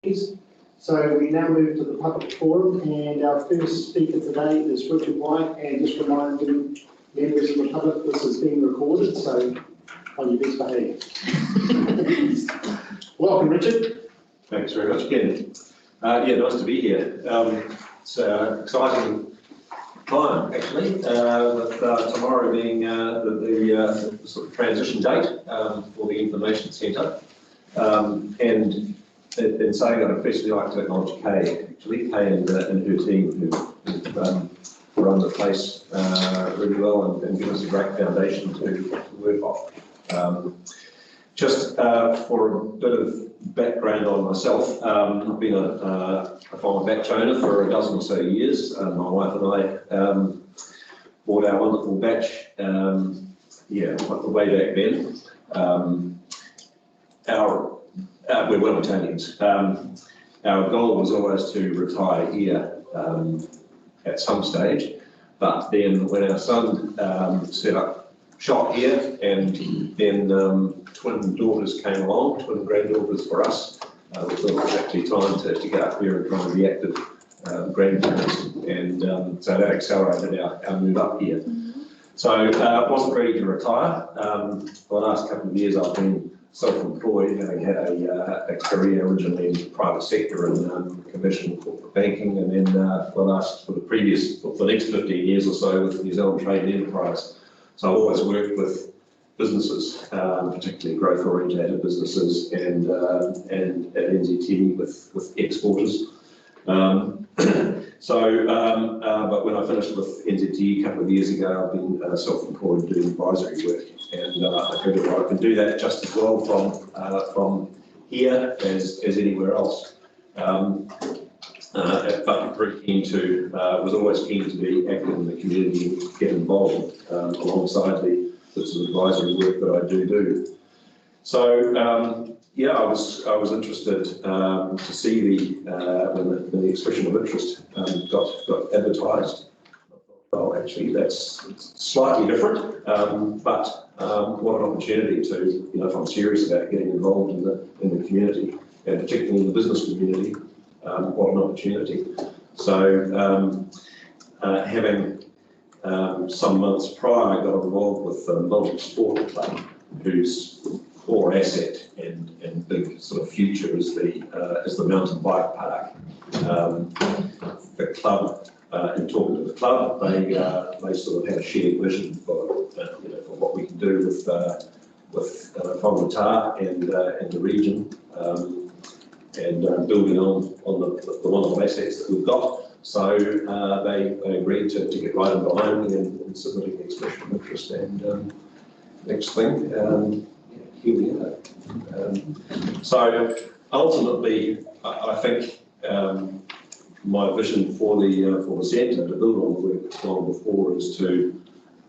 So we now move to the public forum, and our first speaker today is Richard White. And just reminding members of the public, this is being recorded, so on your best behaviour. Welcome, Richard. Thanks very much, Ken. Yeah, nice to be here. It's an exciting time, actually, with tomorrow being the sort of transition date for the information centre. And in saying that, I'd especially like to acknowledge Kay, actually, Kay and her team who run the place really well and give us a great foundation to work off. Just for a bit of background on myself, I've been a farmer batch owner for a dozen or so years. My wife and I bought our wonderful batch, way back then. We're Wellingtonians. Our goal was always to retire here at some stage, but then when our son set up shop here, and then twin daughters came along, twin granddaughters for us, we thought it was actually time to get up here and try and be active grandparents, and so that accelerated our move up here. So I wasn't ready to retire. For the last couple of years I've been self-employed, having had a career originally in the private sector in commercial and corporate banking, and then for the next 15 years or so with New Zealand Trade and Enterprise. So I've always worked with businesses, particularly growth-oriented businesses, and at NZT with exporters. But when I finished with NZT a couple of years ago, I've been self-employed doing advisory work, and I figured I can do that just as well from here as anywhere else. But very keen to, was always keen to be active in the community and get involved alongside the sort of advisory work that I do. So yeah, I was interested to see when the expression of interest got advertised. Well, actually, that's slightly different, but what an opportunity to, if I'm serious about getting involved in the community, and particularly in the business community, what an opportunity. So having some months prior got involved with the Multi-Sport Club, whose core asset and big sort of future is the mountain bike park. The club, in talking to the club, they sort of have a shared vision for what we can do with Whangamata and the region, and building on the wonderful assets that we've got. So they agreed to get right in behind me and submitting the expression of interest. And next thing, here we are. So ultimately, I think my vision for the centre, to build on the work that's gone before, is to,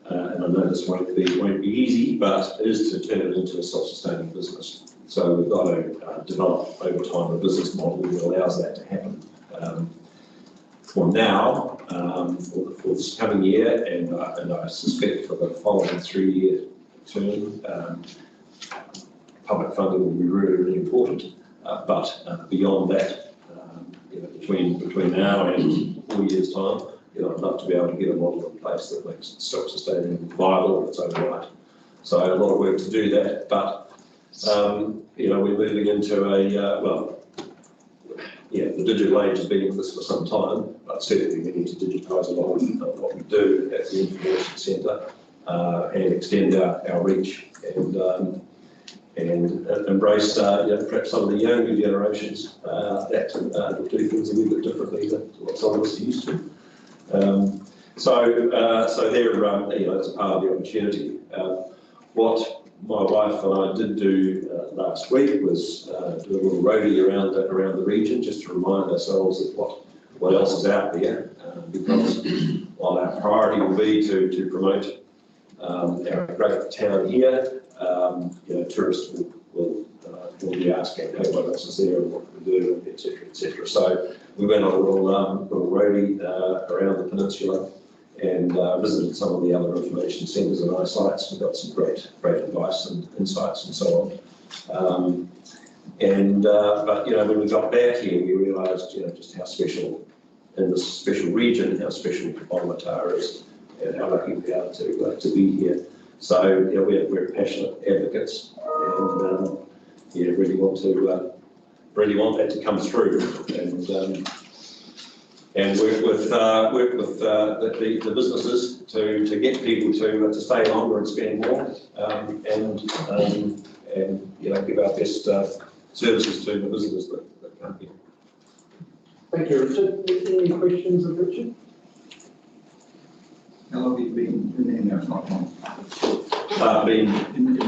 and I know this won't be easy, but it is to turn it into a self-sustaining business. So we've got to develop over time a business model that allows that to happen. For now, for this coming year, and I suspect for the following 3-year term, public funding will be really, really important. But beyond that, between now and 4 years' time, I'd love to be able to get a model in place that makes it self-sustaining and viable in its own right. So a lot of work to do that, but we're moving into the digital age has been with us for some time, but certainly we need to digitise a lot of what we do at the information centre and extend our reach and embrace perhaps some of the younger generations that do things a little bit differently than what some of us are used to. So there, that's a part of the opportunity. What my wife and I did do last week was do a little roadie around the region, just to remind ourselves of what else is out there, because while our priority will be to promote our great town here, tourists will be asking, hey, what else is there and what can we do, etc., etc. So we went on a little roadie around the peninsula and visited some of the other information centres and eyesites. We got some great advice and insights and so on. But when we got back here, we realised just how special in this special region, how special Whangamata is, and how lucky we are to be here. So we're passionate advocates, and really want that to come through, and work with the businesses to get people to stay longer and spend more, and give our best services to the visitors that come here. Thank you, Richard. Any questions of Richard? How long have you been in there? It's not long. Been In the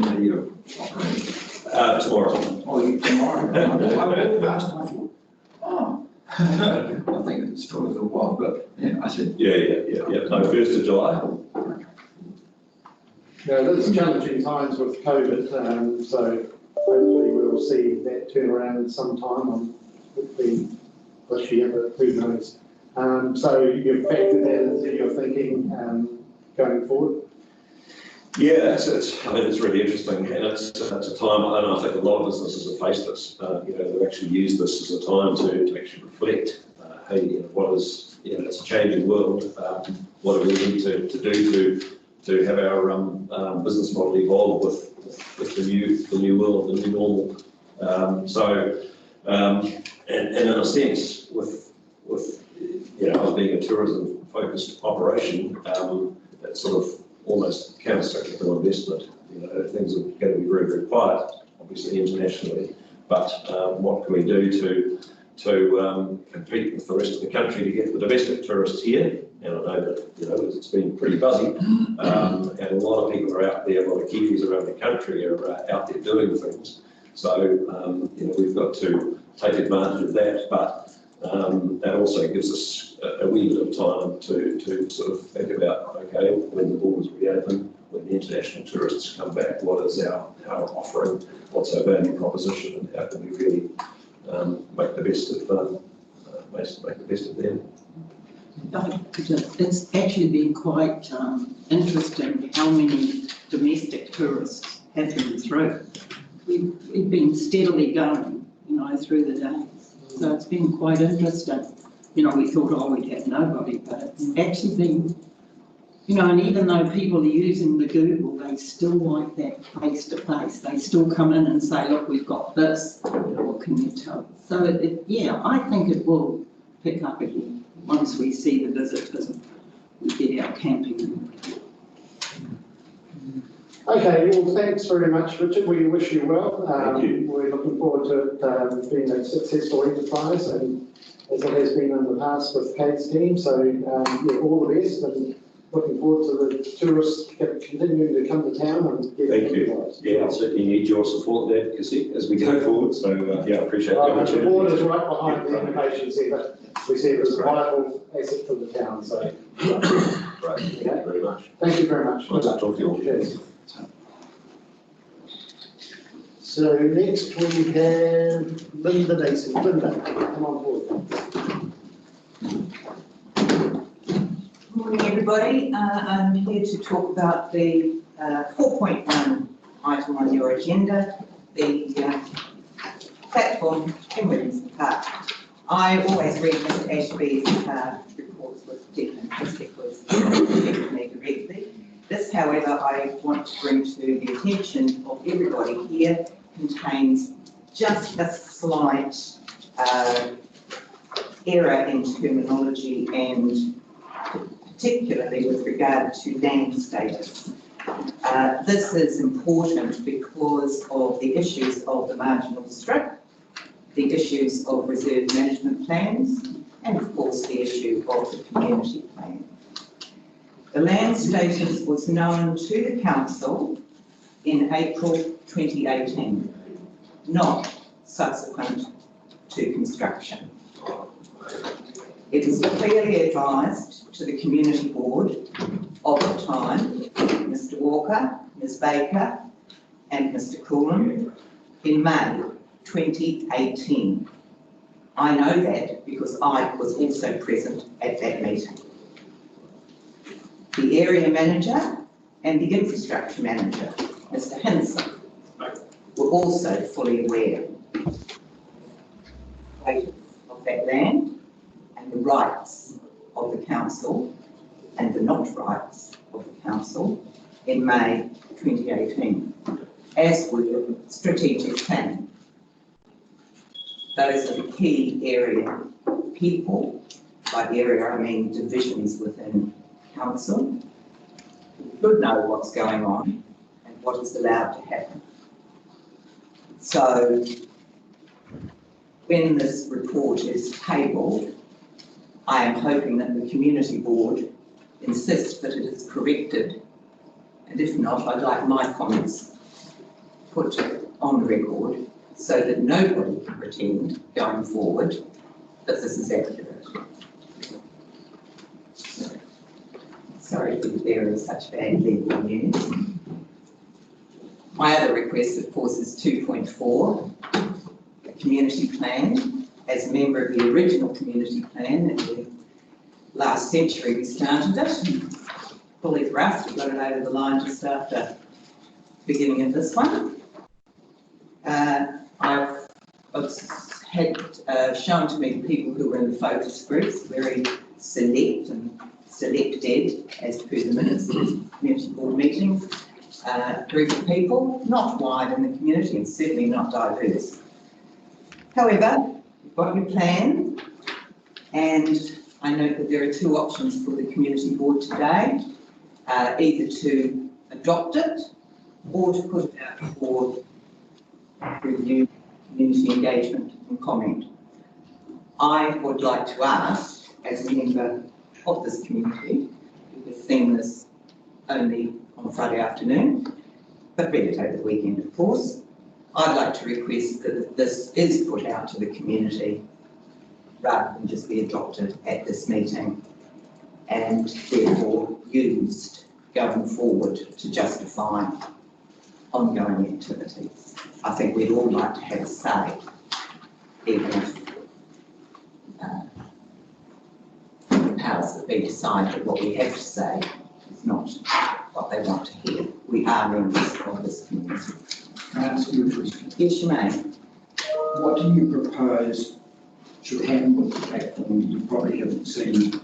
operation. tomorrow. Oh, you tomorrow? I walked past and I thought, oh. I think it's still a little while, but yeah, I said. Yeah. No, 1st of July. Now, there's challenging times with COVID, so hopefully we'll see that turn around sometime this year, but who knows. So you've factored that into your thinking going forward? Yeah, it's really interesting, and it's a time, and I think a lot of businesses have faced this. They've actually used this as a time to actually reflect. What is, it's a changing world. What do we need to do to have our business model evolve with the new world, the new normal? And in a sense, with us being a tourism-focused operation, it's sort of almost counter-cyclical investment. Things are going to be very, very quiet, obviously internationally, but what can we do to compete with the rest of the country to get the domestic tourists here? And I know that it's been pretty buzzy, and a lot of people are out there, a lot of Kiwis around the country are out there doing things. So we've got to take advantage of that, but that also gives us a wee bit of time to sort of think about, okay, when the borders reopen, when the international tourists come back, what is our offering, what's our value proposition, and how can we really make the best of them. It's actually been quite interesting how many domestic tourists have been through. We've been steadily going, through the days. So it's been quite interesting. We thought, we'd have nobody, but it's actually been, and even though people are using the Google, they still like that face-to-face. They still come in and say, look, we've got this, what can you tell? So, I think it will pick up again once we see the visitors and we get our camping. Okay, well, thanks very much, Richard. We wish you well. Thank you. We're looking forward to it being a successful enterprise, and as it has been in the past with Kate's team. So, all the best, and looking forward to the tourists continuing to come to town and get. Thank you. Yeah, I certainly need your support and advocacy as we go forward. So, I appreciate the opportunity. The board is right behind the innovation centre. We see it as a vital asset for the town. So, Great. Thank you very much. Thank you very much. Nice to talk to you all. Cheers. So next we have Linda Mason. Linda, come on board. Good morning, everybody. I'm here to talk about the 4.1 item on your agenda, the platform in Williamson Park. I always read Mr Ashby's reports with deep interest because he affected me directly. This, however, I want to bring to the attention of everybody here contains just a slight error in terminology, and particularly with regard to land status. This is important because of the issues of the marginal strip, the issues of reserve management plans, and of course the issue of the community plan. The land status was known to the council in April 2018, not subsequent to construction. It was clearly advised to the community board of the time, Mr Walker, Ms Baker and Mr Coolin, in May 2018. I know that because I was also present at that meeting. The area manager and the infrastructure manager, Mr Hinson, were also fully aware. status of that land and the rights of the council and the not rights of the council in May 2018, as with strategic planning. Those are the key area people, by area I mean divisions within council, who should know what's going on and what is allowed to happen. So when this report is tabled, I am hoping that the community board insists that it is corrected, and if not, I'd like my comments put on the record so that nobody can pretend going forward that this is accurate. Sorry to be bearing such bad legal news. My other request, of course, is 2.4, a community plan. As a member of the original community plan in the last century, we started it. Fully thrust, we got it over the line just after the beginning of this one. I've had shown to me the people who were in the focus groups, very select and selected, as per the minutes of the community board meetings, group of people, not wide in the community and certainly not diverse. However, you've got your plan, and I note that there are two options for the community board today, either to adopt it or to put it out for review, community engagement and comment. I would like to ask, as a member of this community, who has seen this only on Friday afternoon, but read it over the weekend, of course, I'd like to request that this is put out to the community rather than just be adopted at this meeting and therefore used going forward to justify ongoing activities. I think we'd all like to have a say, even if the powers that be decide that what we have to say is not what they want to hear. We are members of this community. Can I ask you a question? Yes, you may. What do you propose should happen with the platform? You probably haven't seen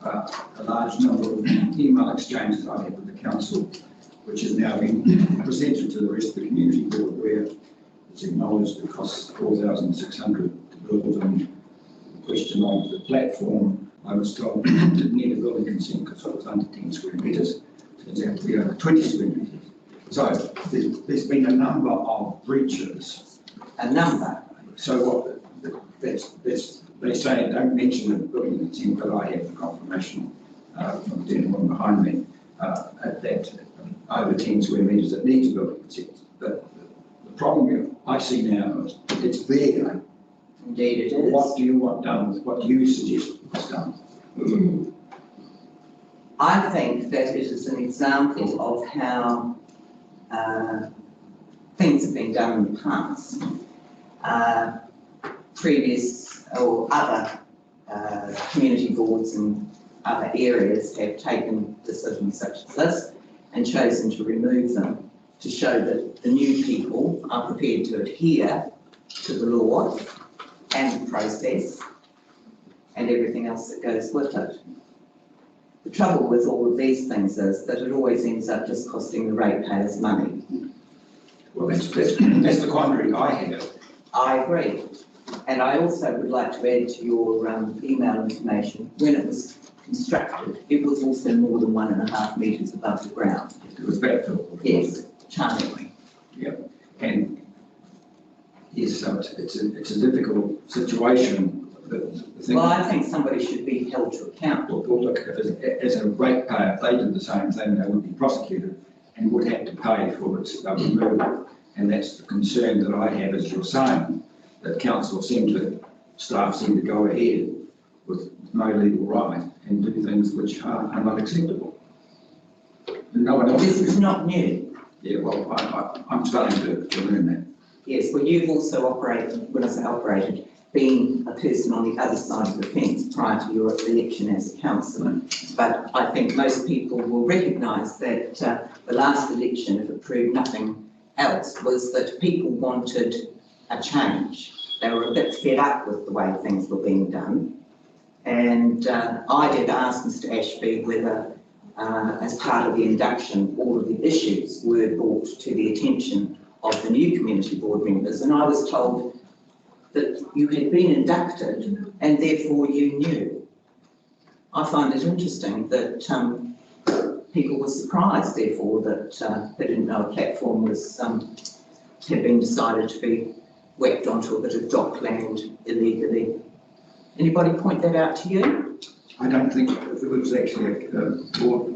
a large number of email exchanges I had with the council, which has now been presented to the rest of the community board, where it's acknowledged it costs $4,600 to build, and the question of the platform, I was told, didn't need a building consent because it was under 10 square metres. Turns out to be over 20 square metres. So there's been a number of breaches. A number? So what, they say, don't mention the building consent, but I have the confirmation from the gentleman behind me that over 10 square metres it needs a building consent. But the problem I see now is it's there. Indeed it is. What do you want done with what you suggest is done? I think that it is an example of how things have been done in the past. Previous or other community boards in other areas have taken decisions such as this and chosen to remove them to show that the new people are prepared to adhere to the law and the process and everything else that goes with it. The trouble with all of these things is that it always ends up just costing the ratepayers money. Well, that's the quandary I have. I agree. And I also would like to add to your email information, when it was constructed, it was also more than 1.5 metres above the ground. It was backfilled. Yes, charmingly. Yep. And yes, so it's a difficult situation. Well, I think somebody should be held to account. Well, look, as a ratepayer, if they did the same thing, they would be prosecuted and would have to pay for its removal. And that's the concern that I have, as you're saying, that council staff seem to go ahead with no legal right and do things which are not acceptable. No one else. This is not new. Yeah, well, I'm starting to learn that. Yes, well, you've also operated, when I say operated, being a person on the other side of the fence prior to your election as a councillor. But I think most people will recognise that the last election, if it proved nothing else, was that people wanted a change. they were a bit fed up with the way things were being done. And I did ask Mr Ashby whether, as part of the induction, all of the issues were brought to the attention of the new community board members, and I was told that you had been inducted and therefore you knew. I find it interesting that people were surprised, therefore, that they didn't know a platform was had been decided to be whacked onto a bit of dockland illegally. Anybody point that out to you? I don't think there was actually a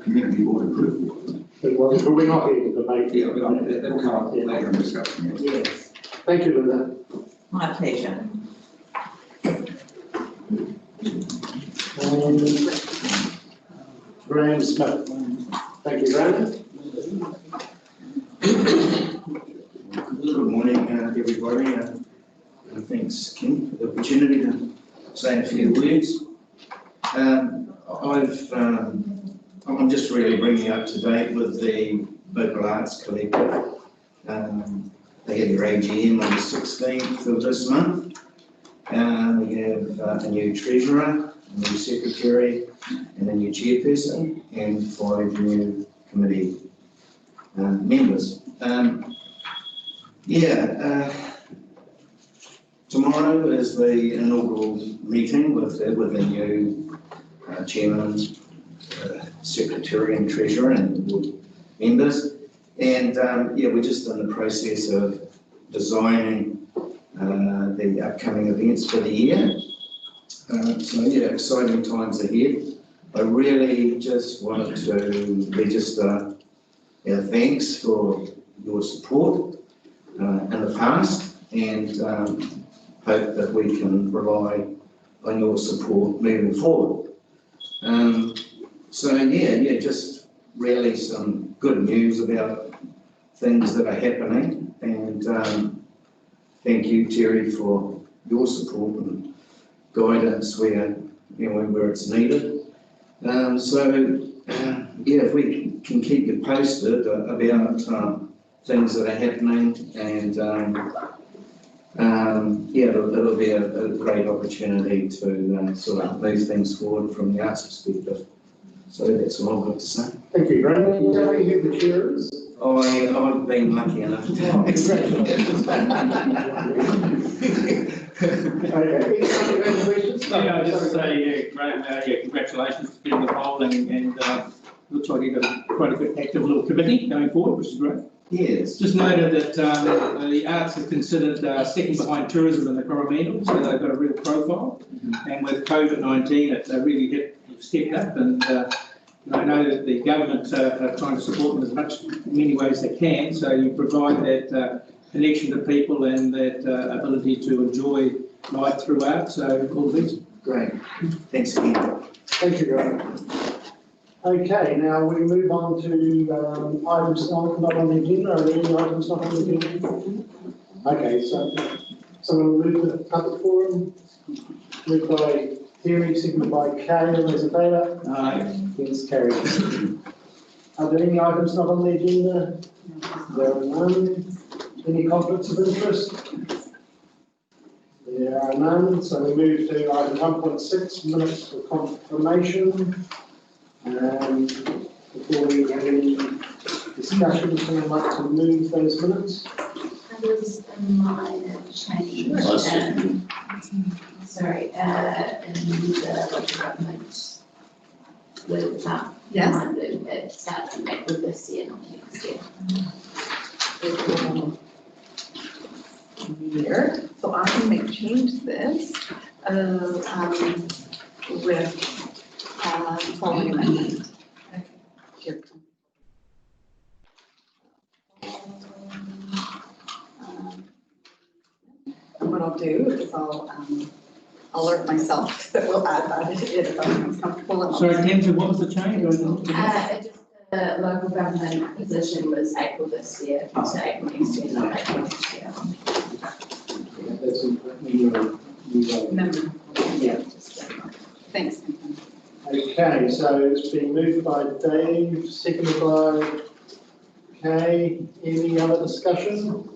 community board approval. It was, but we're not here to debate. Yeah, but that'll come up later in discussion. Yes. Thank you, Linda. My pleasure. Graham Smith. Thank you, Graham. Good morning, everybody. Thanks, Kim, for the opportunity to say a few words. I'm just really bringing up to date with the Local Arts Collective. They had their AGM on the 16th of this month. We have a new treasurer, a new secretary, and a new chairperson, and 5 new committee members. Tomorrow is the inaugural meeting with the new chairman, secretary and treasurer and board members. And we're just in the process of designing the upcoming events for the year. Exciting times ahead. I really just wanted to register our thanks for your support in the past, and hope that we can rely on your support moving forward. Just really some good news about things that are happening, and thank you, Terry, for your support and guidance where it's needed. If we can keep you posted about things that are happening, and it'll be a great opportunity to sort of move things forward from the arts perspective. So that's all I've got to say. Thank you, Graham. Can you tell me who the chair is? I've been lucky enough to. Congratulations. Okay. Any questions? No, I'll just say, Graham, congratulations for getting the role, and looks like you've got quite a good active little committee going forward, which is great. Yes. Just noted that the arts are considered second behind tourism in the Coromandel, so they've got a real profile. And with COVID-19, they really stepped up, and I know that the government are trying to support them in many ways they can, so you provide that connection to people and that ability to enjoy life through art, so all the best. Great. Thanks again. Thank you, Graham. Okay, now we move on to items not on the agenda. Are there any items not on the agenda? Okay, so someone will move to the public forum. Moved by Terry, seconded by Kay. All those in favour? Aye. Against, carried. Are there any items not on the agenda? There are none. Any conflicts of interest? There are none. So we move to item 1.6, minutes for confirmation. Before we have any discussion, someone like to move those minutes? There was a minor change, in the local government with reminding it starts back with this year, not next year. Here, so I can change this with following amendment. Here. And what I'll do is I'll alert myself that we'll add that if I'm comfortable. And Sorry, Tamsin, what was the change? The local government position was April this year, so April next year, not April next year. That's in Member. Yeah. Thanks. Okay, so it's been moved by Dave, seconded by Kay. Any other discussion?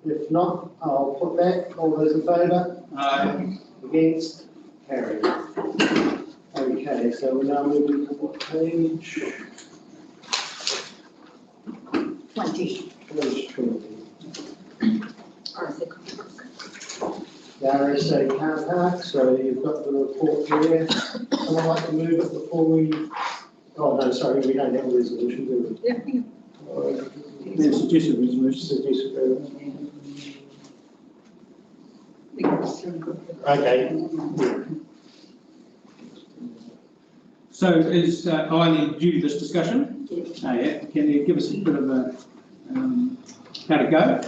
If not, I'll put that. All those in favour? Aye. Against? Carried. Okay, so we're now moving to what page? 20. Page 20. RSA. The RSA car park, so you've got the report there. Someone like to move it before we, oh no, sorry, we don't have a resolution, do we? Yeah. There's suggested resolution. Okay. So is Eileen due to this discussion? Yes. Oh, yeah. Can you give us a bit of a, how to go?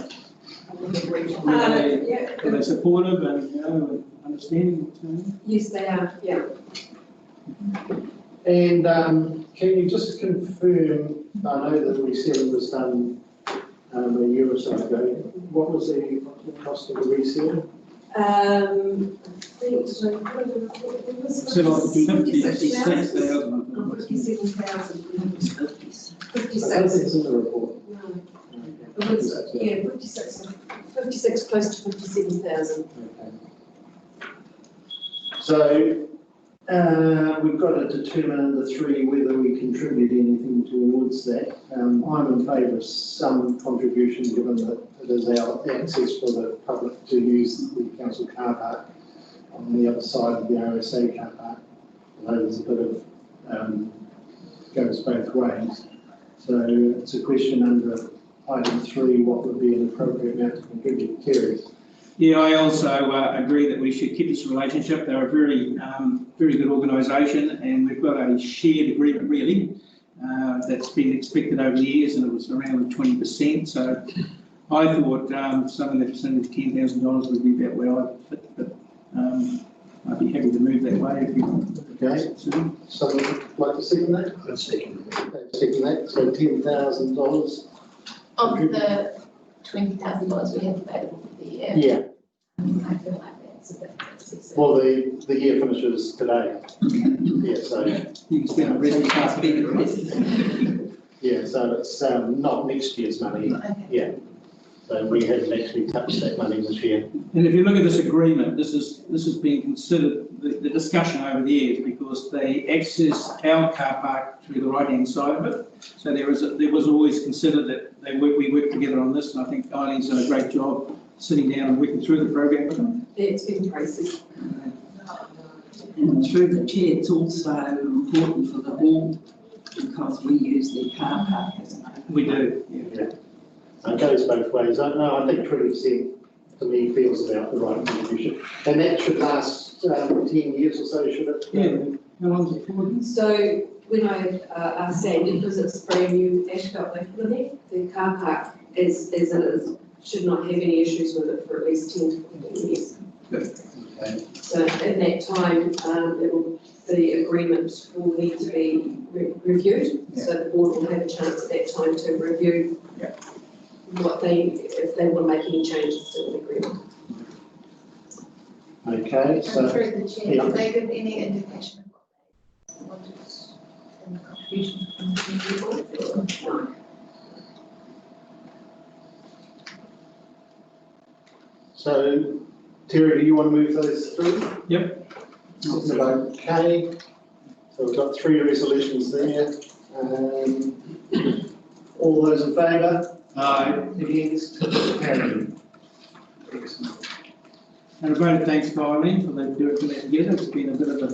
Are they supportive and, and understanding what's going on? Yes, they are, yeah. And can you just confirm, I know that we said it was done a year or so ago, what was the cost of the resale? I think, so, it was So like 56,000. 56,000. 57,000. I don't think it's in the report. No. It was, yeah, 56, close to 57,000. Okay. So, we've got to determine under 3 whether we contribute anything towards that. I'm in favour of some contribution, given that it is our access for the public to use the council car park on the other side of the RSA car park. Although there's a bit of, goes both ways. So it's a question under item 3, what would be an appropriate amount to contribute? Terry? Yeah, I also agree that we should keep this relationship. They're a very, very good organisation, and we've got a shared agreement really that's been expected over the years, and it was around 20%. So I thought something in the vicinity of $10,000 would be about where I'd fit, but I'd be happy to move that way if you want. Okay. Someone like to second that? I'd second that. Second that. So $10,000. Of the $20,000 we have available for the year. Yeah. I feel like that's a bit excessive. Well, the year finishes today. Yeah, so, You can spend the rest of the time. yeah, so it's not next year's money. Okay. Yeah. So we haven't actually touched that money this year. And if you look at this agreement, this has been considered the discussion over the years, because they access our car park through the right-hand side of it. So there was always considered that we work together on this, and I think Eileen's done a great job sitting down and working through the program with them. Yeah, it's been pricey. And through the chair, it's also important for the hall, because we use the car park as an open. We do, Yeah. It goes both ways. No, I think 20% to me feels about the right contribution. And that should last 10 years or so, should it? Yeah. How long's it for? So when I asked Sam, because it's brand new asphalt they put in there, the car park as it is, should not have any issues with it for at least 10 to 15 years. Okay. So at that time, the agreement will need to be reviewed. So the board will have a chance at that time to review if they want to make any changes to the agreement. Okay, And so, through the chair, yeah. did they give any indication of what they wanted in the contribution from the community board? No. so Terry, do you want to move those through? Yep. Okay. So we've got 3 resolutions there. All those in favour? Aye. Against? Carried. And a vote of thanks to Eileen for doing that together. It's been a bit of a,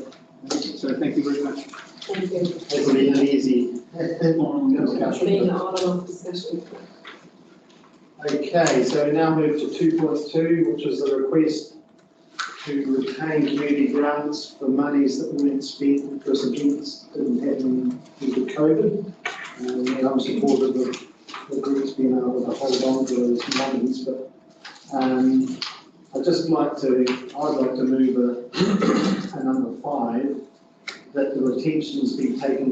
so thank you very much. Thank you. Hasn't been an easy It's been discussion. on and off discussion. Okay, so we now move to 2.2, which is the request to retain community grants for monies that weren't spent because events didn't happen due to COVID. And I'm supportive of the groups being able to hold on to those monies, but I'd like to move a number 5, that the retentions be taken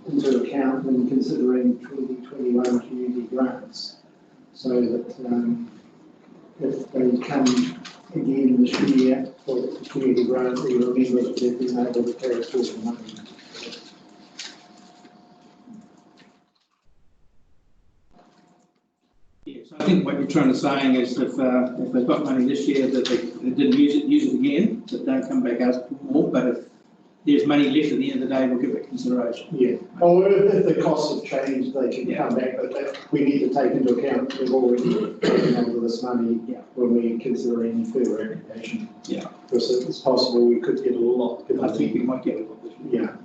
into account when considering 2021 community grants. So that if they come again this year for the community grant, we remember that they've been able to carry forward the money. Yeah, so think what you're trying to saying is if they've got money this year that they didn't use it again, that don't come back out more, but if there's money left at the end of the day, we'll give it consideration. Yeah, or if the costs have changed, they can come back, but we need to take into account that we've already taken over this money when we consider any further application. Yeah. Because it's possible we could get a lot. I think we might get a lot this year.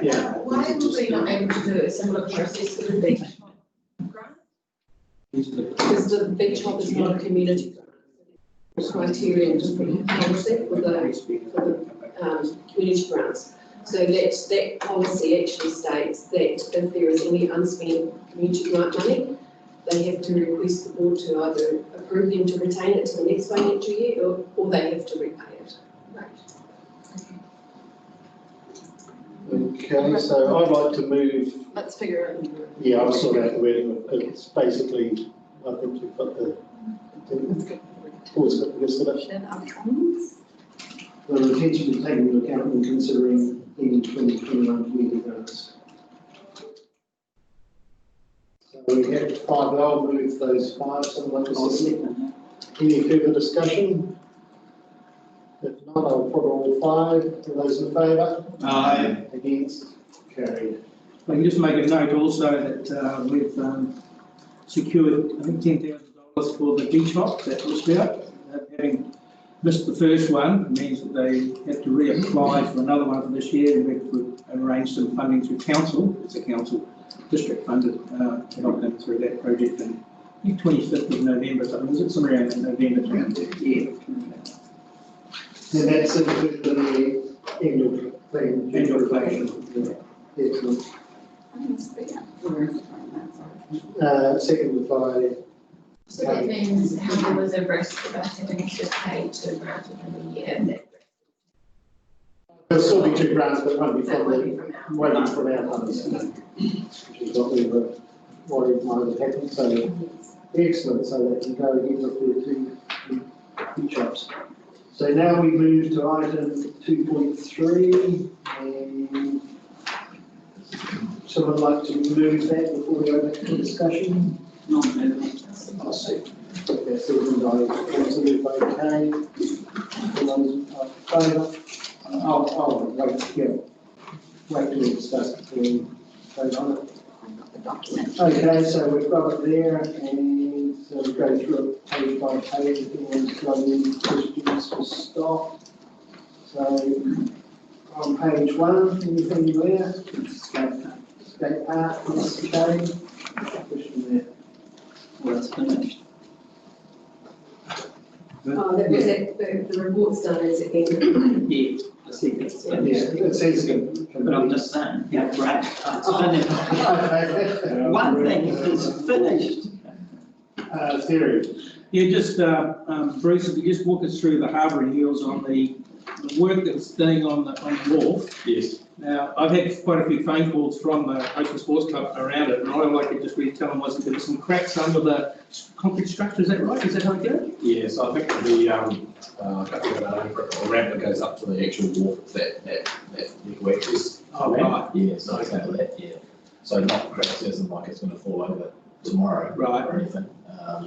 Yeah. Why were we not able to do a similar process with the beach grant? Because the beach hop is not a community criteria to policy for the community grants. So that policy actually states that if there is any unspent community grant money, they have to request the board to either approve them to retain it to the next financial year or they have to repay it. Okay, so I'd like to move. Let's figure it out. Yeah, I've sorted out the wording. It's basically, I think we've got the. Always got the rest of it. Outcomes. The retention is taken into account when considering any 2021 community grants. So we have 5. I'll move those 5. Someone like to second. Any further discussion? If not, I'll put all 5. Are those in favour? Aye. Against? Carried. I can just make a note also that we've secured, I think, $10,000 for the beach hop that was out. Having missed the first one means that they have to reapply for another one for this year, and we've arranged some funding through council. It's a council district funded to help them through that project. And I think 25th of November, so is it somewhere around November 20th? Yeah. And that's included in the annual plan. Annual plan. Excellent. Seconded by. So that means how there was a risk of us having to pay 2 grants within a year. There'll still be 2 grants, but won't be That from won't be the, from our. won't be from our funds. Which is what we were worried might have happened. So excellent. So they can go ahead with their 2 beach shops. So now we move to item 2.3, and someone like to move that before we go back to discussion? I'll see. Okay, so we're going to okay. All those in favour? I'll wait, wait till we discuss it before we vote on it. Okay, so we've got it there, and so we go through it page by page. If anyone's got any questions, just stop. So on page 1, anything there? Skate park, yes, okay. Question there. Well, it's finished. That was it, the report's done as it ended. Yeah, I see that's Yeah, finished. it says it. But I'm just saying, yeah, right, it's finished. One thing is finished. Theory. Yeah, just, Bruce, if you just walk us through the harbour renewals on the work that's done on the wharf. Yes. Now, I've had quite a few phone calls from the Ocean Sports Club around it, and all I could just really tell them was that there was some cracks under the concrete structure. Is that right? Is that how it goes? Yes, I think the ramp that goes up to the actual wharf, that network is. Oh, right. Yeah, so exactly that, yeah. So not cracks, isn't like it's going to fall over tomorrow. Right. Or anything.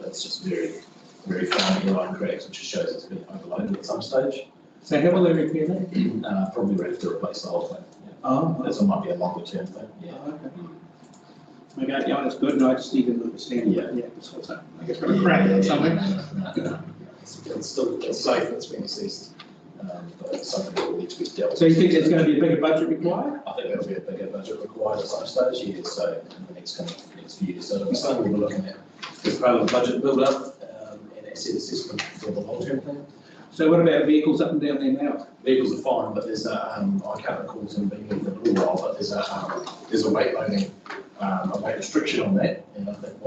It's just very, very fine line cracks, which shows it's been overloaded at some stage. So how will they repair that? Probably ready to replace the whole thing. Oh, That might be a longer term thing, yeah. Okay, yeah, that's good, and I just need to understand. Yeah. Yeah, it's what's that? I guess got a crack or something. It's still, it's safe, it's been assessed, but it's something that will need to be dealt with. So you think there's going to be a bigger budget required? I think there'll be a bigger budget required at some stage, yeah, so in the next few years. So it'll be something we'll be looking at as part of the budget build-up and asset assessment for the long-term plan. So what about vehicles up and down there now? Vehicles are fine, but there's a, I can't recall them being here for a little while, but there's a weight loading, a weight restriction on that. And I think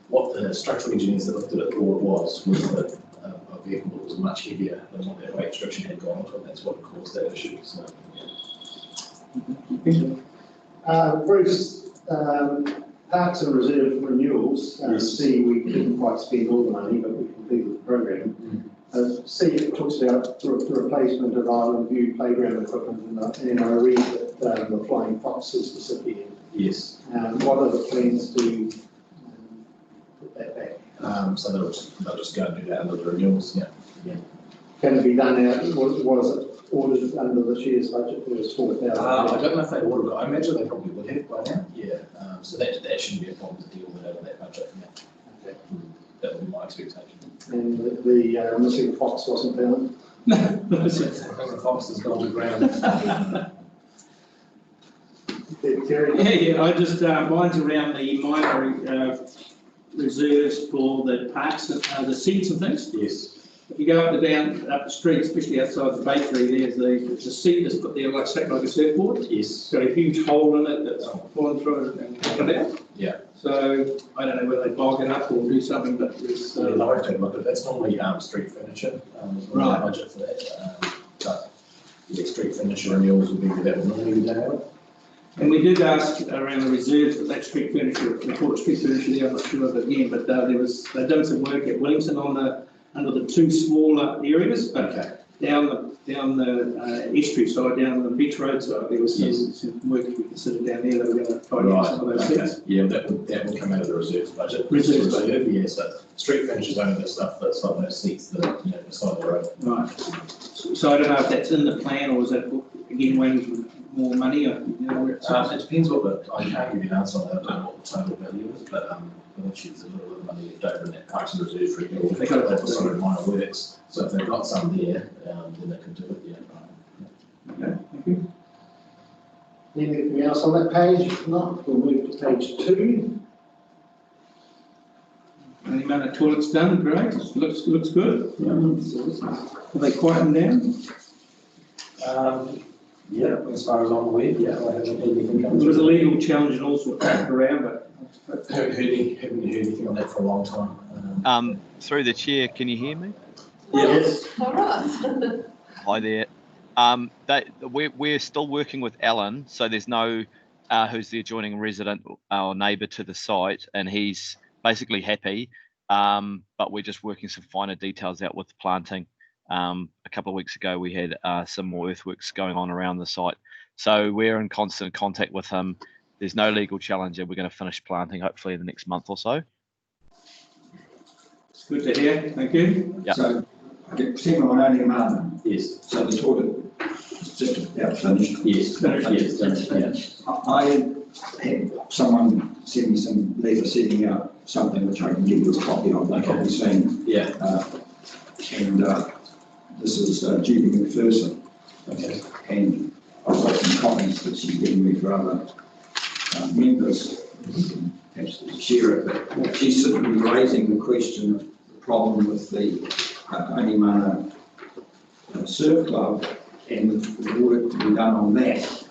what the structural engineers that looked at it thought was that a vehicle that was much heavier than what that weight restriction had gone onto, and that's what caused that issue. So, Bruce, Parks and Reserve renewals, see we didn't quite spend all the money, but we completed the program. See, it talks about the replacement of Island View playground equipment, and I read that the Flying Fox has disappeared. Yes. What are the plans to put that back? So they'll just go and do that under the renewals, yeah. Can it be done out, what is it, ordered under the year's budget, it was 4,000? I don't know if they ordered it, I imagine they probably would have by now, yeah. So that shouldn't be a problem to deal with out of that budget, yeah. Okay. That would be my expectation. And the missing fox wasn't found? The fox has gone to ground. Yeah, I just, mine's around the minor reserves for the parks, the seats and things. Yes. If you go up the street, especially outside the bakery, there's a seat that's put there like a surfboard. Yes. It's got a huge hole in it that's fallen through it and come out. Yeah. So I don't know whether they bog it up or do something, but it's. Yeah, they'll have to look at, that's normally street furniture, Right. budget for that. But yeah, street furniture renewals would be, that would normally be done out. And we did ask around the reserves for that street furniture, we call it street furniture there, I'm not sure of it again, but they've done some work at Wellington under the two smaller areas, but down the estuary side, down the beach road side, there was some work we considered down there that we're going to tidy up some of those things. Yeah, that would come out of the reserves budget. Reserves budget, yeah, so street furniture is only the stuff that's like those seats that, beside the road. Right. So I don't know if that's in the plan or is that, again, waiting for more money or, where it's It depends I can't give you an answer on that, I don't know what the total value is, but eventually there's a little bit of money left over in that Parks and Reserves renewal. They got that for sort of minor works, so if they've got some there, then they can do it, yeah. Okay, thank you. Anything else on that page? If not, we'll move to page 2. The amount of toilets done, great, looks good. Are they quieting down? Yeah, as far as I'm aware, yeah, I haven't heard anything come There was a through. legal challenge and all sorts around, but. Haven't heard anything on that for a long time. Through the chair, can you hear me? Yes. All right. Hi there. We're still working with Alan, so there's no who's the adjoining resident or neighbour to the site, and he's basically happy. But we're just working some finer details out with the planting. A couple of weeks ago, we had some more earthworks going on around the site, so we're in constant contact with him. There's no legal challenge, and we're going to finish planting hopefully in the next month or so. It's good to hear. Thank you. Yeah. So, I get second on Whangamata. Yes. So the toilet is just about finished. Yes. Yes. I had someone send me some letter setting out something which I can give you a copy of, like I've seen. Yeah. And this is Judy McPherson. Okay. And I've got some copies that she's given me for other members, perhaps to share it, but she's certainly raising the question of the problem with the Whangamata Surf Club and the work to be done on that.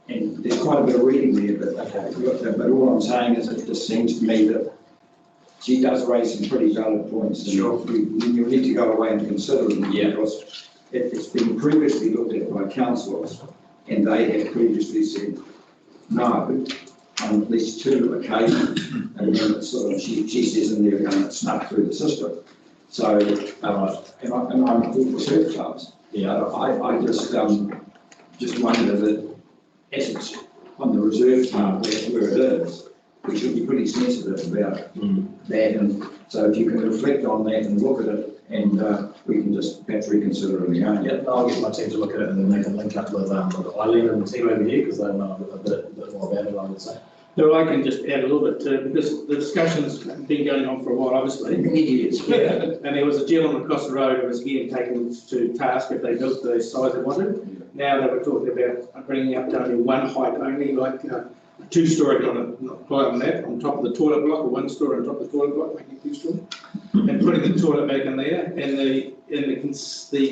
And there's quite a bit of reading there, but all I'm saying is it just seems to me that she does raise some pretty valid points. Sure. And you need to go away and consider them. Yeah. Because it's been previously looked at by councillors and they have previously said no on at least 2 occasions. And then it's sort of, she says in there, and it's snuck through the system. So, and I'm all for surf clubs. Yeah. I just wonder that as it's on the reserve part where it is, we should be pretty sensitive about that. And so if you can reflect on that and look at it, and we can just perhaps reconsider it again. Yeah, I'll get my team to look at it and then they can link up with Eileen and the team over here because they know a bit more about it, I would say. So I can just add a little bit to, because the discussion's been going on for a while, obviously. Many years. Yeah. And there was a gentleman across the road who was getting taken to task if they built the size they wanted. Now they were talking about bringing up to only one height only, like a 2-story, not higher than that, on top of the toilet block, or 1 story on top of the toilet block, making 2-story, and putting the toilet back in there. And the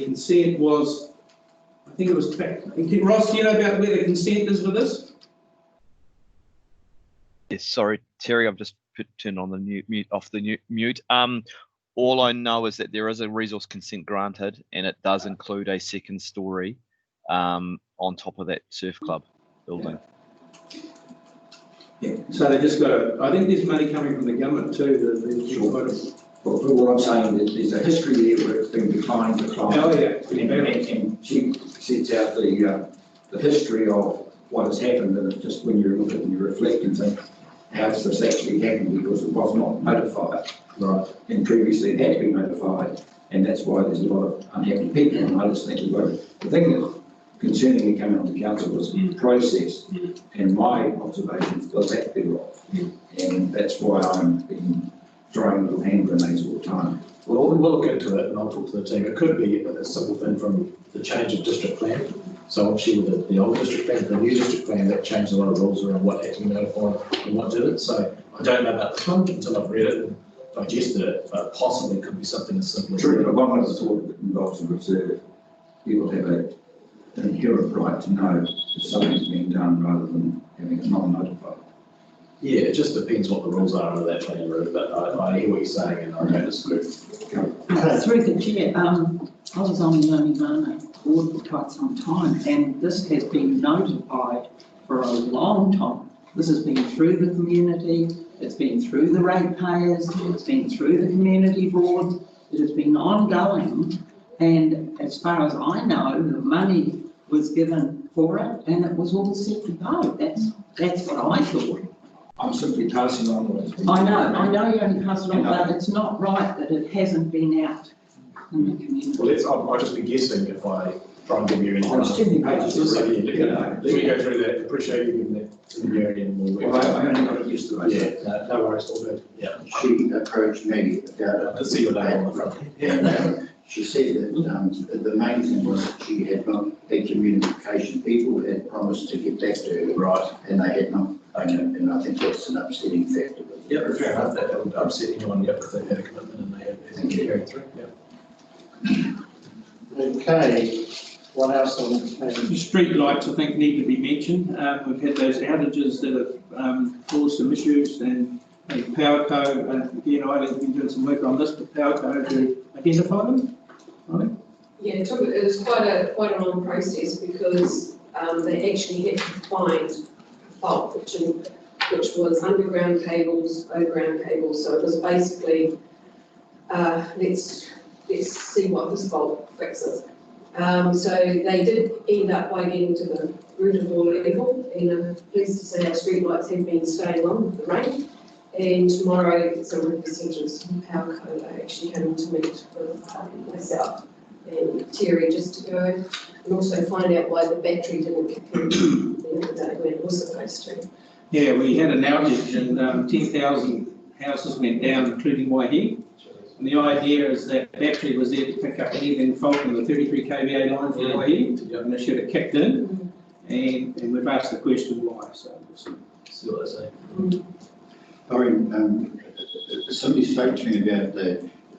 consent was, I think it was back. Ross, do you know about where the consent is for this? Yes, sorry, Terry, I've just turned on the mute. All I know is that there is a resource consent granted, and it does include a 2nd story on top of that surf club building. Yeah. So they just got I think there's money coming from the government too. But all I'm saying is there's a history there where it's been declined. Oh, yeah. And she sets out the history of what has happened, and it's just when you look at it and you reflect and think, how does this actually happen? Because it was not notified. Right. And previously it had been notified, and that's why there's a lot of unhappy people. And I just think the thing that concerning me coming on the council was the process, and my observations was that bit off. And that's why I'm been throwing little hand grenades all the time. Well, we'll look into it and I'll talk to the team. It could be a simple thing from the change of district plan. So obviously with the old district plan, the new district plan, that changed a lot of rules around what had to be notified and what did it. So I don't know about this one until I've read it and digested it, but possibly it could be something as simple as. True, but one of the thought that involves a reserve, you will have an inherent right to know if something's being done rather than having it non-notified. Yeah, it just depends what the rules are under that plan route, but I hear what you're saying and I don't disagree. Through the chair, I was on the Whangamata board for quite some time, and this has been notified for a long time. This has been through the community, it's been through the ratepayers, it's been through the community boards, it has been ongoing, and as far as I know, the money was given for it and it was all set to go. That's what I thought. I'm simply passing on what has been. I know you only pass it on, but it's not right that it hasn't been out in the community. Well, I'll just be guessing if I try and give you any. It's 10 pages. So, let me go through that. Appreciate you giving that to the area and more. Well, I only got it yesterday. Yeah, no worries, all good. Yeah. She approached me about it. I see your name on the front. And she said that the main thing was that she had not had communication. People had promised to get back to her. Right. And they had not. And I think that's an upsetting factor. Yep, fair enough. That would upset anyone, yep, if they had a commitment and they had carried through. Yep. Okay, what else on the The street lights, I think, need to be mentioned. We've had those outages that have caused some issues, and PowerCo, and again, I've been doing some work on this, but PowerCo to identify them. Right? Yeah, it was quite a long process because they actually had to find a fault, which was underground cables, overground cables. So it was basically let's see what this fault fixes. So they did end up by getting to the root of all level, and I'm pleased to say our streetlights have been staying on with the rain. And tomorrow, some representatives from PowerCo are actually coming to meet with myself and Terry just to go and also find out why the battery didn't kick in the other day when it was supposed to. Yeah, we had an outage and 10,000 houses went down, including Waihi. And the idea is that battery was there to pick up anything fault in the 33 kVA line from Waihi, and it should have kicked in. And we've asked the question why, so we'll see what they say. Lauren, somebody spoke to me about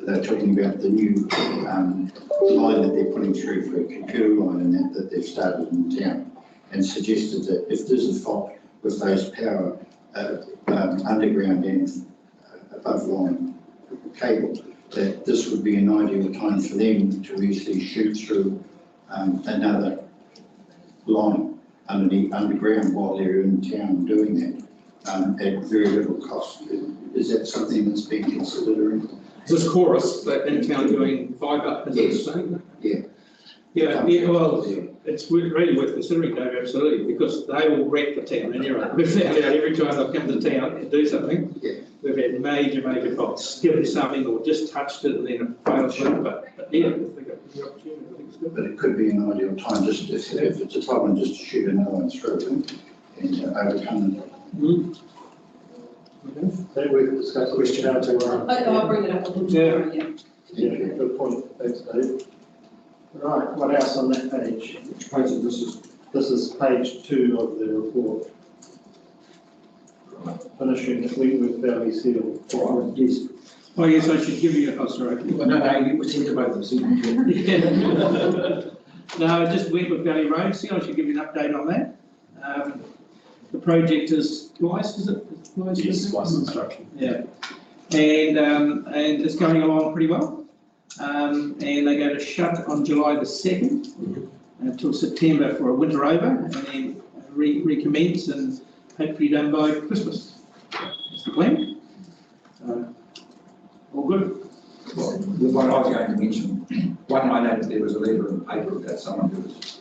they're talking about the new line that they're putting through for a computer line and that they've started in town, and suggested that if there's a fault with those power underground and above line cable, that this would be an ideal time for them to easily shoot through another line underground while they're in town doing that at very little cost. Is that something that's being considered or anything? This chorus, but in town doing fibre, is Yes. it the same? Yeah. Yeah, well, it's really worth considering, Dave, absolutely, because they will wreck the town anyway. We've found out every time they've come to town to do something, we've had major faults, given something or just touched it and then it fails through, but yeah, I think the opportunity, I think it's good. But it could be an ideal time, just if it's a problem, just to shoot another one through and overcome it. that we've discussed? Question out to I'll bring it up a little tomorrow, yeah. Yeah, good point. Thanks, Dave. Right, what else on that page? Which page is this? This is page 2 of the report. Finishing the Fleetwood Valley seal. Yes. Oh, yes, I should give you, oh, sorry. Well, no, you were sent to both of them. No, just Wentworth Valley Road, see, I should give you an update on that. The project is twice, is it? Yes, twice construction. Yeah, and it's going along pretty well. And they're going to shut on July the 2nd until September for a winter over, and then recommence and hopefully done by Christmas. That's the plan. All good. the one I was going to mention, one I noted there was a letter in the paper about someone who was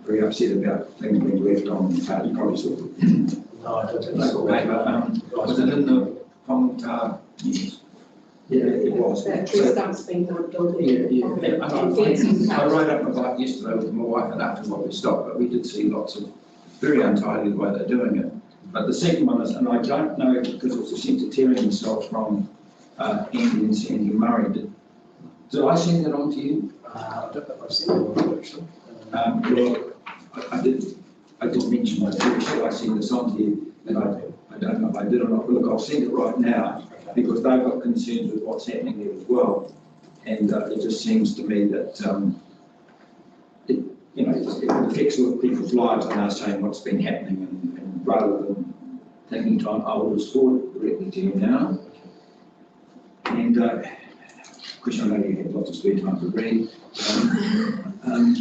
very upset about things being left on the page, probably saw it. No, I don't think Local paper, was it in the Whangamata news? Yeah, it was. That tree stump's been dumped on Yeah, there. yeah. And fences I cut. rode up my bike yesterday with my wife and after what we stopped, but we did see lots of very untidy the way they're doing it. But the second one is, and I don't know because it was sent to Terry himself from Andy and Sandy Murray. Did I send that on to you? I don't know if I've seen it already, actually. Well, I did mention that, should I send this on to you? And I don't know if I did or not. Look, I'll send it right now because they've got concerns with what's happening there as well. And it just seems to me that, it affects people's lives and are saying what's been happening and rather than taking time, I will just forward it directly to you now. And, Chris, I know you had lots of spare time to read. And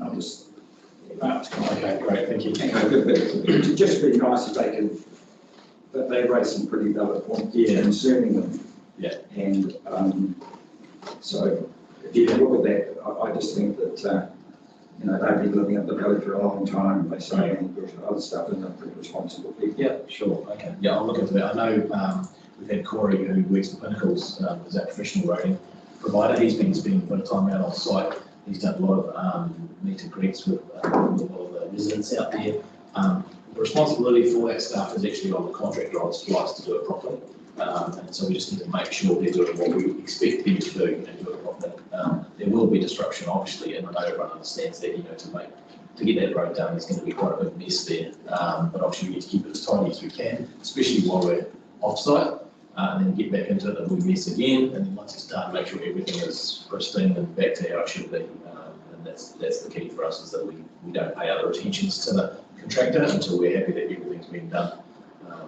I'll just, Okay, great, thank you. it'd just be nice if they could, that they raise some pretty valid points concerning them. Yeah. And so if you look at that, I just think that, they've been living up the valley for a long time. They say other stuff and they're pretty responsible people. Yeah, sure, okay. Yeah, I'll look into that. I know we've had Corey who works for Pinnacles as our professional roading provider. He's been spending a bit of time out on site. He's done a lot of meet and greets with a lot of the residents out there. The responsibility for that stuff is actually on the contractor on splice to do it properly. And so we just need to make sure they're doing what we expect them to do and do it properly. There will be disruption, obviously, and I know everyone understands that, to get that road done, there's going to be quite a big mess there. But obviously we need to keep it as tidy as we can, especially while we're off-site, and then get back into it and we mess again. And then once it's done, make sure everything is pristine and back to how it should be. And that's the key for us, is that we don't pay other attentions to the contractor until we're happy that everything's been done.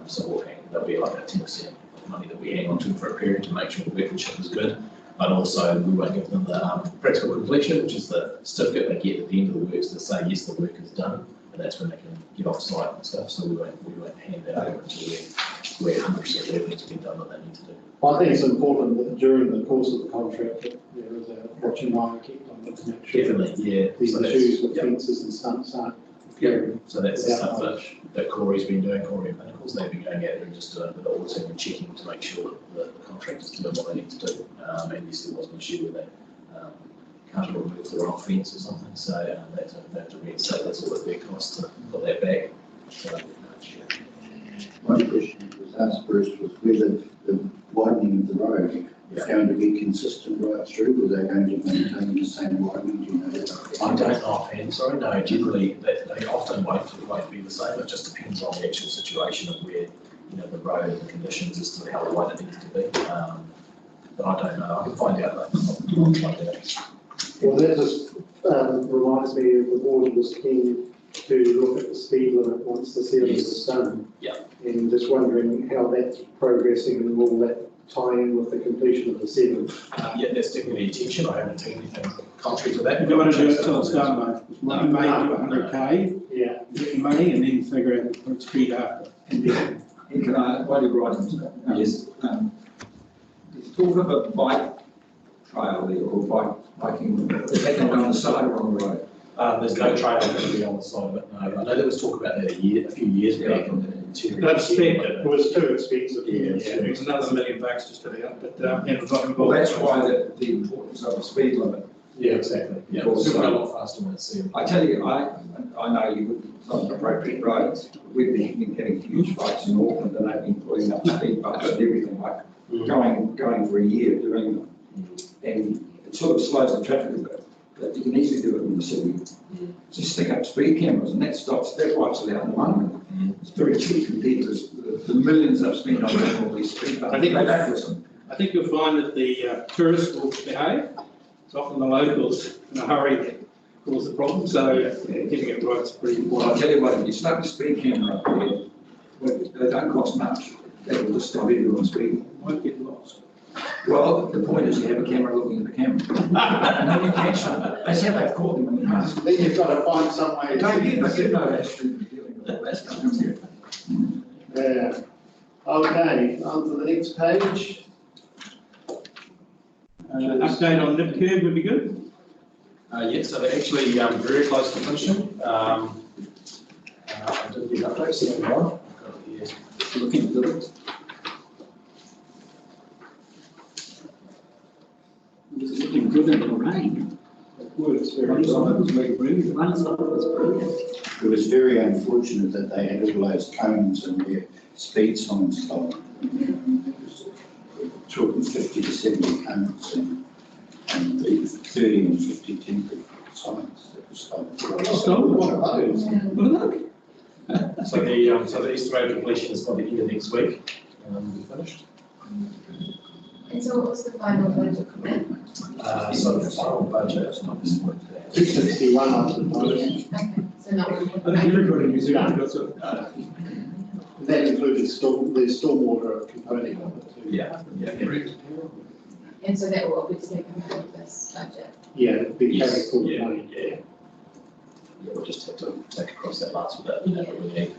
So there'll be like a 10% of money that we hang on to for a period to make sure the workmanship is good. But also we won't give them the practical completion, which is the certificate they get at the end of the works to say, yes, the work is done. And that's when they can get off site and stuff. So we won't hand that over until we're 100% everything's been done that they need to do. I think it's important that during the course of the contract that there is a watching eye kept on it to make sure Definitely, yeah. these So issues with fences and stunts aren't. So that's the stuff that Corey's been doing, Corey and Pinnacles. They've been going out there and just doing a bit of auditing and checking to make sure that the contractors doing what they need to do. And yes, there was an issue where they can't remove the wrong fence or something, so they have to reinstate. That's all their cost to put that back. So, one question that was asked, Bruce, was whether the widening of the road is going to be consistent right through, or they're going to maintain the same widening, do you know that? I don't know offhand, sorry, no, generally they often won't be the same. It just depends on the actual situation of where, the road and the conditions as to how wide it needs to be. But I don't know, I can find out later. Well, that just reminds me of the board was keen to look at the speed limit once the sealing is done. Yeah. And just wondering how that's progressing and will that tie in with the completion of the sealing? Yeah, that's definitely intention. I haven't seen anything contrary to that. You don't want to do it till it's done, mate. No, you may do 100k, Yeah. get your money, and then figure out what speed after. And can I, while you're writing, yes, there's talk of a bike trail there, or biking, is that going on the side or on the road? There's no trail going to be on the side of it. No, I know there was talk about that a few years back on the interior. That's spent. It was too expensive. Yeah, It was another $1 million just to out, but it was not Well, involved. that's why the importance of the speed limit. Yeah, exactly. Yeah, Because, it's going a lot faster when it's sealed. I tell you, I know you would, it's not an appropriate road. We've been having huge fights in Auckland and they've been putting up speed bumps and everything, like going for a year doing them. And it sort of slows the traffic a bit, but you can easily do it in the city. Just stick up speed cameras and that wipes it out in 1 minute. It's very cheap compared to the millions I've spent on all these speed bumps. I think they don't listen. I think you'll find that the tourists will behave. It's often the locals in a hurry that cause the problem, so getting it right is pretty Well, important. I'll tell you what, if you slap a speed camera up there, they don't cost much. They will just stop everyone speeding. Won't get lost. Well, the point is you have a camera looking at the camera. And then you catch them. That's how they've caught them in the past. Then you've got to find some way. Don't you know that street dealing with all that stuff. Yeah. Okay, on to the next page. Update on nip curb would be good. Yeah, so they're actually very close to finishing. I did get updates, so they're on. Looking good. It's looking good in the rain. Works very well. It was very brilliant. One side was brilliant. It was very unfortunate that they had all those cones and their speed signs gone. Talking 50 to 70 cones and the 30 and 50 temporary signs that were stolen. Look. So the East Road completion is by the end of next week. We'll be finished. And so what was the final budget comment? So the final budget is not this one. 661 after the bonus. Okay, so not one. I think everybody in New Zealand got some. That included the stormwater component of it too. Yeah, correct. And so that will obviously come out of this budget. Yeah, big Yes, carry forward yeah, money. yeah. Yeah, we'll just have to take across that last bit, that we need.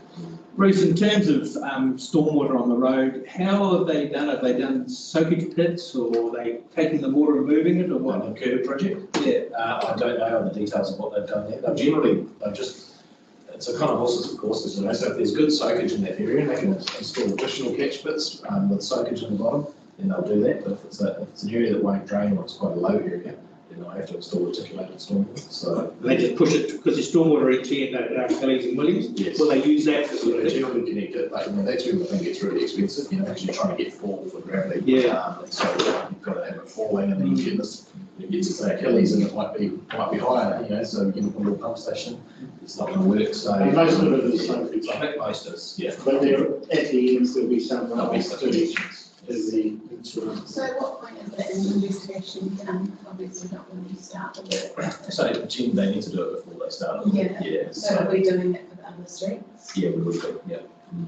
Bruce, in terms of stormwater on the road, how have they done it? Have they done soakage pits, or are they taking the water and moving it, or On what? the curb project, Yeah. I don't know the details of what they've done there. They've just, it's a kind of horses for courses, you know, so if there's good soakage in that area, they can install additional catch pits with soakage in the bottom, then they'll do that. But if it's an area that won't drain, or it's quite a low area, then I have to install articulated stormwater. So They just push it, because there's stormwater in here, Kelly's and Williams. yes. Will they use that? So they generally connect it, like, that's where the thing gets really expensive, actually trying to get fall for gravity. Yeah. So you've got to have it falling, and then you get this, you get to say Achilles, and it might be higher, so you can put a little pump station, it's not going to work, so. And most of it is soakage. I think most is, yeah. But there, at the ends, there'll be some There'll be runoff some to connections. the insurance. So what point is that investigation done? Obviously not when you start the work. So they need to do it before they start. Yeah. So are we doing that for the other streets? Yeah, we will do, yeah.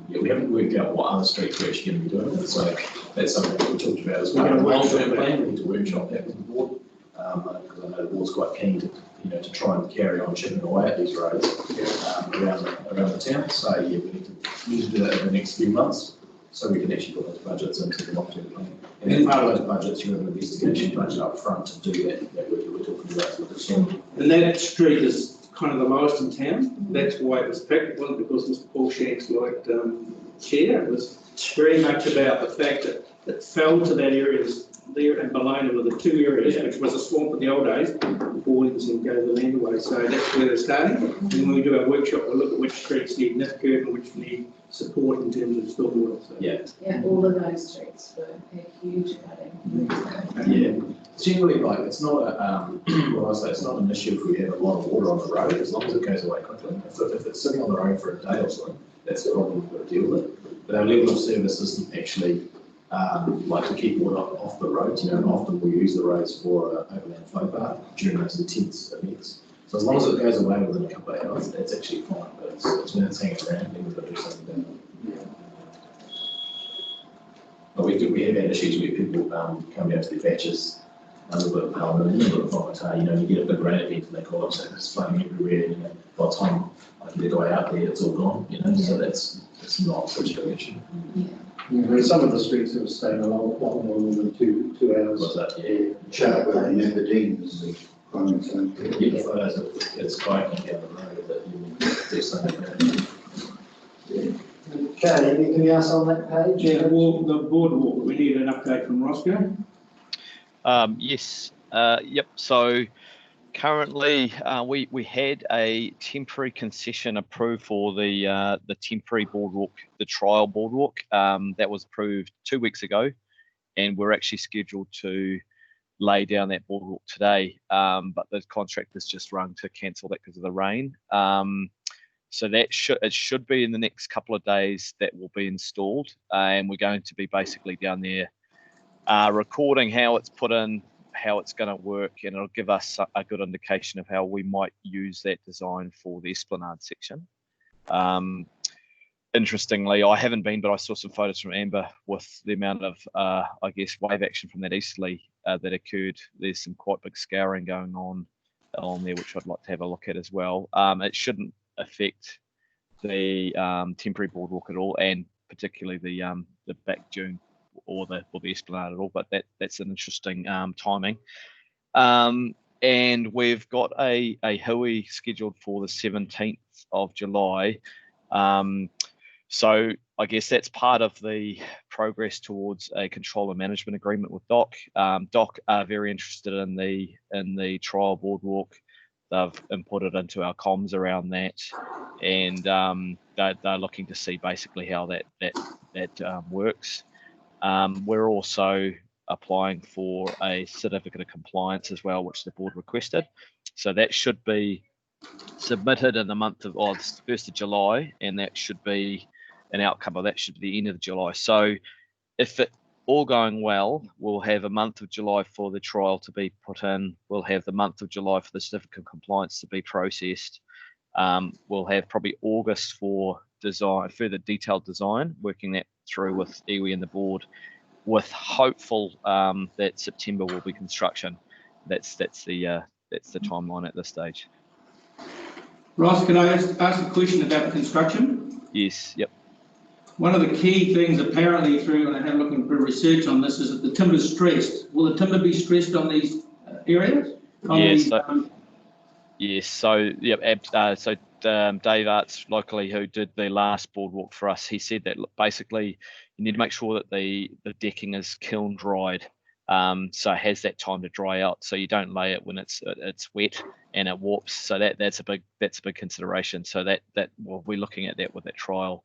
Yeah, we haven't worked out what other streets we're actually going to be doing, so that's something that we talked about as well. We're gonna workshop Long-term plan, we need to workshop that with the board, because I know the board's quite keen to try and carry on chipping away at these roads around the town. So yeah, we need to do that over the next few months, so we can actually put those budgets into the long-term plan. And then part of those budgets, you have an investigation budget up front to do that work that we're talking about with the storm. And that street is kind of the lowest in town. That's why it was picked. It wasn't because Mr. Paul Shanks liked Chair. It was very much about the fact that it fell to that area there and Bologna were the two areas, which was a swamp in the old days, before Williamson gave the land away. So that's where they're starting. And when we do our workshop, we'll look at which streets need nip curb and which need support in terms of stormwater. So. Yeah. Yeah, all of those streets were a huge flooding. Yeah, generally, like, it's not it's not an issue if we have a lot of water on the road, as long as it goes away quickly. If it's sitting on the road for a day or so, that's a problem we've got to deal with. But our level of service isn't actually like to keep water off the roads, and often we use the roads for overland flow path during those intense events. So as long as it goes away within a couple of hours, that's actually fine, but it's when it's hanging around, then we've got to do something about it. But we have had issues where people come down to their batches, a little bit of powder, and a little bit of Whangamata, you get a big rain event and they call up saying it's flooding everywhere, and by the time I get the guy out there, it's all gone, so it's not such a big issue. Some of the streets have stayed a lot more than two hours. Was that, yeah. Chartwell and Aberdeen is the prime example. Yeah, the photos of it's biking down the road that you do something about. Okay, anything else on that page? Yeah, the boardwalk, we need an update from Roscoe. Yes. Yep. So currently, we had a temporary concession approved for the temporary boardwalk, the trial boardwalk. That was approved 2 weeks ago, and we're actually scheduled to lay down that boardwalk today. But the contractor's just rung to cancel that because of the rain. So that it should be in the next couple of days that will be installed, and we're going to be basically down there recording how it's put in, how it's going to work, and it'll give us a good indication of how we might use that design for the Esplanade section. Interestingly, I haven't been, but I saw some photos from Amber with the amount of, I guess, wave action from that easterly that occurred. There's some quite big scouring going on there, which I'd like to have a look at as well. It shouldn't affect the temporary boardwalk at all, and particularly the back dune or the esplanade at all. But that's an interesting timing. And we've got a hui scheduled for the 17th of July. So I guess that's part of the progress towards a control and management agreement with DOC. DOC are very interested in the trial boardwalk. They've inputted into our comms around that, and they're looking to see basically how that works. We're also applying for a certificate of compliance as well, which the board requested. So that should be submitted in the month of, the 1st of July, and that should be an outcome of that should be the end of July. So if it all going well, we'll have a month of July for the trial to be put in. We'll have the month of July for the certificate of compliance to be processed. We'll have probably August for design, further detailed design, working that through with iwi and the board, with hopeful that September will be construction. That's the timeline at this stage. Ross, can I ask a question about construction? Yes. Yep. One of the key things apparently through, and I have looking for research on this, is that the timber's stressed. Will the timber be stressed on these areas? Yes. Yes. So Dave Arts locally, who did the last boardwalk for us, he said that basically you need to make sure that the decking is kiln dried, so it has that time to dry out. So you don't lay it when it's wet and it warps. So that's a big consideration. So that we'll be looking at that with that trial,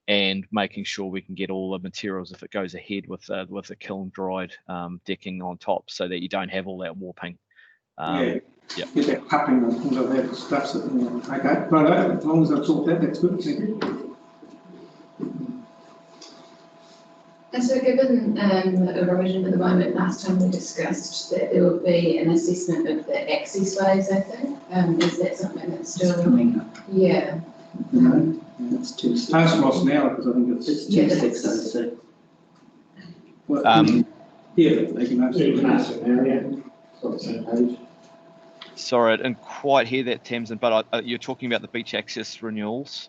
and making sure we can get all the materials if it goes ahead with the kiln dried decking on top, so that you don't have all that warping. Yeah. Yep. Get that cupping and things like that, stuff. Okay, right. As long as I've talked that, that's good. Thank you. And so given erosion at the moment, last time we discussed that there would be an assessment of the access ways, I think. Is that something that's still coming up? Yeah. It's 2 Ask Ross now, because I think it's 2606. Yeah, they can ask. You can ask it now, yeah. It's on the same page. Sorry, I didn't quite hear that, Tamsin, but you're talking about the beach access renewals?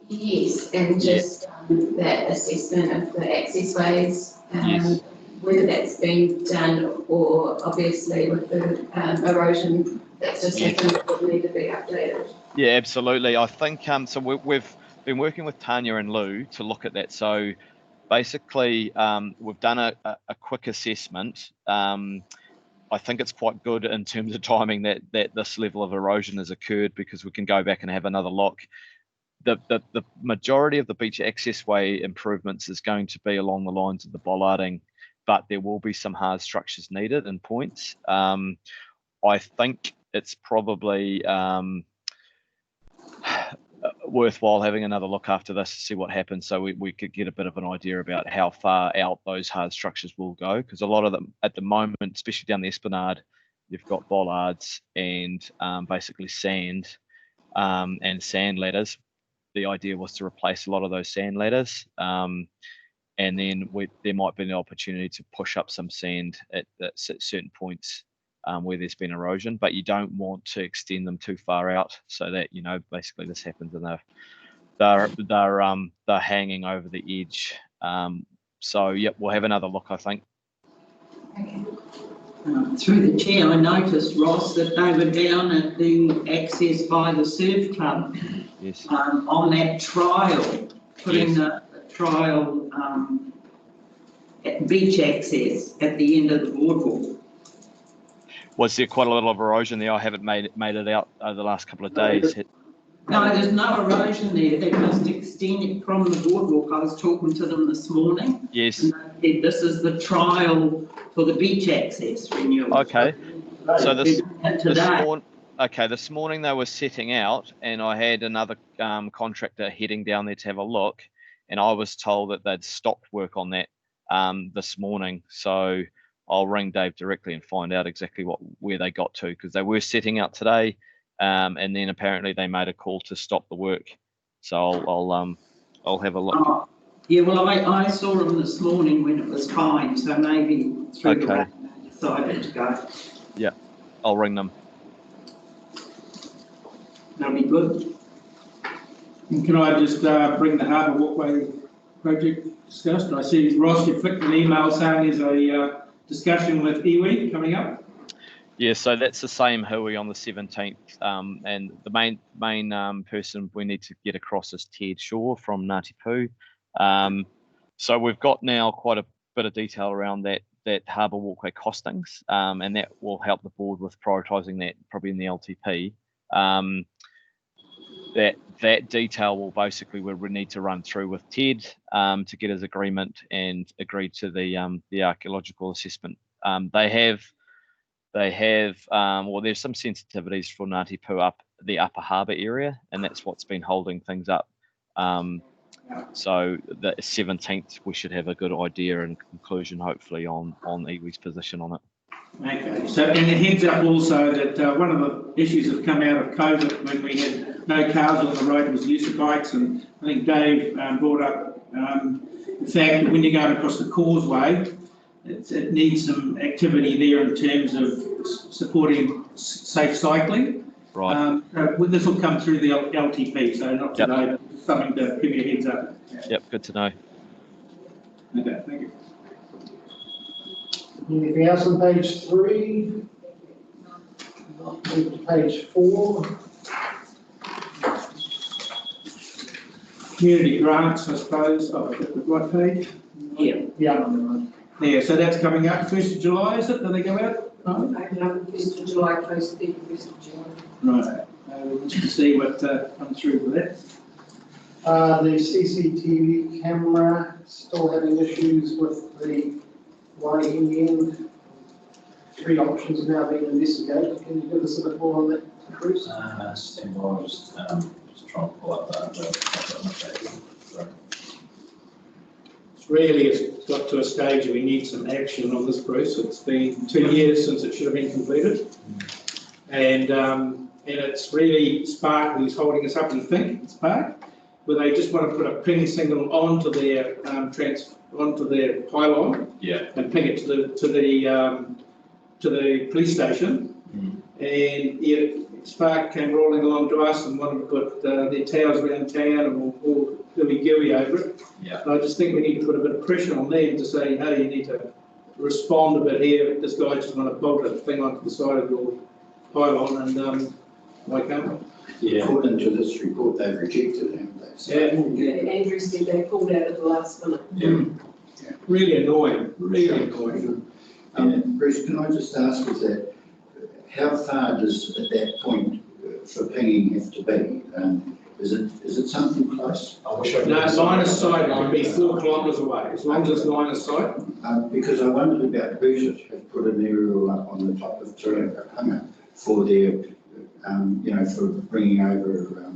Yes, and just that assessment of the access ways, yes. Whether that's been done, or obviously with the erosion that's just happened, it would need to be updated. Yeah, absolutely. I think so. We've been working with Tanya and Lou to look at that. So basically, we've done a quick assessment. I think it's quite good in terms of timing that this level of erosion has occurred, because we can go back and have another look. The majority of the beach access way improvements is going to be along the lines of the bollarding, but there will be some hard structures needed in points. I think it's probably worthwhile having another look after this to see what happens, so we could get a bit of an idea about how far out those hard structures will go, because a lot of them at the moment, especially down the esplanade, you've got bollards and basically sand and sand ladders. The idea was to replace a lot of those sand ladders, and then there might be an opportunity to push up some sand at certain points where there's been erosion, but you don't want to extend them too far out, so that basically this happens and they're hanging over the edge. So yep, we'll have another look, I think. Okay. Through the chair, I noticed, Ross, that they were down at the access by the surf club. Yes. On that trial, putting the trial at beach access at the end of the boardwalk. Was there quite a lot of erosion there? I haven't made it out over the last couple of days. No, there's no erosion there. They must extend it from the boardwalk. I was talking to them this morning. Yes. And they said this is the trial for the beach access renewal. Okay. So this morning they were setting out, and I had another contractor heading down there to have a look, and I was told that they'd stopped work on that this morning. So I'll ring Dave directly and find out exactly where they got to, because they were setting out today, and then apparently they made a call to stop the work. So I'll have a look. Oh, yeah, well, I saw them this morning when it was fine, so maybe through the rain they decided to go. Yeah, I'll ring them. That'll be good. And can I just bring the harbour walkway project discussed. I see Ross, you flicked an email saying there's a discussion with iwi coming up. Yeah, so that's the same hui on the 17th, and the main person we need to get across is Ted Shaw from Ngāti Pū. So we've got now quite a bit of detail around that harbour walkway costings, and that will help the board with prioritising that probably in the LTP. That detail will basically we need to run through with Ted to get his agreement and agree to the archaeological assessment. They have well, there's some sensitivities for Ngāti Pū up the upper harbour area, and that's what's been holding things up. So the 17th, we should have a good idea and conclusion, hopefully, on iwi's position on it. Okay, so and it heads up also that one of the issues that come out of COVID when we had no cars on the road was the use of bikes, and I think Dave brought up the fact that when you're going across the causeway, it needs some activity there in terms of supporting safe cycling. Right. This will come through the LTP, so not today, but something to give you a heads up. Yep, good to know. Okay, thank you. Anything else on page 3? Move to page 4. Community grants, I suppose. Oh, I've got the right page. Yeah. Yeah, so that's coming up 1st of July, is it? Do they go out? Open up the 1st of July, close the 1st of July. Right. We'll just see what comes through with that. The CCTV camera still having issues with the YEN. 3 options now being investigated. Can you give us a bit more on that, Bruce? Stand by, I'll just try and pull up that. Really, it's got to a stage where we need some action on this, Bruce. It's been 2 years since it should have been completed. And it's really Spark who's holding us up, we think, it's Spark, where they just want to put a ping signal onto their onto their pylon, and ping it to the police station. And yet Spark came rolling along to us and wanted to put their towers around town and all gooey over it. And I just think we need to put a bit of pressure on them to say, hey, you need to respond a bit here. This guy just want to bolt a thing onto the side of your pylon, and why can't we? According to this report, they've rejected them. Andrew said they pulled out at the last minute. Really annoying, really annoying. Bruce, can I just ask, is that how far does at that point for pinging have to be? Is it something close? I wish I could. No, line of sight would be 4 kilometres away, as long as it's line of sight. Because I wondered about Boosit have put an aerial up on the top of Hunga for their, for bringing over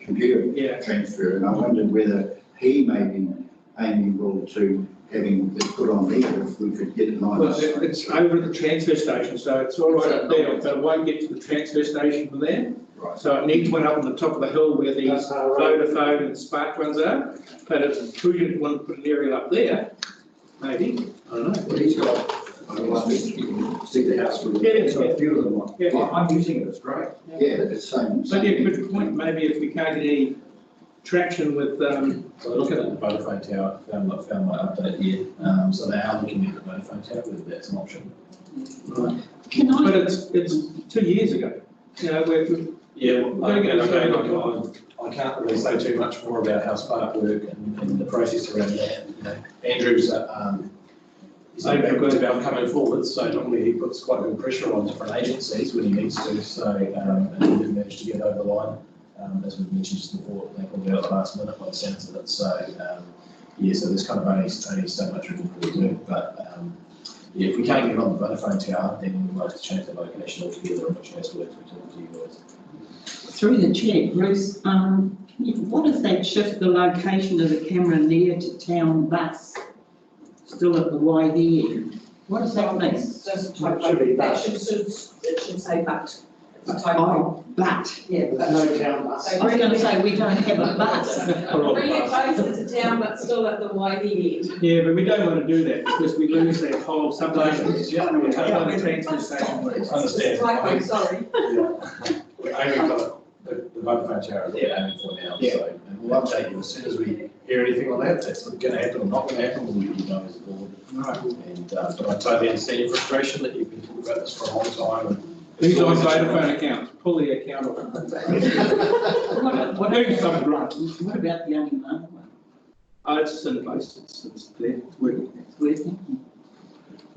computer transfer, and I wondered whether he may be amenable to having it put on there if we could get it on. Well, it's over at the transfer station, so it's all right up there, but it won't get to the transfer station from there. Right. So it needs one up on the top of the hill where the Vodafone and Spark ones are. But if we want to put an aerial up there, maybe, I don't know. Well, he's got, see the house with a few of them on. Yeah. I'm using it, it's great. Yeah, it's same. But yeah, good point, maybe if we can't get any traction with, So looking at the Vodafone tower, found my update here. So they are looking at the Vodafone tower, whether that's an option. right. But it's 2 years ago. You know, I can't really say too much more about how Spark work and the process around that. Andrew's he's good about coming forward, so normally he puts quite good pressure on different agencies when he needs to. So and he did manage to get over the line, as we mentioned just before. They pulled out at the last minute by the sounds of it. So so there's kind of only so much we can really do. But if we can't get on the Vodafone tower, then we'll have to change the location altogether, in which case we'll have to talk to you guys. Through the chair, Bruce, what if they shift the location of the camera near to town bus, still at the YD? What does that mean? Just type it should say but. It's a typo. Oh, but. Yeah, There's no town bus. I was going to say, we don't have a bus. Bring it closer to town, but still at the YD end. Yeah, but we don't want to do that because we lose that whole subdivision. Transfer station, please. Understand. Typo, sorry. We're aiming for the the Vodafone tower they're aiming for now, Yeah. so, and we'll update you as soon as we hear anything on that, if that's going to happen or not going to happen, we'll let you know as a board. And, but I totally understand your frustration that you've been talking about this for a long time. And Who's on Vodafone accounts? Pull the account off. What about the only one? Oh, it's in place, it's there, it's working. It's working.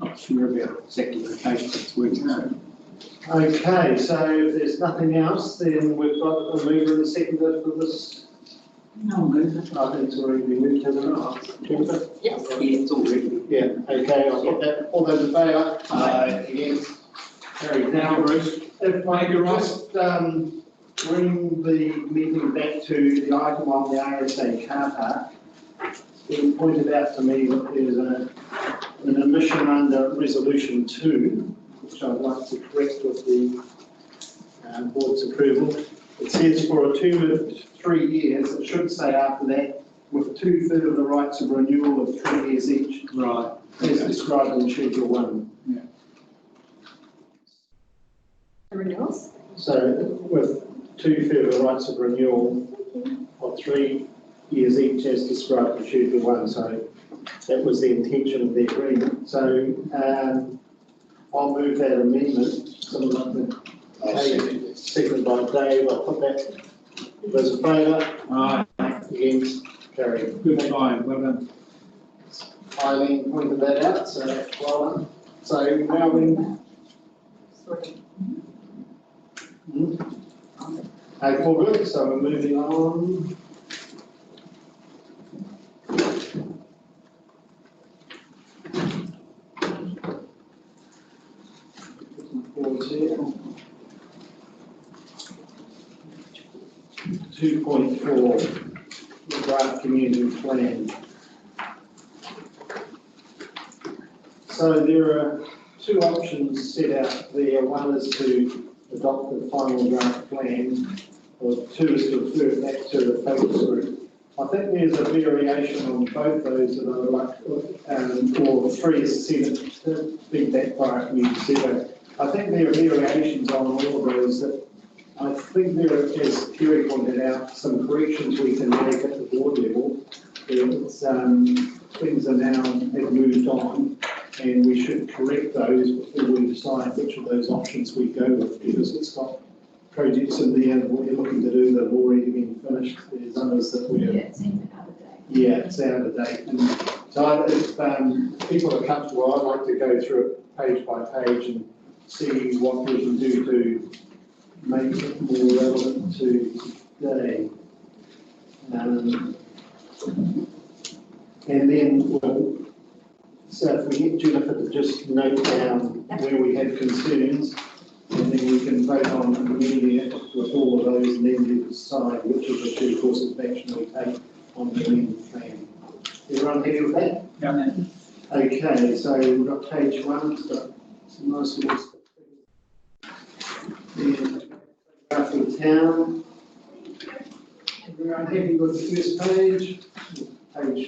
Not sure about exactly the location, but it's working. Okay, so if there's nothing else, then we've got a mover and a seconder for this. No, move. I think it's already been moved, hasn't it? Jennifer? Yes. Yeah, it's already. Yeah, okay, I'll get that. All those in favour? Aye. Against? Carried. Now, Bruce. if I could just bring the meeting back to the item on the RSA car park. It pointed out to me that there's an omission under resolution 2, which I'd like to correct with the board's approval. It says for a term of 3 years, it should say after that, with 2/3 of the rights of renewal of 3 years each. Right. As described in Schedule 1. The renewals? So with 2/3 of the rights of renewal of 3 years each as described in Schedule 1. So that was the intention of the agreement. So I'll move that amendment. Someone like the second by Dave. I'll put that. Those in favour? Aye. Against? Carried. Good time, well done. Eileen pointed that out, so that's well done. So now we. Okay, all good, so we're moving on. Forward here. 2.4, the draft community plan. So there are 2 options set out there. One is to adopt the final draft plan, or 2 is to refer it back to the focus group. I think there's a variation on both those that I would like, or 3 is to feedback by community survey. I think there are variations on all of those that I think there are, as Kerry pointed out, some corrections we can make at the board level. It's, things are now have moved on, and we should correct those before we decide which of those options we go with, because it's got projects in there that we're looking to do that have already been finished. There's others that we're. Yeah, it's out of date. Yeah, it's out of date. And so if people are comfortable, I'd like to go through it page by page and see what we can do to make it more relevant to today. And then so if we get Jennifer to just note down where we have concerns, and then we can vote on amending it with all of those, and then we decide which of the 2 courses of action we take on the amended plan. Everyone happy with that? Yeah. Okay, so we've got page 1, it's got some nice little stuff. Graph of the town. Everyone happy with the first page? Page.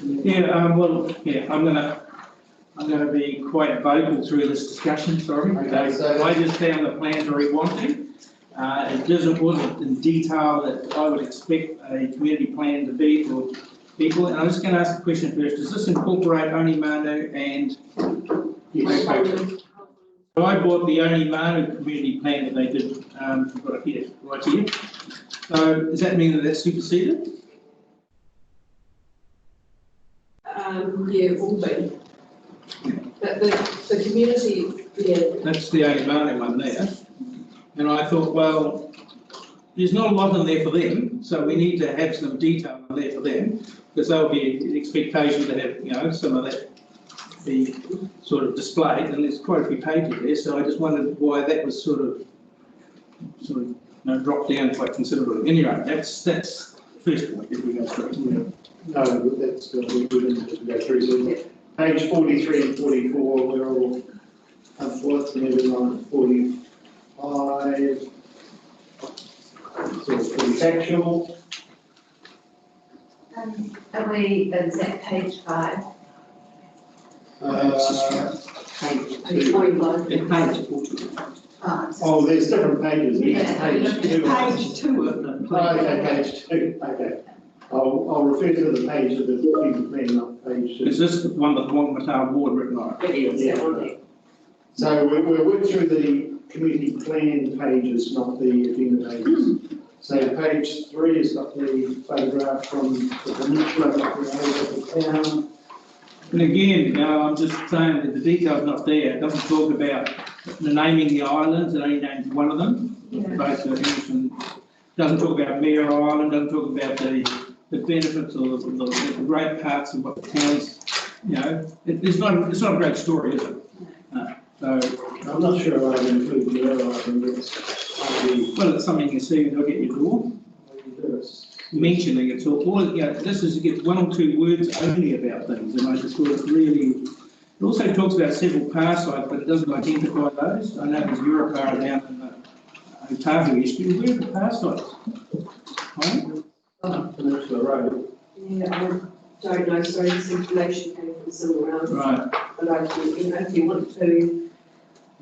Yeah, well, yeah, I'm gonna be quite vocal through this discussion, sorry. Okay, so- I just found the plan very wanting. It wasn't in detail that I would expect a community plan to be for people. And I'm just gonna ask the question first, does this incorporate Unimanu and? Yes. So I bought the Unimanu community plan that they did, I've got it here, right here. So does that mean that that's superseded? Yeah, it will be. But the community, yeah, That's the Unimanu one there. And I thought, well, there's not a lot in there for them, so we need to have some detail in there for them, because there'll be an expectation to have, you know, some of that be sort of displayed, and there's quite a few pages there, so I just wondered why that was sort of you know, dropped down quite considerably. Anyway, that's the first point if we go through. No, that's good. We didn't go through. So page 43 and 44, we're all unfortunately on 45. So it's pretty factual. Is that page 5? Page page 2. 41. Page 40. Oh, there's different pages, Yeah. page two. Page 2 of them, Oh, please. okay, page two, okay. I'll refer to the page of the community plan, not page two. Is this the one that the Whangamata board written on? Yeah. So we'll work through the community plan pages, not the agenda pages. So page 3 has got the photograph from the peninsula, the area of the town. And again, I'm just saying that the detail's not there. It doesn't talk about the naming the islands, it only names one of them. Both are English and doesn't talk about Mayor Island, doesn't talk about the benefits or the great parts of what the town's, it's not a great story, is it? So, I'm not sure I'd include the other item, well, it's something you see when you look at your door. Mentioning it's all this is, you get one or two words only about things, and I just thought it really, it also talks about several parasites, but it doesn't identify those. I know there's Europar down in the Otahu issue. Where are the parasites? Right? Peninsula Road. Yeah, I don't know, sorry, this information came from somewhere else. Right. But I can, if you want to.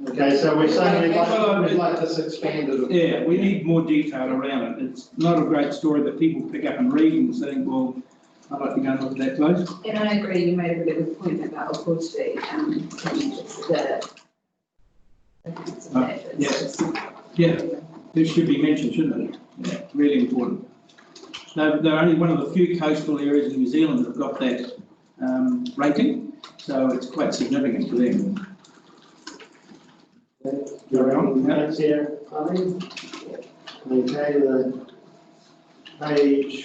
Okay, so we're saying we'd like this expanded. Yeah, we need more detail around it. It's not a great story that people pick up and read and think, well, I'd like to go and look at that place. And I agree, you made a really good point about upholstery, Yeah, this should be mentioned, shouldn't it? Yeah, really important. They're only one of the few coastal areas in New Zealand that have got that rating, so it's quite significant for them. You're on minutes here, Colleen? Okay, the page.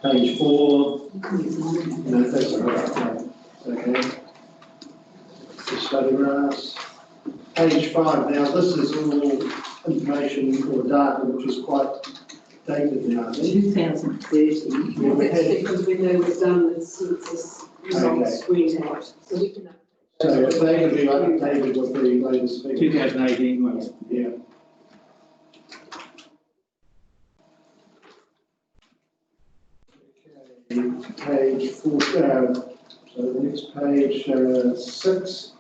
Page 4. No, that's all right. Okay. The photographs. Page 5. Now, this is all information or data which is quite dated now, I think. 2030. Well, that's because we know we've done the census results went out, so we can. So if they can be updated with the latest figures. 2018 ones. Yeah. Okay, page 4, so the next page 6.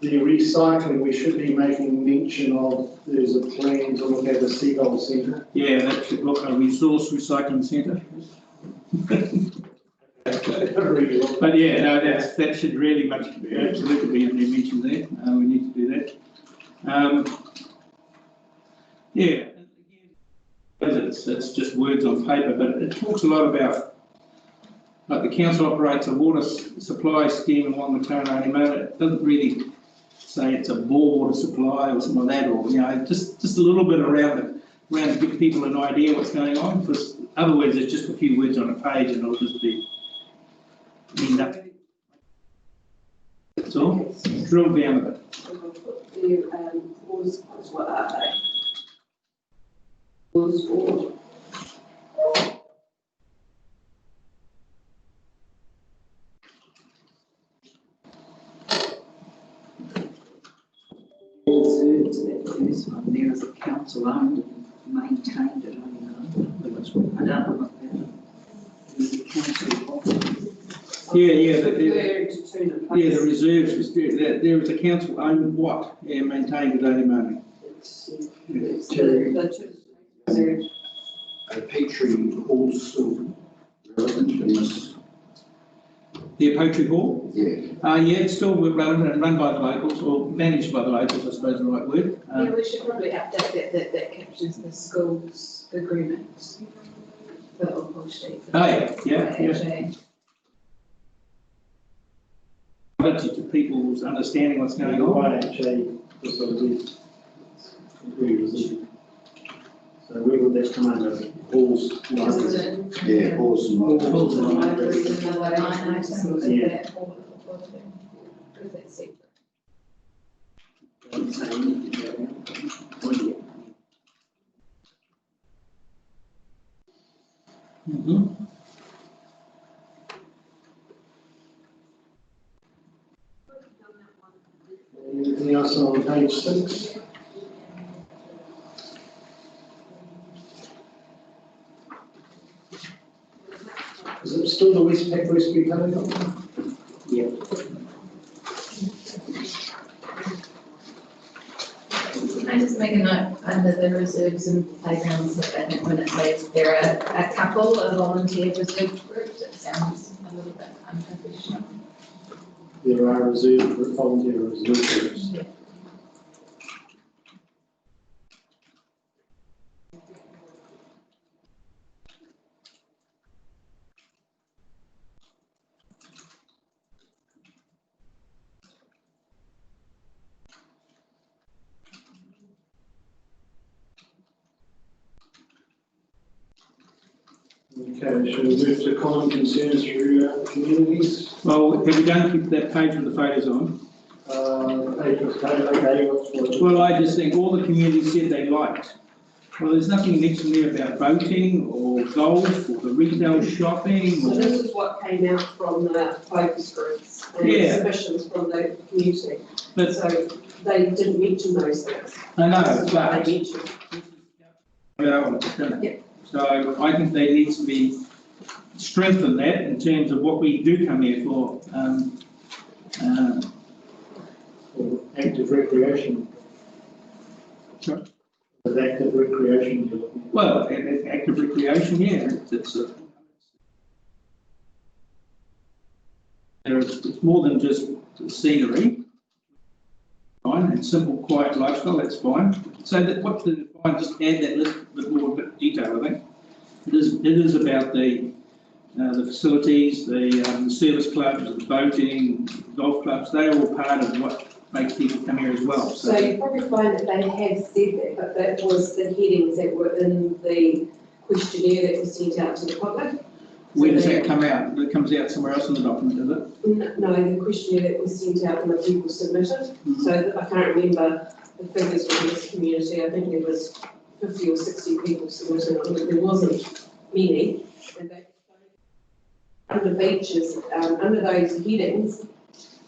The recycling, we should be making mention of, there's a plan to look at the Seagull Centre. Yeah, that should look like a resource recycling centre. But yeah, no, that should really much, absolutely be mentioned there. We need to do that. Yeah, it's just words on paper, but it talks a lot about, like the council operates a water supply scheme in Whangamata and Untitled. It doesn't really say it's a bore water supply or something like that, or just a little bit around it, to give people an idea what's going on. Because otherwise, it's just a few words on a page, and it'll just be nothing. That's all. Drill down a bit. What are they? Was for. There is a council owned and maintained it. I don't know what that is. There's a council. The reserves. There is a council owned what? Yeah, maintained at only moment. A Petrie also relevant in this. The Poetry Hall? Yeah. Yeah, it's still relevant and run by the locals, or managed by the locals, I suppose is the right word. Yeah, we should probably update that captures the school's agreement for upholstery. Yeah. To people's understanding what's going on. So where would that come under? Halls, libraries? Yeah, halls and Halls and libraries. libraries, another line item with that hall of upholstery. Because that's separate. Anything else on page 6? Is it still the Westpac Rescue Helicopter? Yeah. Can I just make a note under the reserves and playgrounds, I think when it says there are a couple of volunteer reserve groups, it sounds a little bit unprofessional. There are volunteer reserve groups. Yeah. Okay, shall we move to common concerns throughout the communities? Well, have we done that page with the photos on? Okay, Well, I just think all the communities said they liked. Well, there's nothing mentioned there about boating or golf or the retail shopping So or. this is what came out from the focus groups and Yeah. submissions from the community. But So they didn't mention those things. I know, This is what but. they mentioned. Yeah. So I think there needs to be strengthen that in terms of what we do come here for. or active recreation. Sorry? With active recreation. Well, active recreation, yeah, it's more than just scenery. Fine, and simple, quiet lifestyle, that's fine. So that what the define, just add that list with more detail, I think. It is about the facilities, the service clubs, the boating, golf clubs, they're all part of what makes people come here as well. So you probably find that they have said that, but that was the headings that were in the questionnaire that was sent out to the public. Where does that come out? It comes out somewhere else in the document, does it? No, the questionnaire that was sent out and the people submitted. So I can't remember the figures for this community. I think there was 50 or 60 people submitted. There wasn't many. And they, under beaches, under those headings,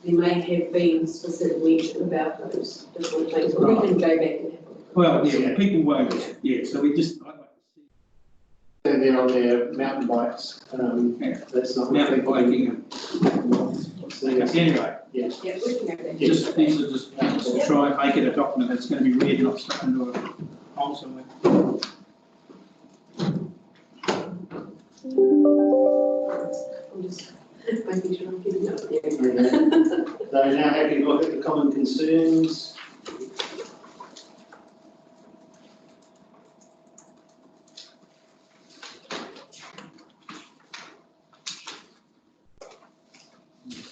there may have been specific mention about those different things. But we can go back and have a look. Well, yeah, people won't, yeah, so we just, I'd like to see. And they're on their mountain bikes. That's not. Mountain biking. Anyway, Yeah, we can go back. just, these are just, to try and make it a document that's going to be read, not stuck into a hole somewhere. I'm just making sure I'm getting up there. Okay. So now having a look at the common concerns.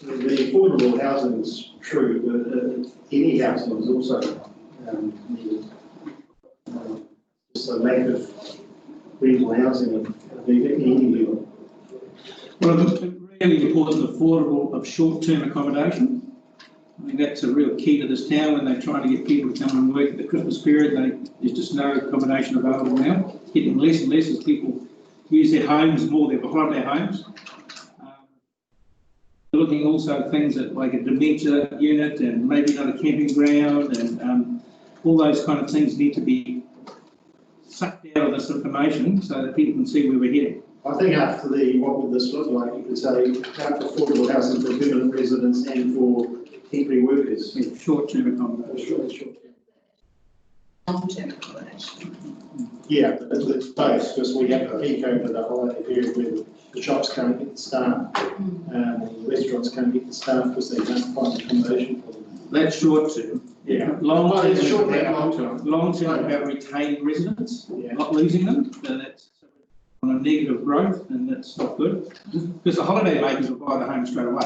The affordable housing is true, but any housing is also needed. Just a lack of reasonable housing at any level. Well, it's really important, affordable of short-term accommodation. I mean, that's a real key to this town when they're trying to get people to come and work at the Christmas period. There's just no accommodation available now. It's getting less and less as people use their homes more, their holiday homes. Looking also at things like a dementia unit and maybe another camping ground and all those kind of things need to be sucked out of this information so that people can see where we're heading. I think after what would this look like, you could say affordable housing for permanent residents and for temporary workers. Yeah, short-term accommodation. Long-term accommodation. Yeah, but it's both, because we have a peak over the holiday period where the shops can't get the staff, the restaurants can't get the staff because they can't find accommodation for them. That's short-term. Yeah. Long-term It's short term, long-term about retaining residents, Yeah. not losing them. So that's on a negative growth, and that's not good. Because the holiday makers will buy the home straight away.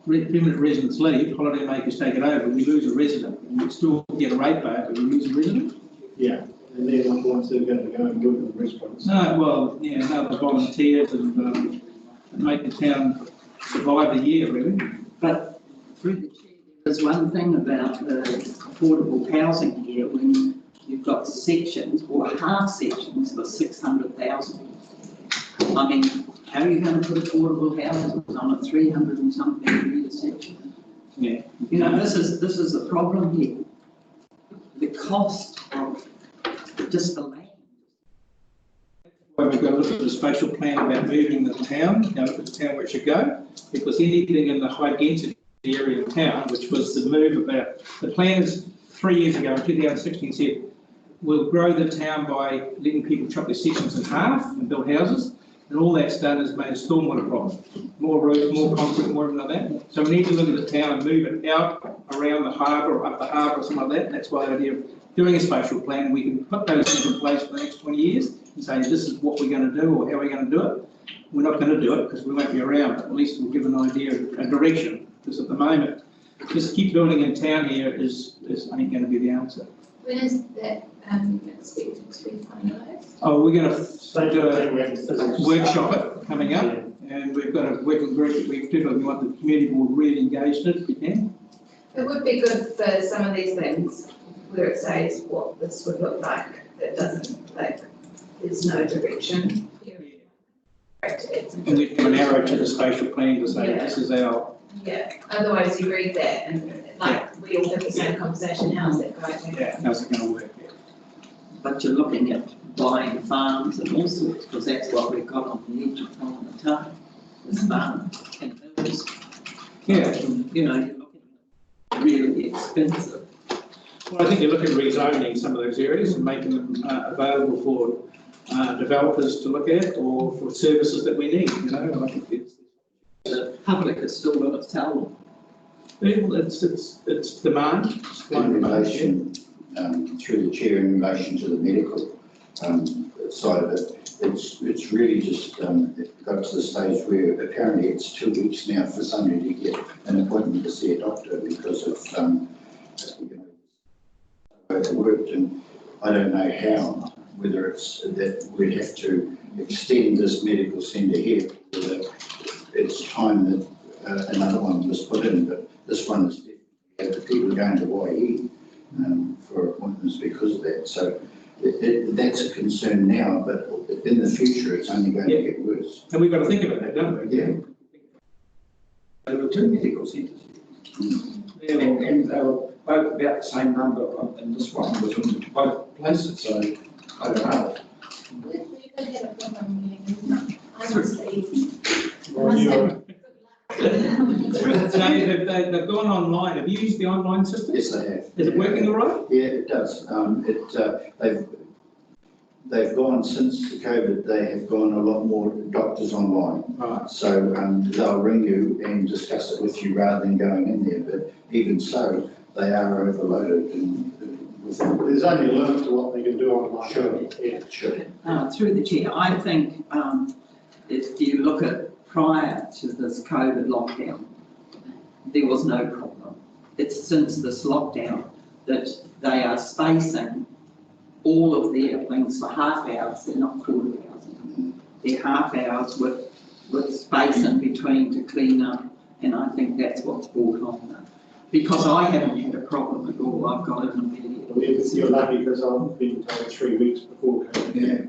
Permanent residents leave, holiday makers take it over, we lose a resident. And we still get a ratepayer, but we lose a resident. Yeah, and they're not the ones who are going to go and work in the restaurants. No, well, yeah, no, the volunteers and make the town survive the year, really. But through the chair, there's one thing about affordable housing here when you've got sections or half sections for 600,000. I mean, how are you going to put affordable houses on a 300 and something metre section? Yeah. You know, this is the problem here. The cost of just the land. we've got to look at the spatial plan about moving the town, look at the town where it should go, because anything in the high density area of town, which was the move about, the planners 3 years ago in 2016 said, we'll grow the town by letting people chop their sections in half and build houses, and all that's done is made a stormwater problem. More roads, more concrete, more like that. So we need to look at the town and move it out around the harbour or up the harbour or something like that. And that's why the idea of doing a spatial plan, we can put those things in place for the next 20 years and say, this is what we're going to do or how we're going to do it. We're not going to do it because we won't be around, but at least we'll give an idea, a direction. Because at the moment, just keep building in town here is ain't going to be the answer. When is that expected to be finalised? Oh, we're going to do a workshop it coming up, and we've got a working group that we definitely want the community board really engaged in if we can. It would be good for some of these things where it says what this would look like. That doesn't, like, there's no direction. And we give an arrow to the spatial plan to say this is our. Yeah, otherwise you read that and like we all have the same conversation, how's that going? Yeah, how's it going to work? Yeah. But you're looking at buying farms and all sorts, because that's what we've got on the edge of Whangamata, is farms and hills. Yeah. You know, you're looking at really expensive. Well, I think you look at rezoning some of those areas and making them available for developers to look at or for services that we need, you know. I think the public has still got to tell them. It's demand. In relation, through the chair, in relation to the medical side of it, it's really just it got to the stage where apparently it's 2 weeks now for somebody to get an appointment to see a doctor because of overworked, and I don't know how, whether it's that we'd have to extend this medical centre here, whether it's time that another one was put in, but this one is definitely, people going to YE for appointments because of that. So that's a concern now, but in the future it's only going to get worse. And we've got to think about that, don't we? Yeah. There were 2 medical centres. And they were both about the same number, and this one was in both places, so I don't know. They've gone online. Have you used the online system? Yes, they have. Is it working all right? Yeah, it does. They've gone since the COVID. They have gone a lot more doctors online. Right. So they'll ring you and discuss it with you rather than going in there. But even so, they are overloaded. There's only a limit to what they can do online. Sure. Yeah, sure. Through the chair, I think if you look at prior to this COVID lockdown, there was no problem. It's since this lockdown that they are spacing all of their things for half hours. They're not quarter hours anymore. They're half hours with space in between to clean up, and I think that's what's brought on that. Because I haven't had a problem at all. I've got it immediately. You're lucky because I've been told 3 weeks before COVID. Yeah.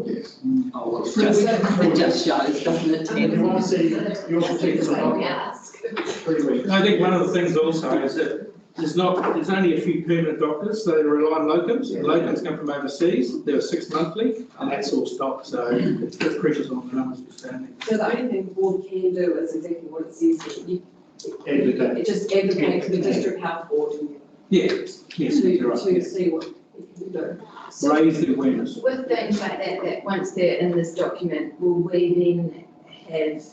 Yes. Oh, well, it just shows, doesn't it? You want to see your particular ask. 3 weeks. I think one of the things also is that there's only a few permanent doctors, so they rely on locums. Yeah. Locums come from overseas. There are 6 monthly, and that's all stopped. So it's put pressures on the numbers for standing. So the only thing the board can do is exactly what it says, that Educate. it just advocate to the district health board Yes, you're right. to see what it can do. So Raise the awareness. with things like that once they're in this document, will we then have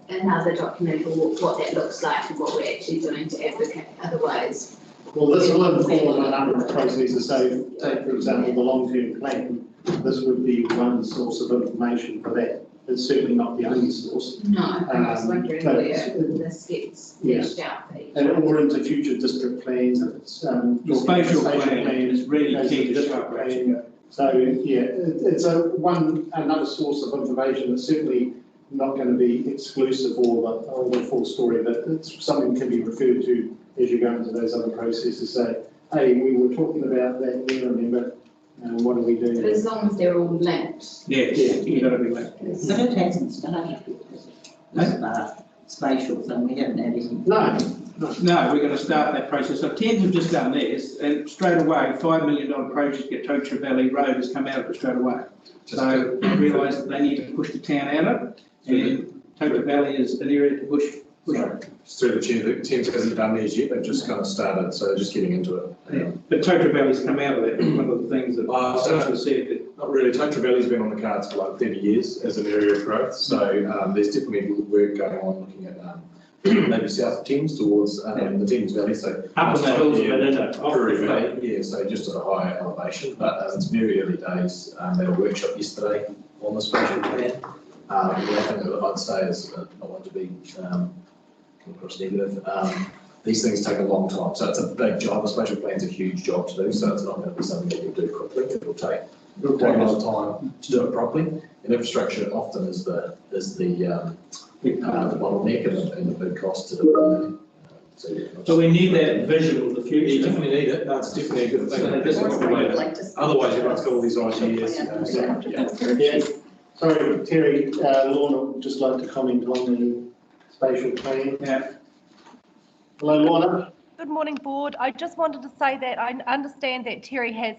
another document for what that looks like and what we're actually doing to advocate otherwise? Well, this will inform a number of processes. So, take for example the long-term plan. This would be one source of information for that. It's certainly not the only source. No, I was wondering but where this gets fleshed out for each And one. or into future district plans. If it's The spatial plan is really key to district start plan. So yeah, it's another source of information. It's certainly not going to be exclusive or the full story, but it's something that can be referred to as you go into those other processes. Say, hey, we were talking about that there, remember? What do we do? But as long as they're all linked. Yes, you've got to be linked. But it hasn't started yet, has it? This spatial thing, we haven't had any. No, No, we're going to start that process. So Thames have just done this, and straight away, $5 million project to get Totra Valley Road has come out of it straight away. So they realise that they need to push the town out of it, and Totra Valley is an area to push. Through the chair, Thames hasn't done theirs yet, they've just kind of started, so they're just getting into it. Yeah. But Totra Valley's come out of it. One of the things that Social said that not really. Totra Valley's been on the cards for like 30 years as an area of growth. So there's definitely work going on looking at maybe south of Thames towards the Thames Valley. So up in the hills, but in Drury Valley, yeah. So just at a higher elevation, but it's very early days. They had a workshop yesterday on the spatial plan. The only thing that I'd say is I want to be across negative. These things take a long time, so it's a big job. A spatial plan's a huge job to do, so it's not going to be something that you do quickly. It'll take quite a lot of time to do it properly. And infrastructure often is the bottleneck and the big cost to do it. So we need that vision of the future. You definitely need it. No, it's definitely a good thing. Otherwise, everyone's got all these ideas. Yeah. Sorry, Terry, Lorna would just like to comment on the spatial plan. Yeah. Hello, Lorna. Good morning, Board. I just wanted to say that I understand that Terry has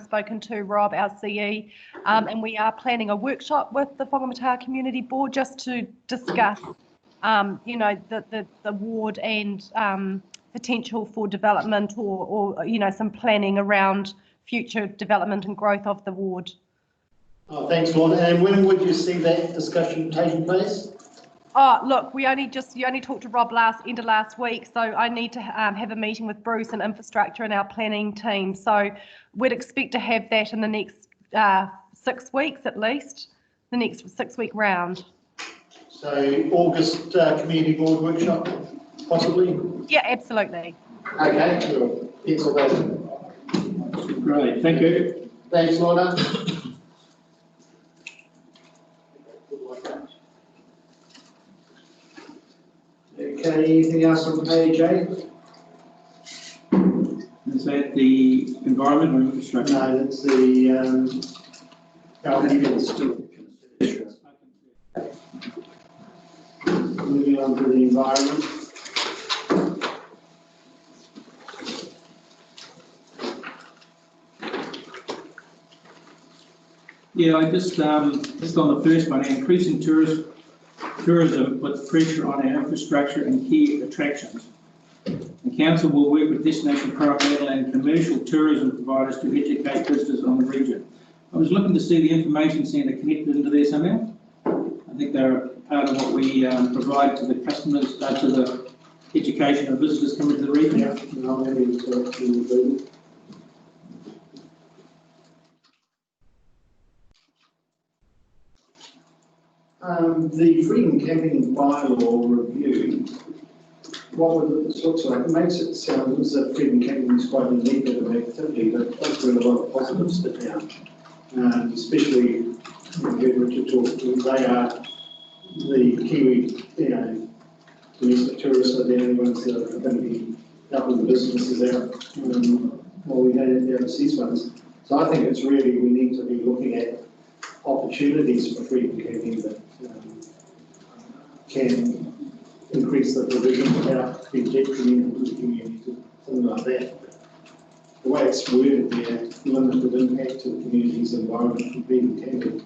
spoken to Rob, our CE, and we are planning a workshop with the Whangamata Community Board just to discuss, you know, the ward and potential for development or, you know, some planning around future development and growth of the ward. Oh, thanks, Lorna. And when would you see that discussion taking place? Oh, look, you only talked to Rob end of last week, so I need to have a meeting with Bruce and infrastructure and our planning team. So we'd expect to have that in the next 6 weeks at least, the next 6-week round. So August community board workshop, possibly? Yeah, absolutely. Okay, we'll pencil that in. Great, thank you. Thanks, Lorna. Okay, anything else on page 8? Is that the environment or infrastructure? No, that's the moving on to the environment. Yeah, I just on the first one, increasing tourism puts pressure on our infrastructure and key attractions. The council will work with Destination Coromandel and commercial tourism providers to educate visitors on the region. I was looking to see the information centre connected into there somehow. I think they're part of what we provide to the customers, to the education of visitors coming to the region. Yeah, and I'm having to the freedom camping bylaw review, what would it look like? It makes it sound as if freedom camping is quite a negative activity, but it does bring a lot of positives to town. Especially when Richard talked to, they are the Kiwi, you know, domestic tourists are the only ones that are going to be helping the businesses out while we don't have the overseas ones. So I think it's really, we need to be looking at opportunities for freedom camping that can increase the provision without being detrimental to the community, something like that. The way it's worded there, limited impact to the community's environment from freedom camping.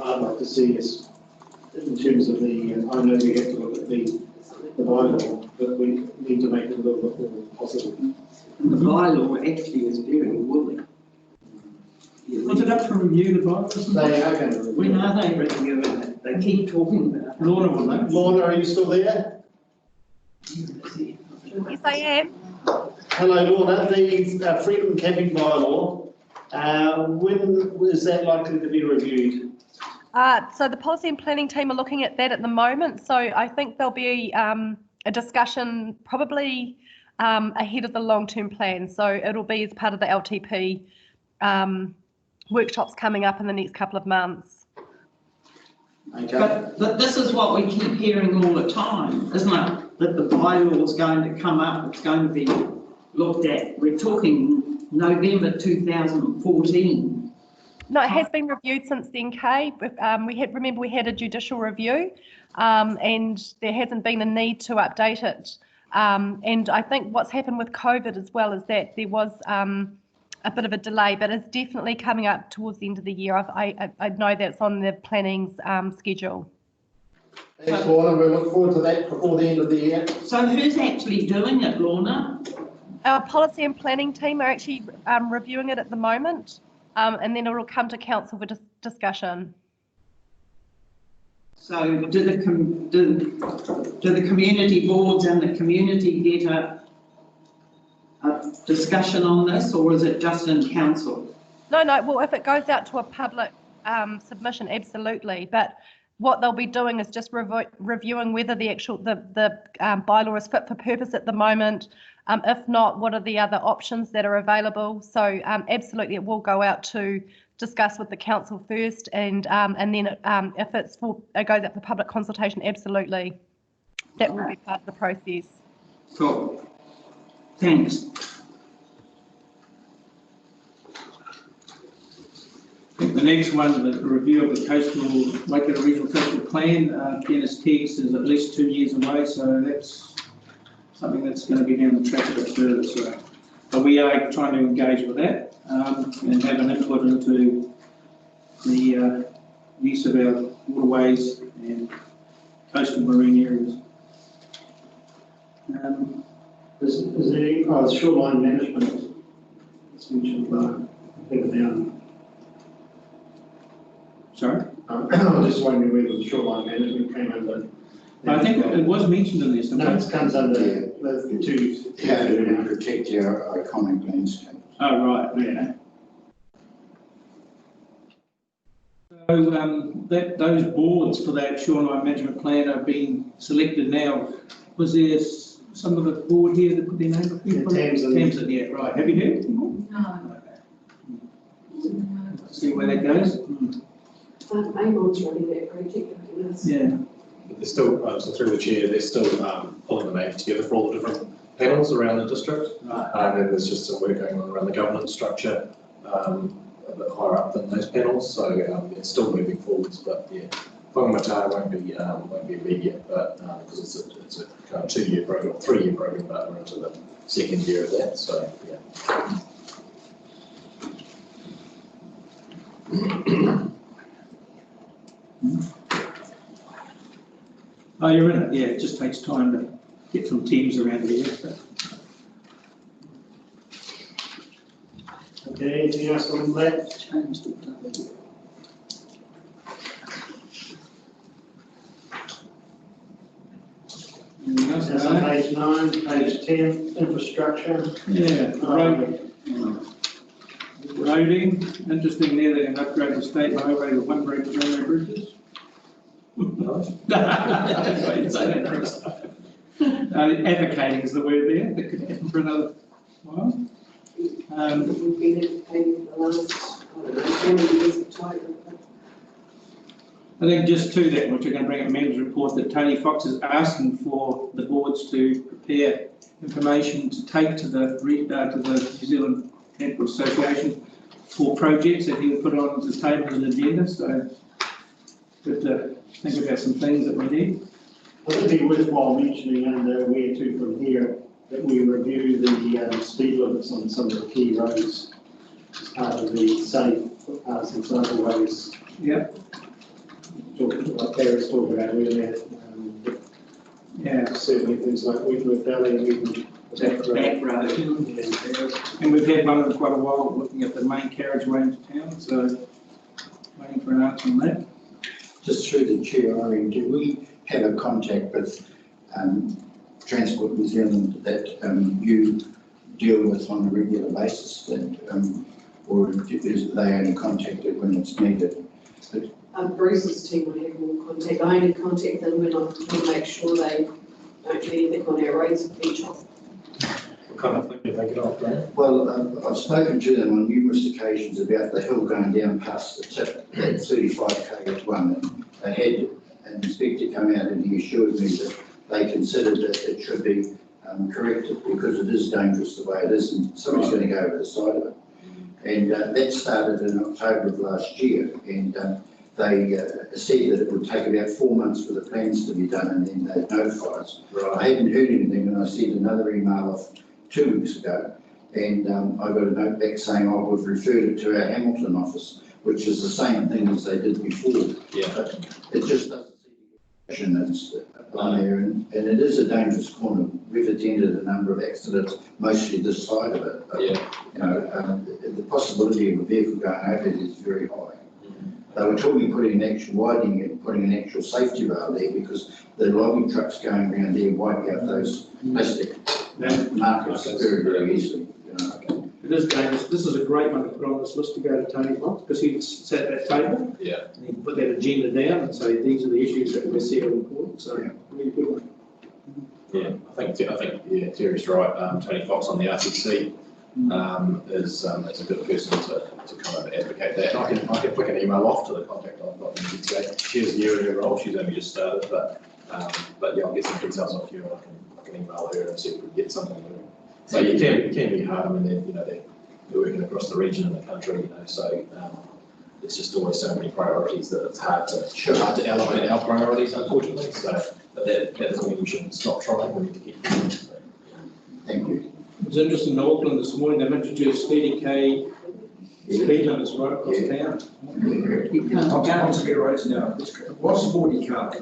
I'd like to see us, in terms of the, I know we have to look at the bylaw, but we need to make it a little bit more possible. And the bylaw actually is very woolly. Was it up for review, the bylaw? They are going to review. When are they reviewing it? They keep talking about it. Lorna will know. Lorna, are you still there? Yes, I am. Hello, Lorna. The freedom camping bylaw, when is that likely to be reviewed? So the policy and planning team are looking at that at the moment. So I think there'll be a discussion probably ahead of the long-term plan. So it'll be as part of the LTP workshops coming up in the next couple of months. Okay. But this is what we keep hearing all the time, isn't it? That the bylaw is going to come up, it's going to be looked at. We're talking November 2014. No, it has been reviewed since then, Kay. We had a judicial review, and there hasn't been a need to update it. And I think what's happened with COVID as well is that there was a bit of a delay, but it's definitely coming up towards the end of the year. I know that's on the planning's schedule. Thanks, Lorna. We look forward to that before the end of the year. So who's actually doing it, Lorna? Our policy and planning team are actually reviewing it at the moment, and then it will come to council for discussion. So do the community boards and the community get a discussion on this, or is it just in council? No, well, if it goes out to a public submission, absolutely. But what they'll be doing is just reviewing whether the bylaw is fit for purpose at the moment. If not, what are the other options that are available? So absolutely, it will go out to discuss with the council first, and then if it goes out for public consultation, absolutely, that will be part of the process. Cool. Thanks. The next one, the review of the Waikato Regional Coastal Plan. Dennis Teagues is at least 2 years away, so that's something that's going to be down the track a bit further. So, but we are trying to engage with that and have an input into the use of our waterways and coastal marine areas. Is there shoreline management? It's mentioned down. Sorry? I was just wondering whether the shoreline management came under. I think it was mentioned in this. No, it comes under the two. How to protect our iconic landscape. Oh, right, yeah. So those boards for that shoreline management plan are being selected now. Was there some of the board here that put their name up here? Thames, yeah, right. Have you heard? No. See where that goes? Amon's running that project, I think. Yeah. They're still, so through the chair, they're still pulling the map together for all the different panels around the district. Right. And then there's just some work going on around the governance structure, a bit higher up than those panels. So it's still moving forwards, but yeah, Whangamata won't be immediate, but because it's a kind of 2-year program, 3-year program, but we're into the 2nd year of that. So yeah. Oh, you're in it. Yeah, it just takes time to get some teams around here. So. Okay, anything else on that? Changed it. That's on page 9, page 10, infrastructure. Yeah, roading. Interesting there, they can upgrade the state highway with 1 bridge, 2 bridges. Advocating is the word there. That could happen for another while. We've been advocating for the last, I don't know, how many years of time. I think just to that, which we're going to bring up manager's report, that Tony Fox is asking for the boards to prepare information to take to the New Zealand Transport Association for projects that he'll put on the table as an agenda. So good to think about some things that we need. I think it'd be worthwhile mentioning under where to from here that we review the speed limits on some of the key roads as part of the safe footpaths and cycleways. Yep. Like Paris talked about earlier. Yeah. Certainly things like Wentworth Valley and even Back road. And we've had one in quite a while looking at the main carriageway into town, so waiting for an answer on that. Just through the chair, Irene, do we have a contact with Transport New Zealand that you deal with on a regular basis, that, or is they only contacted when it's needed? Bruce's team will have more contact. I only contact them when I want to make sure they don't do anything on our roads with each other. What kind of thing do they get off there? Well, I've spoken to them on numerous occasions about the hill going down past the tip, that 35k one. They had an inspector come out and he assured me that they considered that it should be corrected because it is dangerous the way it is and somebody's going to go over the side of it. And that started in October of last year, and they said that it would take about 4 months for the plans to be done and then they'd notify us. I hadn't heard anything and I sent another email off 2 weeks ago and I got a note back saying, oh, we've referred it to our Hamilton office, which is the same thing as they did before. Yeah. But it just doesn't seem to that's on there and it is a dangerous corner. We've attended a number of accidents, mostly this side of it. But, Yeah. you know, the possibility of a vehicle going over it is very high. They were talking putting an actual widening and putting an actual safety rail there because the logging trucks going around there wipe out those plastic markers very, very easily. You know. It is dangerous. This is a great one to put on this list to go to Tony Fox because he sat at that table. Yeah. And he put that agenda down and say these are the issues that we see are important. So really good one. Yeah, I think yeah, Terry's right. Tony Fox on the RCC is a good person to kind of advocate that. And I can flick an email off to the contact I've got from today. She has a year in her role. She's only just started, but yeah, I'll get some details off you and I can email her and see if we can get something. So you can be hard. I mean, they're working across the region and the country, you know. So it's just always so many priorities that it's hard to elevate our priorities, unfortunately. So, but that doesn't mean we shouldn't stop trying. We need to keep going. So, thank you. It was interesting in Auckland this morning. They've introduced 30k speed limits right across town. On Townsville roads now, it was 40 cars,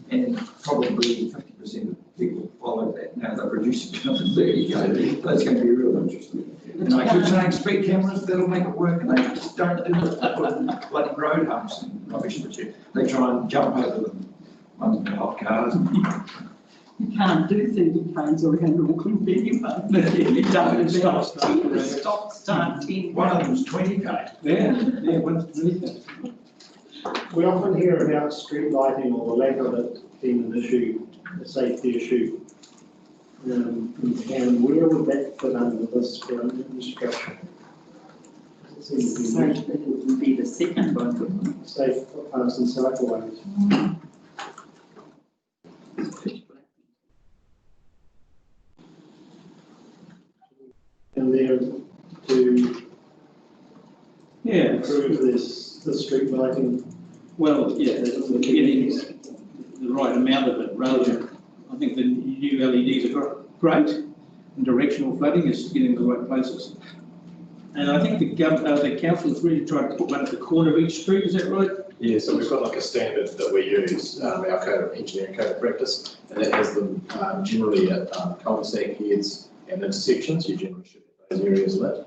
and probably 50% of people follow that. Now they're reducing it down to 30k. That's going to be real interesting. And I keep saying speed cameras, that'll make it work, and they just don't do it. They put in bloody road humps and rubbish, but they try and jump over them on the hot cars. You can't do 30 k's around Auckland anyway. You don't stop, start 10. One of them's 20k. Yeah, one's 20k. We often hear about street lighting or the lack of it being an issue, a safety issue. And where would that fit under this discussion? Safe, it would be the second one. Safe footpaths and cycleways. And there to improve the street lighting. Well, yeah, we're getting the right amount of it rather than, I think the new LEDs are great and directional flooding is getting the right places. And I think the council's really tried to put one at the corner of each street, is that right? Yeah, so we've got like a standard that we use, our code of engineering code of practice, and that has them generally at cul-de-sac heads and intersections. You generally should have those areas lit.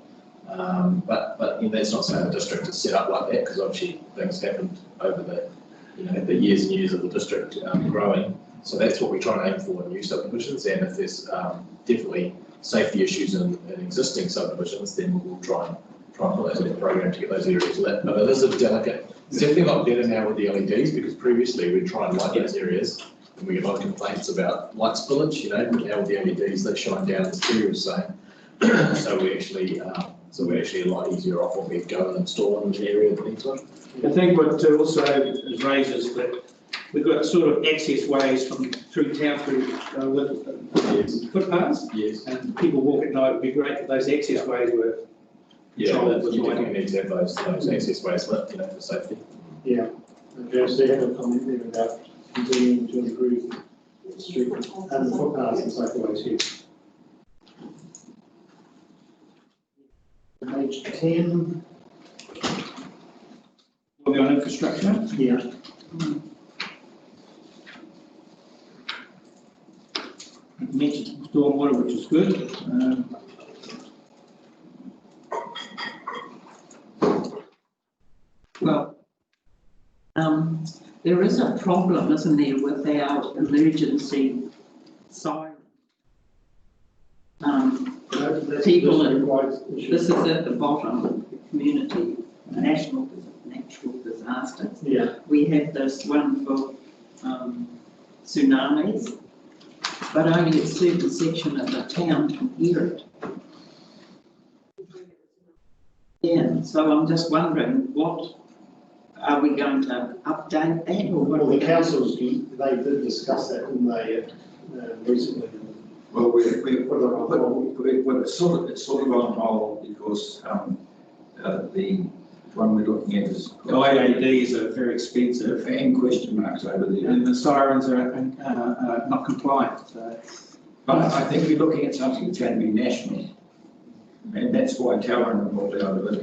But you know, that's not saying the district is set up like that because obviously things happened over the years and years of the district growing. So that's what we try and aim for in new subdivisions. And if there's definitely safety issues in existing subdivisions, then we'll try and put those in the program to get those areas lit. But it is a delicate. It's definitely got better now with the LEDs because previously we'd try and light those areas and we get a lot of complaints about light spillage. You know, now with the LEDs they shine down as Terry was saying. So we're actually a lot easier off when we go and install in the area that needs one. I think what also is raised is that we've got sort of access ways through town through with footpaths. Yes. And people walk at night. It would be great if those access ways were. Yeah, you definitely need to have those access ways lit, you know, for safety. Yeah. Okay, so you have a comment there about continuing to improve the street and the footpaths and cycleways here. Page 10. We'll go on infrastructure. Yeah. Mentioned stormwater, which is good. Well, there is a problem, isn't there, with our emergency siren. People, this is at the bottom of the community, national disaster. Yeah. We have this one for tsunamis, but only a certain section of the town can hear it. Yeah, so I'm just wondering, what are we going to update that or what? Well, the councils, they did discuss that, didn't they, recently? Well, it's sort of on hold because the one we're looking at is. IADs are very expensive. And question marks over there. And the sirens are not compliant, so. But I think we're looking at something that's going to be national. And that's why Towering have brought out of it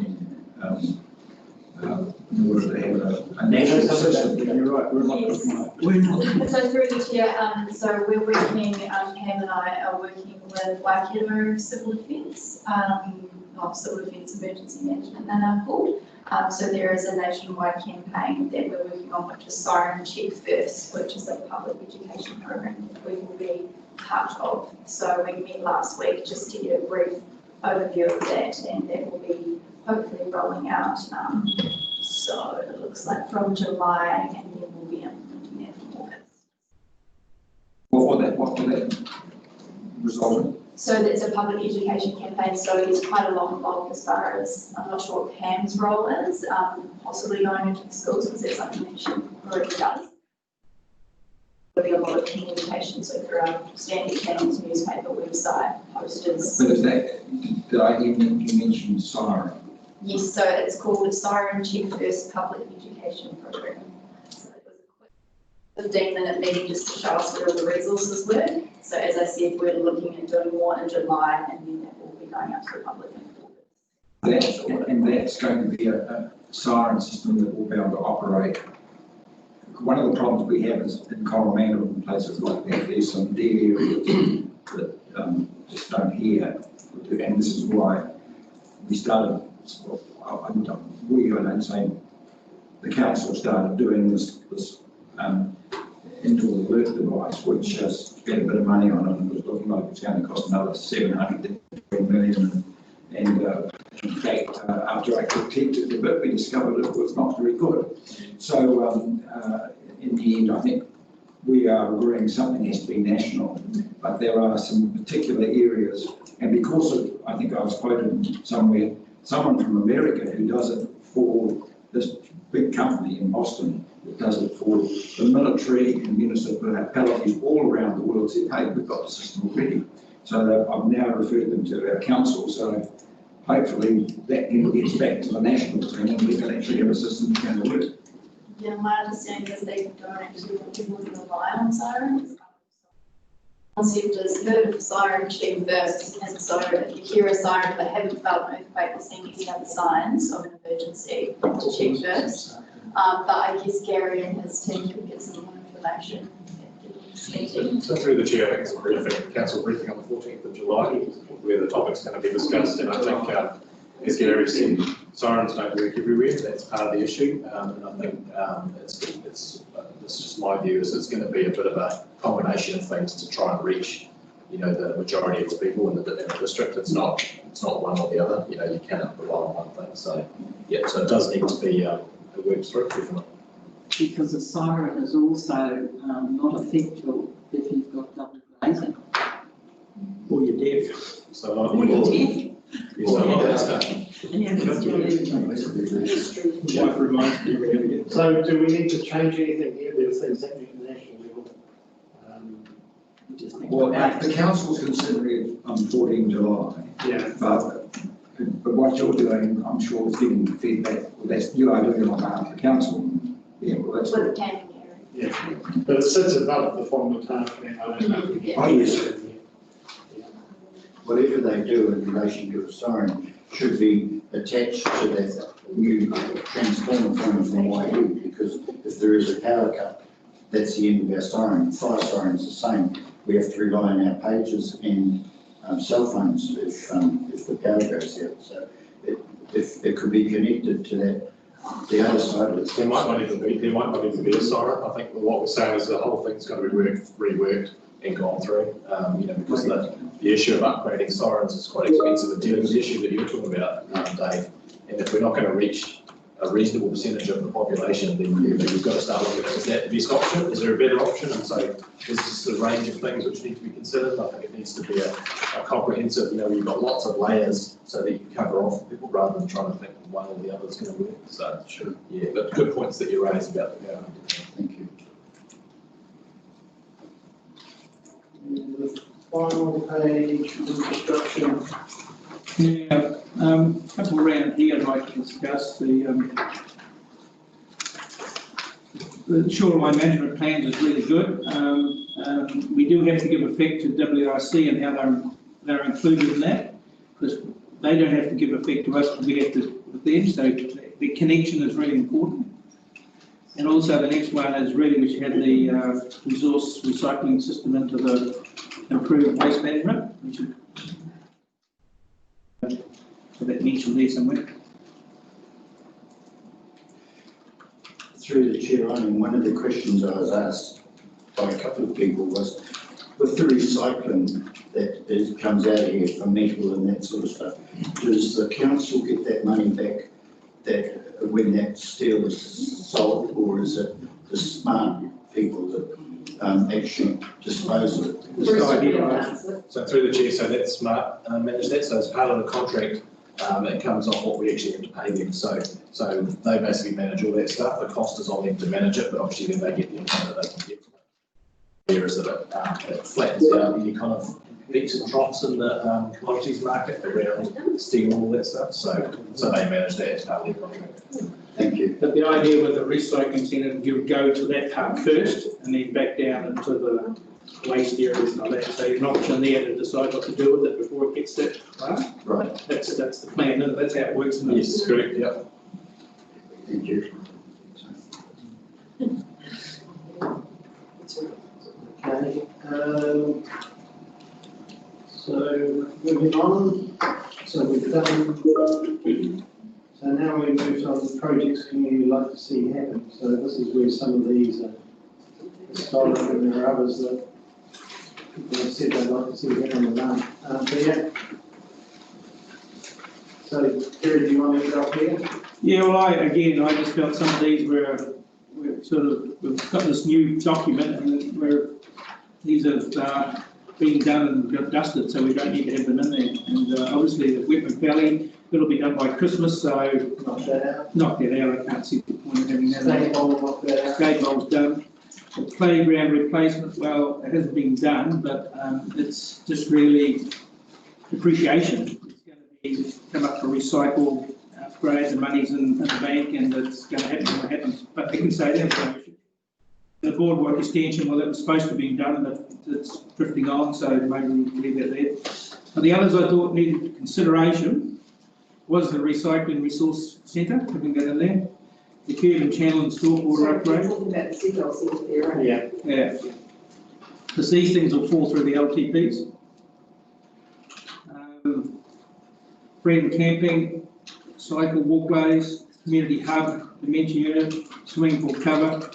in order to have a national system. You're right, we're not Yes. compliant. We're not. So through the chair, so we're working, Pam and I are working with Waikato Civil Defence, Civil Defence Emergency Management, they're now called. So there is a nationwide campaign that we're working on, which is Siren Check First, which is a public education program that we will be part of. So we met last week just to get a brief overview of that, and that will be hopefully rolling out. So it looks like from July, and then we'll be implementing that from August. What will that result in? So that's a public education campaign, so there's quite a lot involved as far as, I'm not sure what Pam's role is, possibly going into the schools, because that's something that she already does. There'll be a lot of communication, so through our standard channels, newspaper, website, posters. But is that, did I hear you mention siren? Yes, so it's called Siren Check First Public Education Program. So it was a quick 15-minute meeting just to show us where all the resources were. So as I said, we're looking at doing more in July, and then that will be going out to the public in August. And that's going to be a siren system that will be able to operate. One of the problems we have is in Coromandel and places like that, there's some dead areas that just don't hear. And this is why we started, I don't say the council started doing this indoor alert device, which has spent a bit of money on it, and it was looking like it's going to cost another 700 million. And in fact, after I critiqued it a bit, we discovered it was not very good. So in the end, I think we are agreeing something has to be national, but there are some particular areas, and because of, I think I was quoted somewhere, someone from America who does it for this big company in Boston, that does it for the military and municipalities all around the world, said, hey, we've got the system already. So I've now referred them to our council, so hopefully that gets back to the national thing and we can actually have a system that can work. Yeah, my understanding is they don't actually want people to rely on sirens. Concept is heard of siren check first, and so if you hear a siren but haven't felt an earthquake or seen any other signs of an emergency, to check first. But I guess Gary and his team could get some more information. So through the chair, I think it's a briefing, council briefing on the 14th of July, where the topic's going to be discussed, and I think, as Gary said, sirens don't work everywhere, that's part of the issue, and I think it's just my view is it's going to be a bit of a combination of things to try and reach, you know, the majority of the people in the district. It's not one or the other, you know, you cannot rely on one thing, so yeah, so it does need to be it works through, definitely. Because a siren is also not effective if you've got double glazing. Or you're deaf. So Or you're deaf. So do we need to change anything here? There's things happening at the national level. Well, the council's considering it on 14 July. Yeah. But what you're doing, I'm sure, is giving feedback. Well, that's you are doing it on behalf of the council. Yeah, well, that's With the camping area. Yeah, but it sits above the formal task. Yeah. Oh, yes. Whatever they do in relation to a siren should be attached to that new transformer from YU, because if there is a power cut, that's the end of our siren. Fire siren's the same. We have to rely on our pages and cell phones if the power goes out. So if it could be connected to that, the other side of it. There might not even be a siren. I think what we're saying is the whole thing's got to be reworked and gone through, you know, because the issue of upgrading sirens is quite expensive, and dealing with the issue that you're talking about, Dave. And if we're not going to reach a reasonable percentage of the population, then you've got to start looking at, is that the best option? Is there a better option? And so there's just a range of things which need to be considered. I think it needs to be a comprehensive, you know, you've got lots of layers so that you can cover off people rather than trying to think one or the other is going to work. So, sure. Yeah, but good points that you raised about the power. Thank you. The final page, construction. Yeah, Couple around here I'd like to discuss. The shoreline management plans is really good. We do have to give effect to WRC and how they're included in that, because they don't have to give effect to us, we have to with them, so the connection is really important. And also the next one is really we should have the resource recycling system into the improved waste management. We should have that mentioned there somewhere. Through the chair, I mean, one of the questions I was asked by a couple of people was, with the recycling that comes out of here for metal and that sort of stuff, does the council get that money back when that steel is sold, or is it the smart people that actually dispose of it? So through the chair, so that's smart manage that, so as part of the contract, it comes off what we actually have to pay them. So they basically manage all that stuff. The cost is on them to manage it, but obviously then they get the income that they can get from it. There is that it flattens out any kind of peaks and troughs in the commodities market around steel and all that stuff. So they manage that as part of their contract. Thank you. But the idea with the recycling centre, you would go to that part first and then back down into the waste areas and all that. So you're not in there to decide what to do with it before it gets that far. Right. That's the plan. That's how it works. Yes, correct. Yeah. Thank you. Okay, so moving on, so we've done, so now we move on to projects community would like to see happen. So this is where some of these are historic, and there are others that people have said they'd like to see happen and done. So yeah. So Terry, do you want to get up here? Yeah, well, I just felt some of these were we've got this new document and where these have been done and got dusted, so we don't need to have them in there. And obviously the Whitman Valley, it'll be done by Christmas, so knock that out. I can't see the point of having that. Skate bowl's done. The playground replacement, well, it hasn't been done, but it's just really depreciation. It's going to be come up for recycle, upgrade, the money's in the bank, and it's going to happen when it happens. But they can say that. The Boardwalk extension, well, that was supposed to be done, but it's drifting on, so maybe we can leave that there. But the others I thought needed consideration was the recycling resource centre, having that in there. The curb and channel and store water upgrade. Talking about the signal centre there, right? Yeah. Yeah. Because these things will fall through the LTPs. Friend camping, cycle walkways, community hub, dementia unit, swimming pool cover.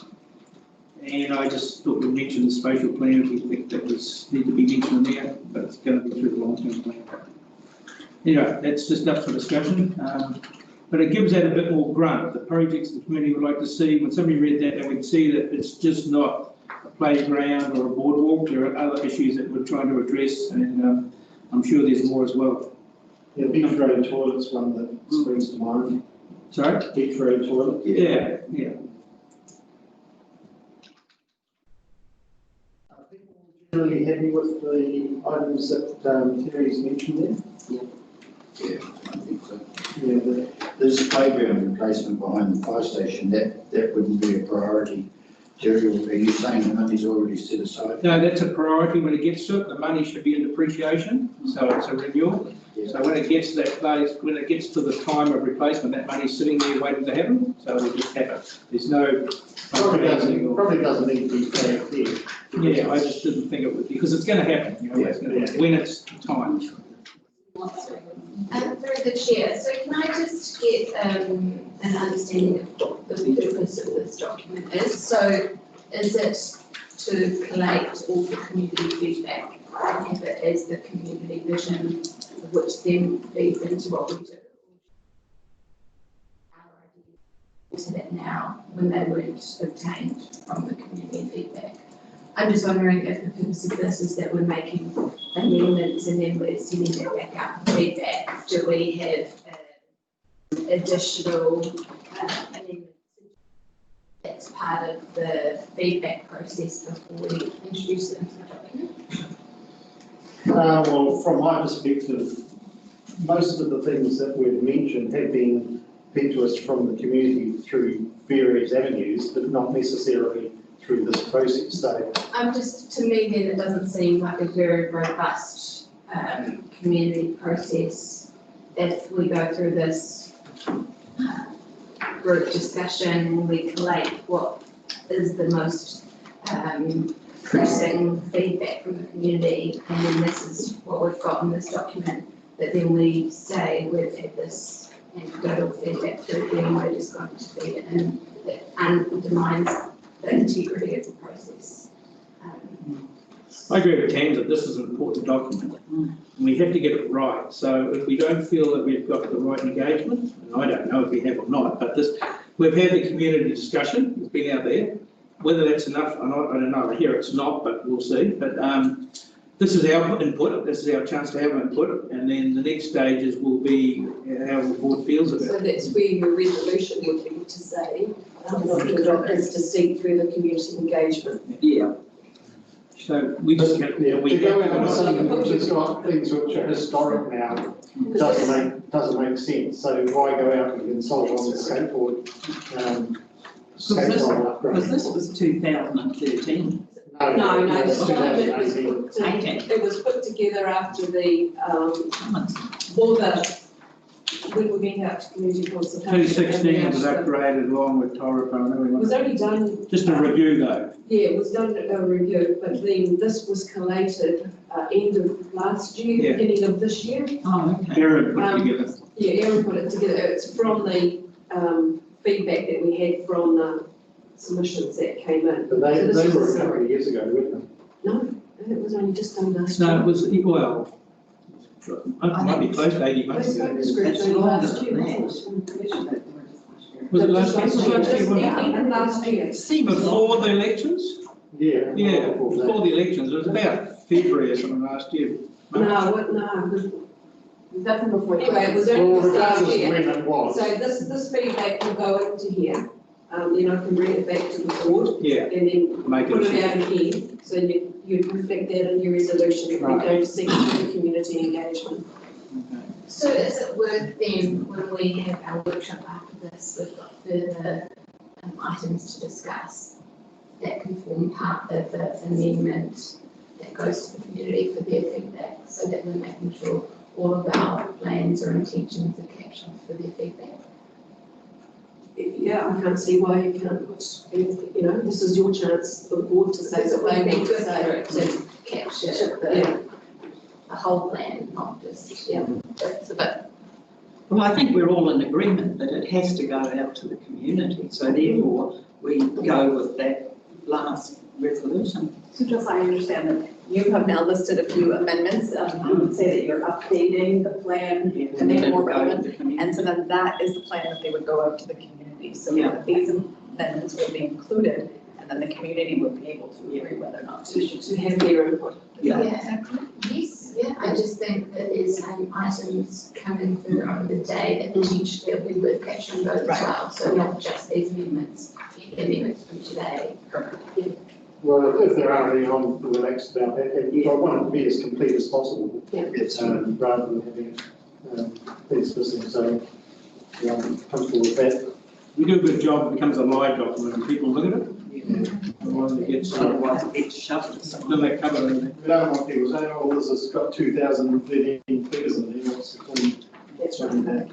And I just thought we'd mention the spatial plan if we think that need to be mentioned there, but it's going to be through the long-term plan. Anyway, that's just up for discussion. But it gives that a bit more grunt. The projects the community would like to see, when somebody read that, they would see that it's just not a playground or a boardwalk. There are other issues that we're trying to address, and I'm sure there's more as well. Yeah, beach road toilet's one that springs to mind. Sorry? Beach road toilet. Yeah, yeah. Really happy with the items that Terry's mentioned there? Yeah, I think so. Yeah, there's a playground replacement behind the fire station. That wouldn't be a priority. Terry, are you saying the money's already set aside? No, that's a priority. When it gets to it, the money should be in depreciation, so it's a renewal. Yeah. So when it gets to that place, when it gets to the time of replacement, that money's sitting there waiting to happen. So it'll just happen. There's no probably doesn't need to be flagged here. Yeah, I just didn't think it would, because it's going to happen. You know, it's going to happen when it's time. Through the chair, so can I just get an understanding of what the purpose of this document is? So is it to collate all the community feedback and have it as the community vision, which then feeds into what we do? To that now, when they weren't obtained from the community feedback. I'm just wondering if the purpose of this is that we're making amendments and then we're sending that back out for feedback. Do we have additional amendments that's part of the feedback process before we introduce it into the document? Well, from my perspective, most of the things that we've mentioned have been fed to us from the community through various avenues, but not necessarily through this process. So, to me then, it doesn't seem like a very robust community process. If we go through this group discussion, we collate what is the most pressing feedback from the community, and then this is what we've got in this document, but then we say we've had this anecdotal feedback through, then we're just going to feed it in, that undermines the integrity of the process. I agree with Thames that this is an important document, and we have to get it right. So if we don't feel that we've got the right engagement, and I don't know if we have or not, but we've had the community discussion, it's been out there. Whether that's enough or not, I don't know. Here it's not, but we'll see. But this is our input, this is our chance to have input, and then the next stages will be how the board feels about it. So that's where your resolution would be to say, is to seek further community engagement. Yeah. So we just get, we go out on something which has got things which are historic now, doesn't make sense. So why go out and consult on the skateboard? Because this was 2013. No, it's the document it was put together after the, when we went out to community consultation. 2016 was upgraded along with It was only done. Just a review though. Yeah, it was done a review, but then this was collated end of last year, beginning of this year. Oh, okay. Aaron put it together. Yeah, Aaron put it together. It's from the feedback that we had from the submissions that came in. But they were a couple of years ago, weren't they? No, it was only just done last year. No, it was, well, it might be close to 80 months ago. That's last year. Was it last year? Even last year. Before the elections? Yeah. Yeah, before the elections. It was about February or something last year. No. Nothing before. Anyway, it was only just last year. So this feedback will go into here. Then I can bring it back to the board. Yeah. And then put it out again. So you reflect that in your resolution. If we're going to seek community engagement. So is it worth then, when we have our workshop after this, we've got further items to discuss that can form part of the amendment that goes to the community for their feedback, so that we're making sure all of our plans or intentions are captured for their feedback? Yeah, I can't see why you can't put anything, this is your chance for the board to say what they need to say. To capture the whole plan, not just, that's a bit. Well, I think we're all in agreement that it has to go out to the community, so therefore we go with that last resolution. So just so I understand that you have now listed a few amendments, you would say that you're updating the plan to make it more relevant, and so then that is the plan that they would go out to the community, so that these amendments will be included, and then the community will be able to agree whether or not to have their input. Yes, I just think that there's items coming through over the day that potentially will be worth capturing those as well, so not just these amendments, the amendments from today. Well, if there are any, I'm relaxed about that. I want it to be as complete as possible, rather than having things missing. So, I'm comfortable with that. We do a good job, it becomes a live document and people look at it. Otherwise it gets shuffled. Then they cover everything. We don't want people saying, oh, this has got 2013 figures in there, what's the point? That's right.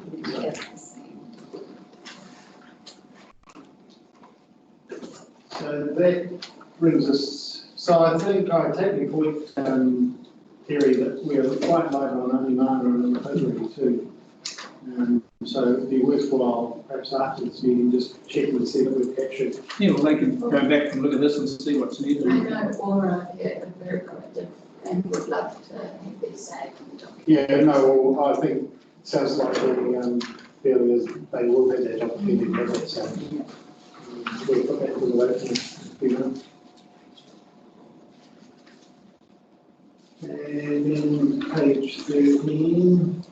So that brings us, so I think I take your point, Terry, that we are quite light on Whangamata and Untitled too. So it'd be worthwhile, perhaps after this meeting, just checking and see that we've captured. Yeah, well, they can go back and look at this and see what's needed. I know Aura are very proactive and would love to have their say on the document. Yeah, no, well, I think it sounds like the feeling is they will have that opportunity to have that, so we'll put that to the vote in a few minutes. And then page 13.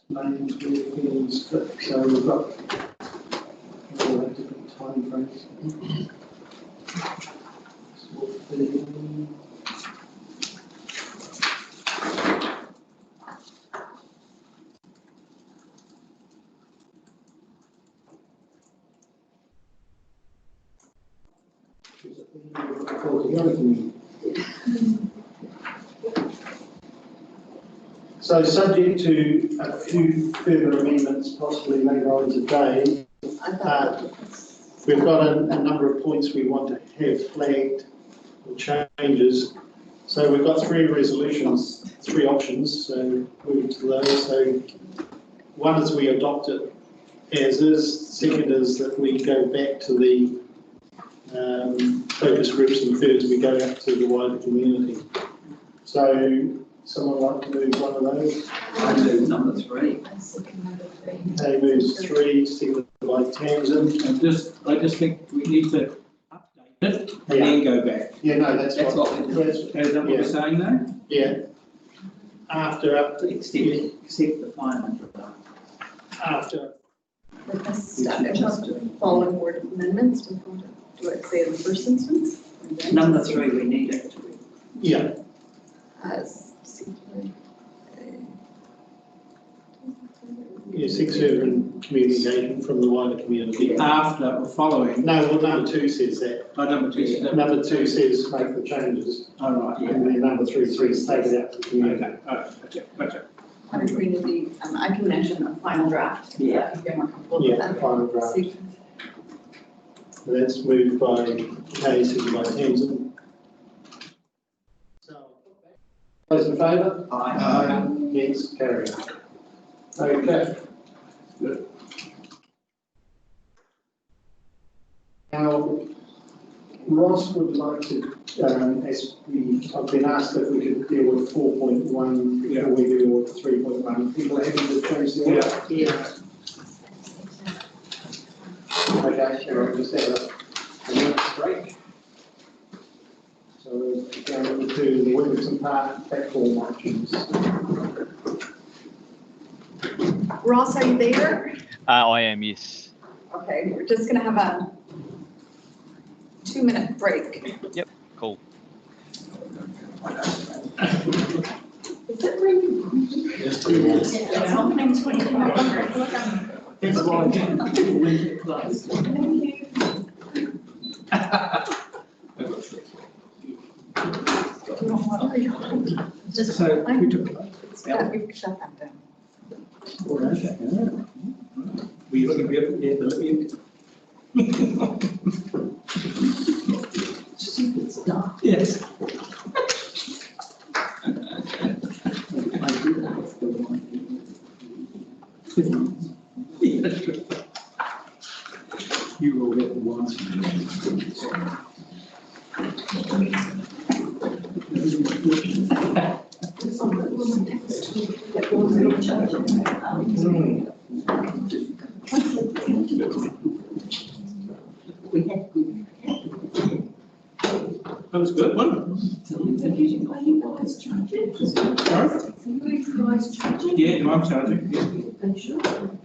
Explains where things fit. So we've got all the different time frames. going. So subject to a few further amendments, possibly later on today, we've got a number of points we want to have flagged or changes. So we've got three resolutions, three options, so move to those. So one is we adopt it as is. Second is that we go back to the focus groups, and third is we go out to the wider community. So someone like to move one of those? I do number 3. Okay, moves 3, seconded by Tamsin. I just think we need to update it and then go back. Yeah, no, that's Is that what you're saying though? Yeah. After Except the final. After. Following board amendments, do it say in the first instance? Number 3, we need it. Yeah. Yeah, 6 urban communication from the wider community. After or following? No, well, number 2 says that. Oh, number 2 says that. Number 2 says make the changes. Oh, right, yeah. And then number 3 says take it out to the community. Okay, all right, gotcha. Wider community, I can mention a final draft. Yeah. If you're more comfortable with Yeah, that. final draft. That's moved by Kay, seconded by Tamsin. Those in favour? Aye. Yes, carried. Okay. Good. Now, Ross would like to, I've been asked if we could deal with 4.1 before we deal with 3.1. People happy to change the order? Yeah. Okay, sure, just have a minute break. So we're going to the Wellington Park platform options. Ross, are you there? I am, yes. Okay, we're just gonna have a 2-minute break. Yep, cool. Is it raining? It's opening 24 hours. It's why winter closed. Just, So, we took. we've shut that down. All right, okay. Were you looking good? Yeah, Stupid stuff. yes. You will get one. That was good, wasn't it? Yeah, I'm charging. Yeah.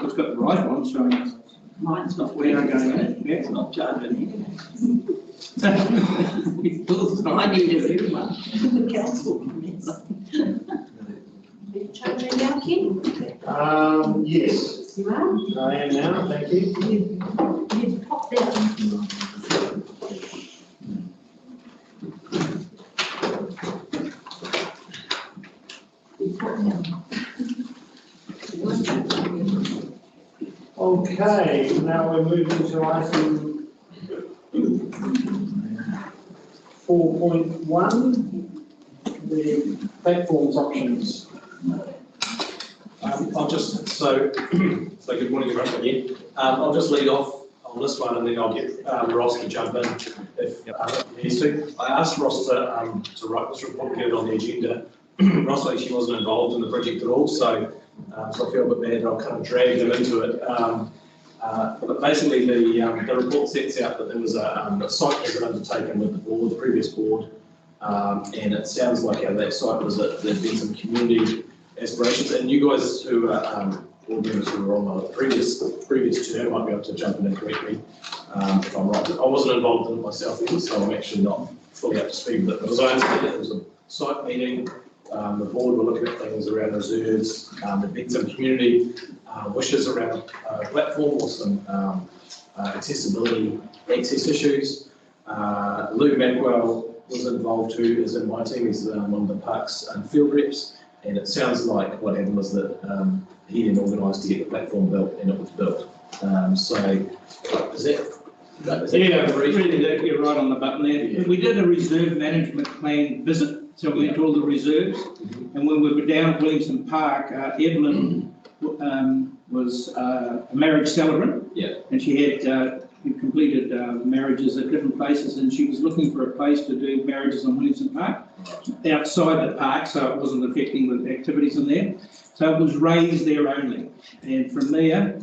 It's got the right one, so Mine's not we are where going. Yeah, it's not charging. It's not. I need a new one. The council. Are you charging now, Ken? Yes, You are? I am now, thank you. You popped out. Okay, now we're moving to item 4.1, the platforms options. I'll just, so good morning everyone again. I'll just lead off on this one and then I'll get Ross to jump in if he needs to. I asked Ross to write this report, get it on the agenda. Ross actually wasn't involved in the project at all, so I feel a bit bad. I'll kind of drag him into it. But basically, the report sets out that there was a site visit undertaken with the board, the previous board, and it sounds like out of that site was that there's been some community aspirations, and you guys who are board members who were on the previous term might be able to jump in and correct me if I'm right. I wasn't involved in it myself either, so I'm actually not fully up to speed with it. But as I understand it, it was a site meeting. The board were looking at things around reserves. There'd been some community wishes around platform or some accessibility access issues. Lou Madwell was involved who is in my team. He's one of the parks and field reps. And it sounds like what happened was that he then organised to get the platform built, and it was built. So is that? Yeah, really, you're right on the button there. Yeah. We did a reserve management plan visit, so we went to all the reserves. And when we were down at Williamson Park, Evelyn was a marriage celebrant. Yeah. And she had completed marriages at different places, and she was looking for a place to do marriages on Williamson Park, outside the park, so it wasn't affecting the activities in there. So it was raised there only. And from there,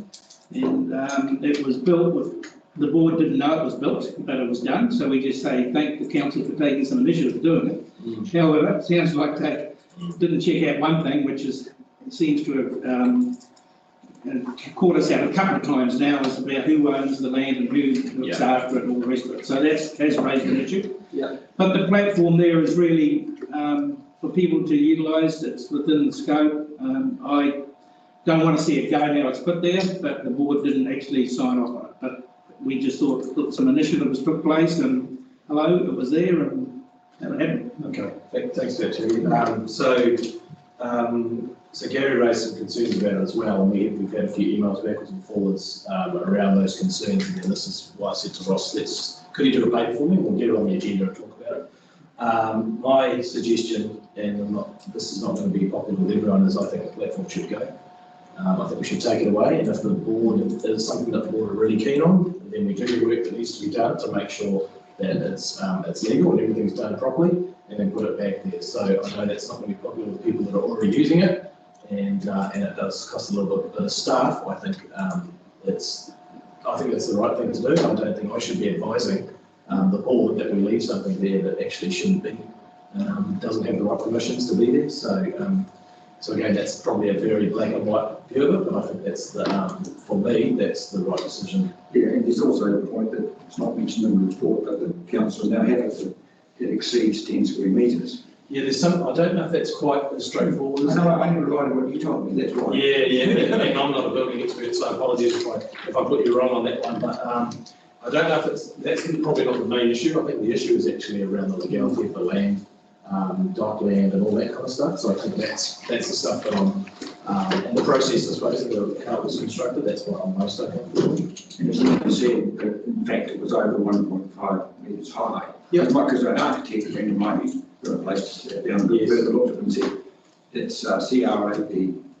and it was built with, the board didn't know it was built, but it was done. So we just say, thank the council for taking some initiative doing it. However, it sounds like they didn't check out one thing, which is, seems to have caught us out a couple of times now, is about who owns the land and who looks after it and all the rest of it. So that's has raised an issue. Yeah. But the platform there is really for people to utilise. It's within the scope. I don't want to see it go now. It's put there, but the board didn't actually sign off on it. But we just thought that some initiatives took place, and hello, it was there, and that happened. Okay, thanks for that, Terry. So Gary raised some concerns about it as well, and we've had a few emails backwards and forwards around those concerns, and then this is why I said to Ross, could you do a paper for me? We'll get it on the agenda and talk about it. My suggestion, and this is not going to be popular with everyone, is I think the platform should go. I think we should take it away, and if the board is something that the board are really keen on, then we do the work that needs to be done to make sure that it's legal and everything's done properly, and then put it back there. So I know that's not going to be popular with people that are already using it, and it does cost a little bit of staff. I think it's the right thing to do. I don't think I should be advising the board that we leave something there that actually shouldn't be, doesn't have the right permissions to be there. So again, that's probably a very black and white view of it, but I think that's for me, that's the right decision. Yeah, and there's also the point that it's not mentioned in the report, but the council now has it exceeds 10 square metres. Yeah, there's some, I don't know if that's quite as straightforward. No, I only relied on what you told me, that's right. Yeah, I mean, I'm not a building expert, so apologies if I put you wrong on that one, but I don't know if that's probably not the main issue. I think the issue is actually around the legality of the land, dock land and all that kind of stuff. So I think that's the stuff that I'm, and the process, I suppose, how it was constructed, that's what I'm most uncomfortable with. And as you said, that in fact, it was over 1.5 metres high. Yeah. Because an architect friend of mine who's got a place to sit down, further looked at it and said, it's CRAP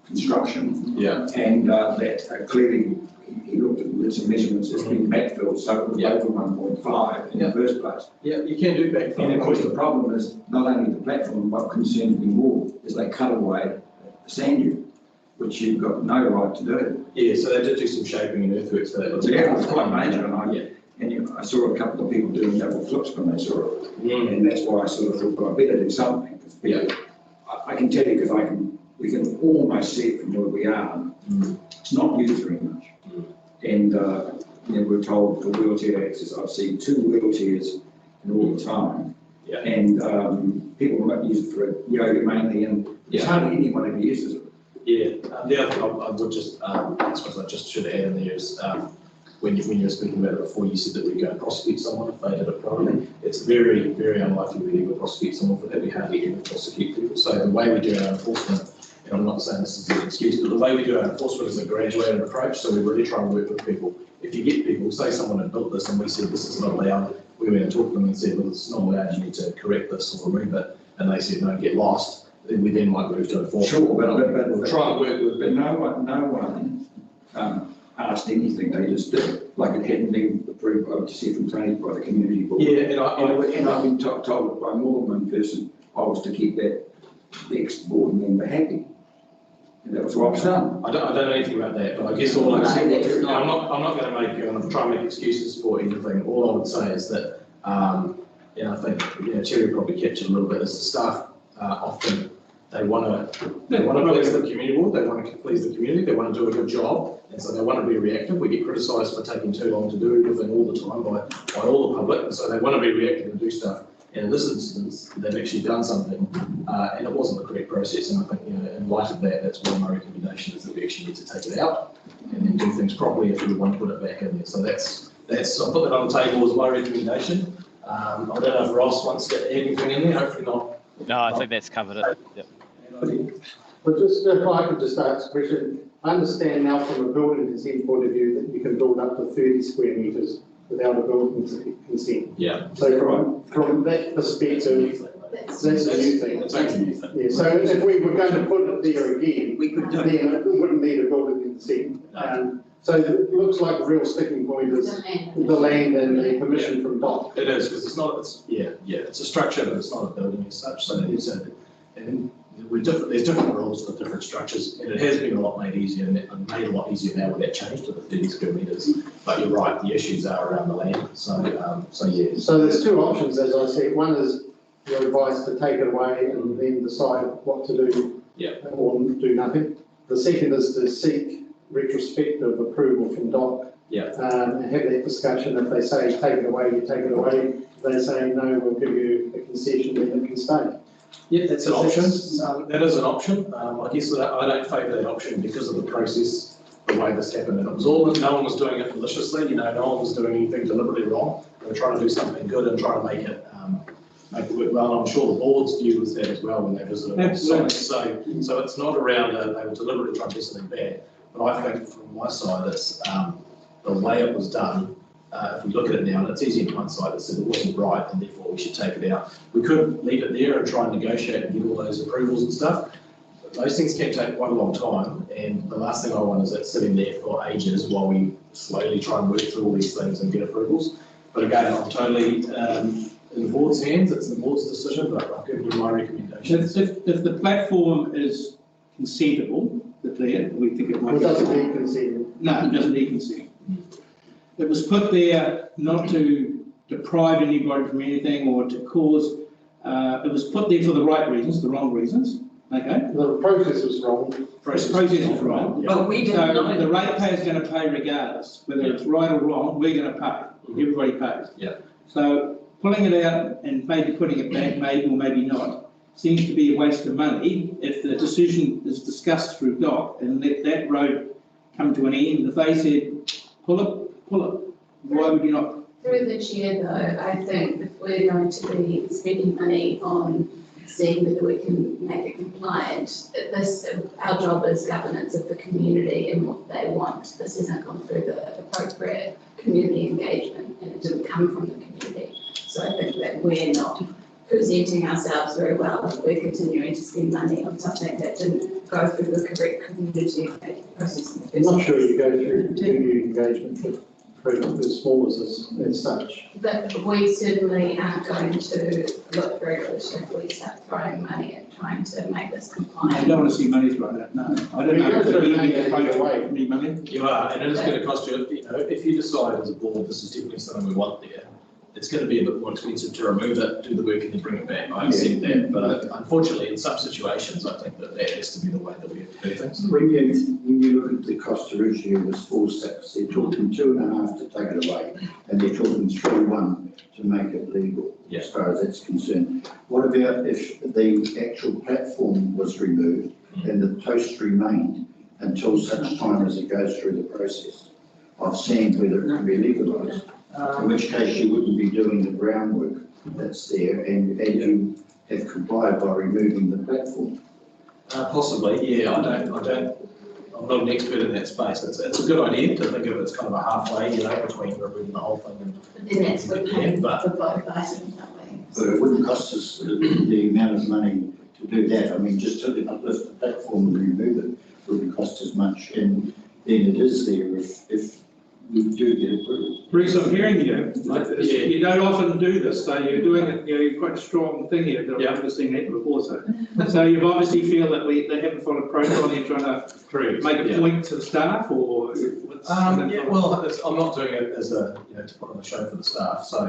construction. Yeah. And that clearly, he looked at some measurements, it's been backfilled, so it was over 1.5 in the first place. Yeah, you can do backfill. And of course, the problem is not only the platform, what concerns me more is they cut away the sand dune, which you've got no right to do. Yeah, so they did do some shaping and earthworks for that. Yeah, it was quite major, and I saw a couple of people doing double flips when they saw it, and that's why I sort of thought, well, I better do something. Yeah. I can tell you, because we can almost see it from where we are. It's not used very much. And we're told for wheelchair access, I've seen 2 wheelchairs all the time. Yeah. And people might use it for yoga mainly, and there's hardly anyone ever uses it. Yeah, the other thing I would just, I suppose I just should add in there is, when you were speaking about it before, you said that we go and prosecute someone if they did it privately. It's very, very unlikely we ever prosecute someone for that. We hardly ever prosecute people. So the way we do our enforcement, and I'm not saying this is an excuse, but the way we do our enforcement is a graduated approach. So we really try and work with people. If you get people, say someone had built this and we said this is not allowed, we went and talked to them and said, well, this is not allowed, you need to correct this or remove it. And they said, no, get lost. Then we then might move to enforcement. Sure, but we'll try and work with. But no one asked anything. They just did it, like it hadn't been approved by the community board. Yeah, and I've been told by more than one person I was to keep that ex-board member happy. And that was what was done. I don't know anything about that, but I guess all I'm saying, I'm not going to try and make excuses for anything. All I would say is that, I think, Terry probably captured a little bit as the staff often they want to please the community board, they want to please the community, they want to do a good job, and so they want to be reactive. We get criticised for taking too long to do everything all the time by all the public, and so they want to be reactive and do stuff. And in this instance, they've actually done something, and it wasn't the correct process. And I think, in light of that, that's why my recommendation is that we actually need to take it out and then do things properly if we want to put it back in there. So that's I'll put that on the table as my recommendation. I don't know if Ross wants to add anything in there, hopefully not. No, I think that's covered it. Yep. But just, if I could just ask a question, I understand now from a building consent point of view that you can build up to 30 square metres without a building consent. Yeah. So from that perspective, that's a new thing. It's actually a new thing. Yeah, so if we were going to put it there again, We could do it. then it wouldn't need a building consent. So it looks like the real sticking point is the land and the permission from DOC. It is, because it's not, it's a structure, but it's not a building as such, so there's different rules for different structures, and it has been a lot made easier, and made a lot easier now with that change to the 30 square metres. But you're right, the issues are around the land, so yeah. So there's two options, as I said. One is you're advised to take it away and then decide what to do, or do nothing. The second is to seek retrospective approval from DOC. And have that discussion. If they say take it away, you take it away. If they say no, we'll give you a concession, then it can stay. Yeah, that's an option. That is an option. I guess that I don't favour that option because of the process, the way this happened. And it was all, no one was doing it maliciously, no one was doing anything deliberately wrong. They were trying to do something good and trying to make it work well. And I'm sure the board's view was that as well when they visited the site. So it's not around they were deliberately trying to do something bad. But I think from my side, it's the way it was done. If we look at it now, and it's easy in hindsight, it said it wasn't right and therefore we should take it out. We could leave it there and try and negotiate and get all those approvals and stuff. But those things can take quite a long time, and the last thing I want is it sitting there for ages while we slowly try and work through all these things and get approvals. But again, I'm totally in the board's hands, it's the board's decision, but I'll give you my recommendation. If the platform is consentable, we think it might. It doesn't need consent. No, it doesn't need consent. It was put there not to deprive anybody from anything or to cause, it was put there for the right reasons, the wrong reasons, okay? The process was wrong. The process was wrong. But we didn't know. So the ratepayer's going to pay regardless, whether it's right or wrong, we're going to pay, everybody pays. Yeah. So pulling it out and maybe putting it back, maybe or maybe not, seems to be a waste of money if the decision is discussed through DOC and let that road come to an end. If they said, pull it, why would you not? Through the chair though, I think if we're going to be spending money on seeing whether we can make it compliant, our job is governance of the community and what they want. This hasn't gone through the appropriate community engagement and it didn't come from the community. So I think that we're not presenting ourselves very well if we're continuing to spend money on something that didn't go through the correct community process. I'm not sure you go through community engagement with projects as small as such. But we certainly aren't going to look very foolish if we start throwing money at trying to make this compliant. I don't want to see money thrown out, no. I don't know if they're going to be approach me money. You are, and it is going to cost you, if you decide as a board this is definitely something we want there, it's going to be a bit more expensive to remove it, do the work and then bring it back. I accept that, but unfortunately in some situations I think that has to be the way that we have to do things. When you look at the cost of issue of this 4/6, they're talking 2.5 to take it away, and they're talking 3.1 to make it legal, as far as that's concerned. What about if the actual platform was removed and the post remained until such time as it goes through the process of seeing whether it can be legalised? In which case you wouldn't be doing the groundwork that's there, and you have complied by removing the platform. Possibly, yeah. I'm not an expert in that space. It's a good idea to think of it as kind of a halfway, between removing the whole thing and. But then that's what paying for both items, aren't we? But it wouldn't cost us the amount of money to do that. I mean, just to uplift the platform and remove it wouldn't cost as much, and then it is there if we do get approved. Bruce, I'm hearing you. You don't often do this, so you're doing it. You're quite a strong thing here. That I've never seen that before. So you obviously feel that they haven't followed protocol. And you're trying to make a point to the staff, or. Well, I'm not doing it as to put on a show for the staff. So,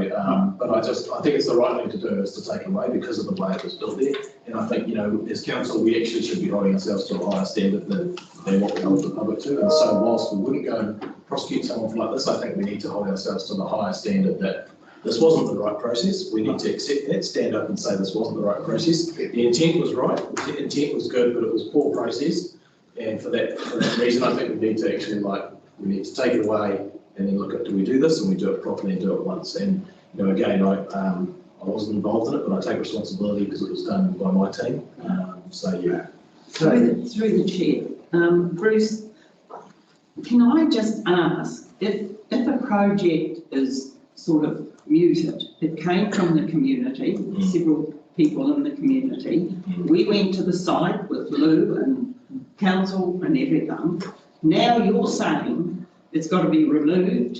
but I think it's the right thing to do is to take it away because of the way it was built there. And I think as council, we actually should be holding ourselves to a higher standard than what we hold the public to. And so, whilst we wouldn't go and prosecute someone like this, I think we need to hold ourselves to the higher standard that this wasn't the right process. We need to accept that, stand up and say this wasn't the right process. The intent was right, the intent was good, but it was poor process. And for that reason, I think we need to actually we need to take it away and then look at, do we do this, and we do it properly and do it once. And you know, again, I wasn't involved in it, but I take responsibility because it was done by my team. So yeah. Through the chair, Bruce, can I just ask, if a project is sort of muted, it came from the community, several people in the community, we went to the site with Lou and council and everything. Now you're saying it's got to be removed,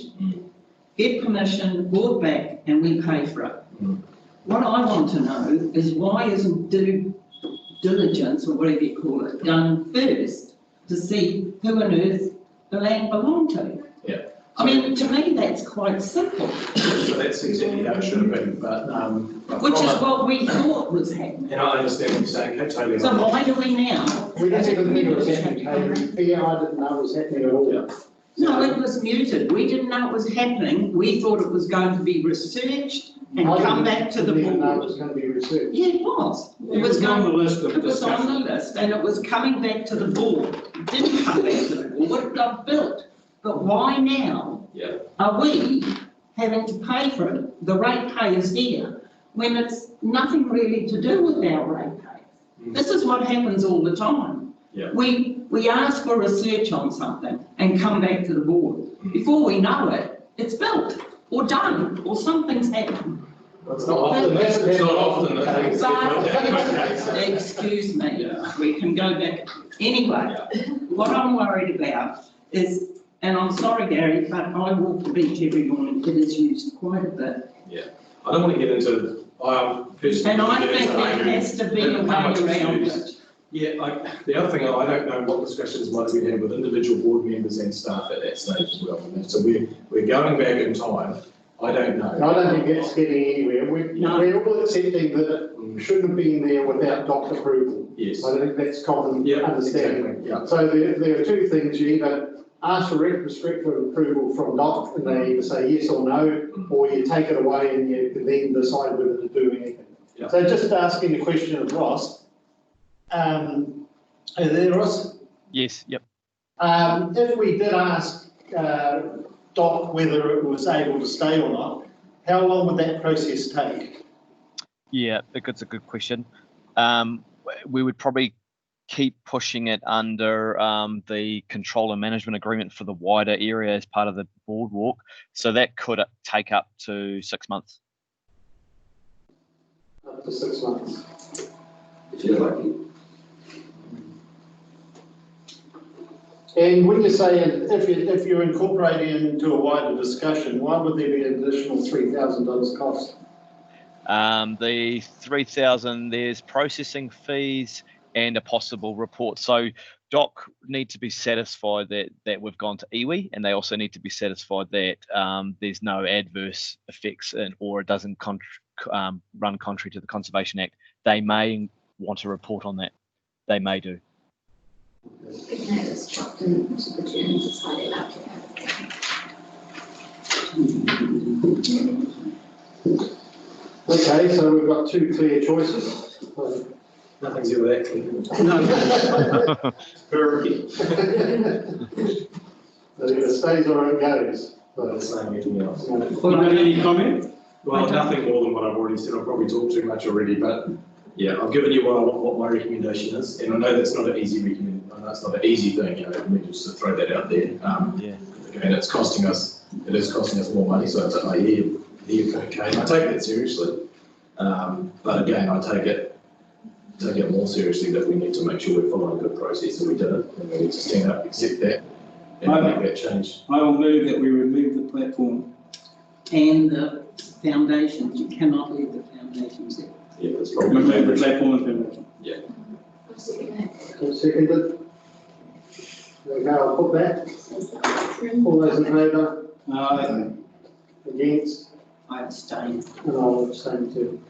get permission, brought back, and we pay for it. What I want to know is why isn't due diligence, or whatever you call it, done first to see who on earth the land belonged to? Yeah. I mean, to me, that's quite simple. So that's exactly how it should have been, but. Which is what we thought was happening. And I understand what you're saying, Kate, totally. So why do we now? We didn't even think it was happening, Kate. Yeah, I didn't know it was happening at all. Yeah. No, it was muted. We didn't know it was happening. We thought it was going to be researched and come back to the didn't know it board. was going to be researched. Yeah, it was. It was on the list of It was on the list and it was coming back to the board. It didn't come back to the board, it got built. But why now are we having to pay for it, the ratepayers here, when it's nothing really to do with our ratepayers? This is what happens all the time. Yeah. We ask for research on something and come back to the board. Before we know it, it's built or done or something's happened. It's not often, it's not often the things But, excuse me, we can go back. Anyway, what I'm worried about is, and I'm sorry, Gary, but I walk the beach every morning. It is used quite a bit. Yeah, I don't want to get into, personally. And I think there has to be a way around it. Yeah, the other thing, I don't know what discussions might have been had with individual board members and staff at that stage as well. So we're going back in time. I don't know. I don't think it's getting anywhere. We're all accepting that it shouldn't have been there without DOC approval. Yes. I think that's common understanding. Exactly. Yeah. So there are two things. You either ask for retrospective approval from DOC and they either say yes or no, or you take it away and you can then decide whether to do anything. Yeah. So just asking the question of Ross, are there, Ross? Yes, yep. If we did ask DOC whether it was able to stay or not, how long would that process take? Yeah, that's a good question. We would probably keep pushing it under the control and management agreement for the wider area as part of the boardwalk. So that could take up to 6 months. Up to 6 months. If you're lucky. And when you say if you're incorporating it into a wider discussion, why would there be an additional $3,000 cost? The 3,000, there's processing fees and a possible report. So DOC need to be satisfied that we've gone to iwi, and they also need to be satisfied that there's no adverse effects or it doesn't run contrary to the Conservation Act. They may want a report on that. They may do. Okay, so we've got two clear choices. Nothing's ever that clear. No. It stays or it goes. Not saying anything else. Well, any comment? Well, nothing more than what I've already said. I've probably talked too much already, but yeah, I've given you what my recommendation is, and I know that's not an easy recommendation. I know it's not an easy thing, you know, for me just to throw that out there. And it's costing us. It is costing us more money. So I hear okay. I take that seriously, but again, I take it more seriously that we need to make sure we're following a good process, and we did it, and we need to stand up, accept that, and make that change. I will move that we remove the platform. And the foundations, you cannot leave the foundations there. Yeah, that's probably Remove the platform and foundation. Yeah. Seconded. Okay, I'll put that. All those in favour? Aye. Against? I abstain. And I'll abstain too.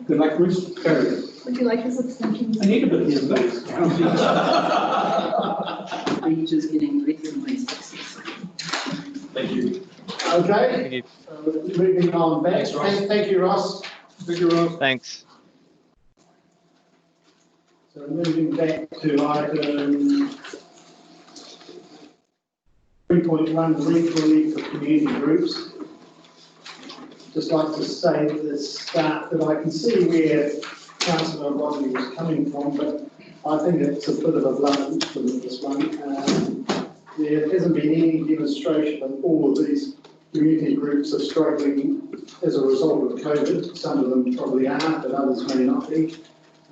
Good luck, Bruce. Carry. Would you like his abstention? I need a bit of his votes. Beach is getting less and less successful. Thank you. Okay. Thank you. Moving on back. Thanks, Ross. Thank you, Ross. Thank you, Ross. Thanks. So moving back to item 3.1, rent relief for community groups. just like to say at the start that I can see where Councillor Rodney was coming from, but I think it's a bit of a blunt instrument, this one. There hasn't been any demonstration of all of these community groups are struggling as a result of COVID. Some of them probably are, but others may not be.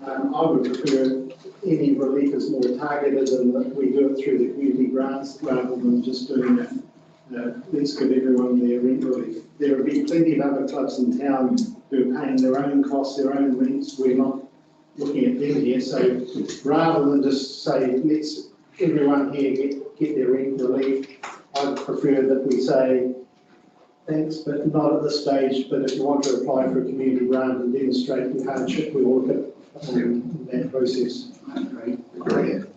I would prefer any relief is more targeted and that we do it through the community grants rather than just doing it. Let's give everyone their rent relief. There will be plenty of other clubs in town who are paying their own costs, their own rents. We're not looking at them here. So rather than just say, let's everyone here get their rent relief, I'd prefer that we say, thanks, but not at this stage. But if you want to apply for a community grant and demonstrate the hardship, we'll look at that process.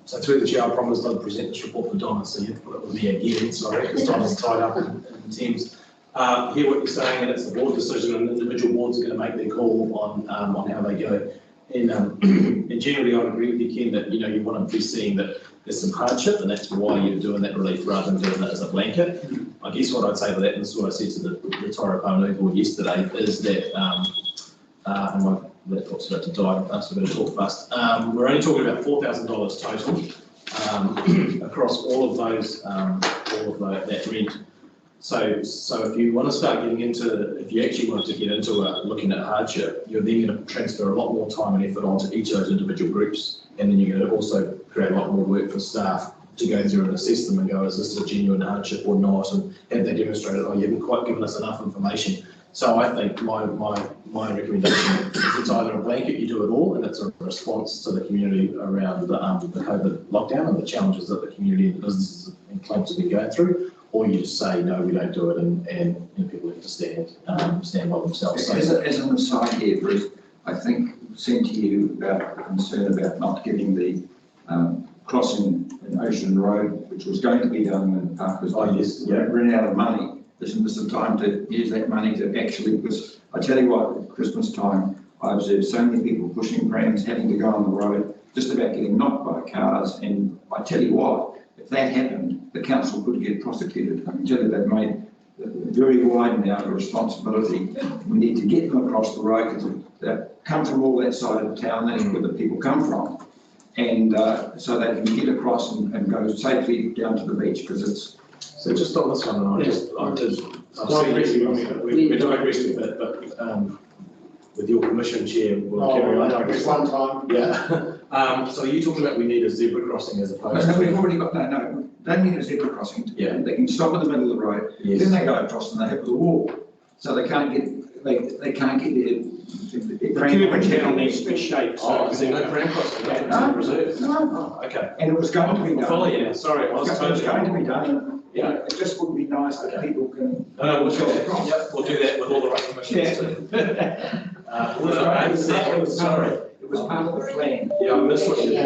So through the chair, I promised I'd present this report for Donna, so you have to put it with me again, sorry, because Donna's tied up in Thames. Hear what you're saying, and it's the board decision, and individual boards are going to make their call on how they go. And generally, I agree with you, Ken, that you want to be seeing that there's some hardship, and that's why you're doing that relief rather than doing it as a blanket. I guess what I'd say to that, and this is what I said to the Tairoponu board yesterday, is that, and my laptop's about to die, so I'm going to talk fast. We're only talking about $4,000 total across all of those, that rent. So if you want to start getting into, if you actually want to get into looking at hardship, you're then going to transfer a lot more time and effort onto each of those individual groups, and then you're going to also create a lot more work for staff to go through and assess them and go, is this a genuine hardship or not, and have they demonstrated, oh, you haven't quite given us enough information. So I think my recommendation is it's either a blanket, you do it all, and it's a response to the community around the COVID lockdown and the challenges that the community and the businesses and clubs have been going through, or you just say, no, we don't do it, and people have to stand by themselves. So, as an aside here, Bruce, I think sent to you about concern about not getting the crossing in Ocean Road, which was going to be done when the park was run out of money. Isn't this the time to use that money to actually, because I tell you what, at Christmas time, I observed so many people pushing prams, having to go on the road, just about getting knocked by cars, and I tell you what, if that happened, the council could get prosecuted. I can tell you they've made very wide now the responsibility. We need to get them across the road because they come from all that side of town, that's where the people come from. And so they can get across and go safely down to the beach, because it's. So just on this one, we're digressing a bit, but with your permission, Chair, we'll carry on. Digress one time. Yeah. So are you talking about we need a zebra crossing as opposed to? No, we've already got, no, they need a zebra crossing. Yeah. They can stop in the middle of the road, then they go across and they have the wall. So they can't get, they can't get the curb channel needs to be shaped. So is there no pram crossing? No. Reserved? No. Okay. And it was going to be done. Follow you now. Sorry, I was totally going to be done. Yeah. It just would be nice that people can. No, we'll do that. Yep, we'll do that with all the right commissioners too. Sorry. It was part of the plan. Yeah, I missed what you did.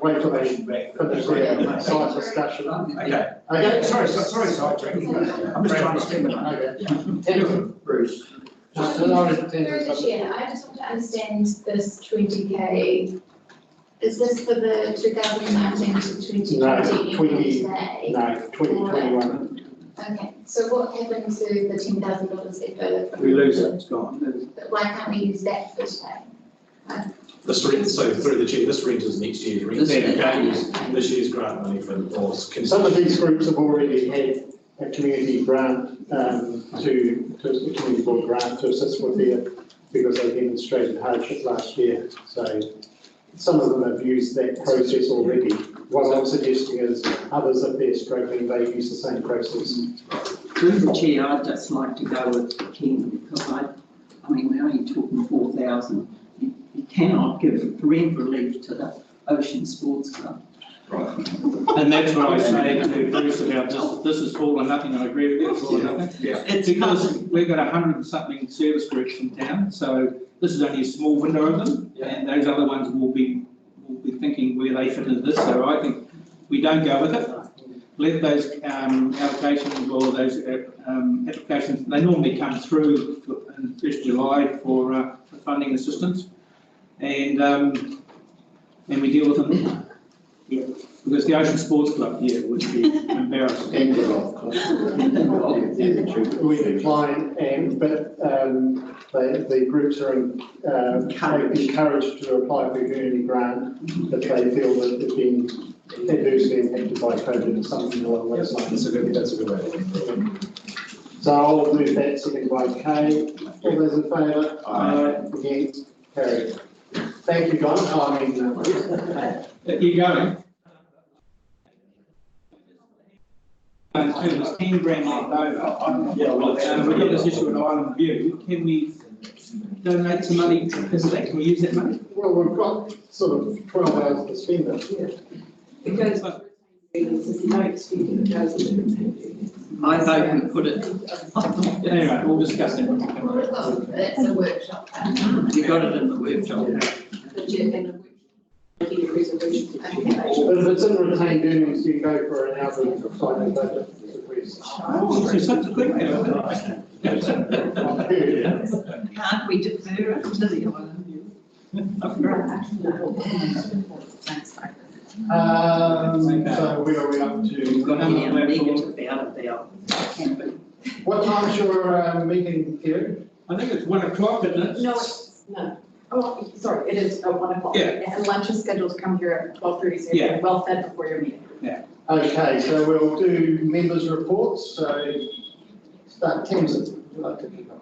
Wait till they finish their side discussion. Okay. Okay, sorry, sidetracking. I'm just trying to stimulate. Bruce. Through the chair, I just want to understand this 20K. Is this for the 2019 to 2020? No, 2021. Okay, so what happened to the $10,000 left over from? We lose it, it's gone. But why can't we use that for today? This rent, so through the chair, this rent is next year's rent. This year's grant money for some of these groups have already had a community grant to a community board grant to assist with their, because they demonstrated hardship last year. So some of them have used that process already. What I'm suggesting is others, if they're struggling, they use the same process. Through the chair, I'd just like to go with Ken, because I mean, we're only talking 4,000. You cannot give rent relief to the Ocean Sports Club. Right. And that's what I say to Bruce about this is all or nothing. I agree with you, it's all or nothing. Yeah. It's because we've got 100 and something service groups in town, so this is only a small window of them, and those other ones will be thinking where they fit into this. So I think we don't go with it. Let those allocations or those applications, they normally come through in 1st July for funding assistance, and we deal with them. Because the Ocean Sports Club here would be embarrassing. And the golf course. We decline, but the groups are encouraged to apply for a community grant if they feel that they've been adversely impacted by COVID or something along those lines. That's a good way. So I'll move that, seconded by Kay. All those in favour? Aye. Against? Carried. Thank you, John. Keep going. In terms of 10 grand left over, we've got this issue at Island View. Can we donate some money to that? Can we use that money? Well, we've got sort of 12 hours to spend it. It goes, if you don't spend it, it goes into the. I vote we put it. Anyway, we'll discuss it. It's a workshop. You got it in the workshop. If it's in retained earnings, you can go for an hour of signing budget request. Oh, so such a quick way. Can't we defer it to the Island View? So where are we up to? What time's your meeting, Kerry? I think it's 1 o'clock, isn't it? No, no. Oh, sorry, it is at 1 o'clock. Yeah. And lunch is scheduled to come here at 12:30, so you're well fed before your meeting. Yeah. Okay, so we'll do members' reports. So start, Thames, would you like to kick off?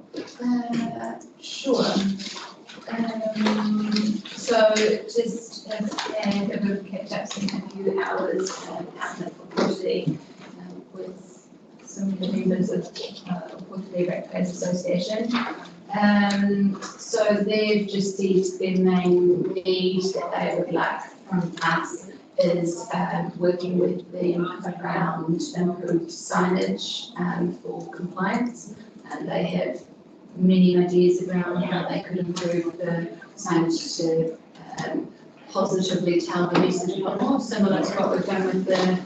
Sure. So just as a bit of catch up, spent a few hours out at Quarterly with some of the members of Quarterly Ratepayers Association. So they've just said their main need that they would like from us is working with them around improved signage for compliance. And they have many ideas around how they could improve the signage to positively tell the message a lot more, similar to what we've done with the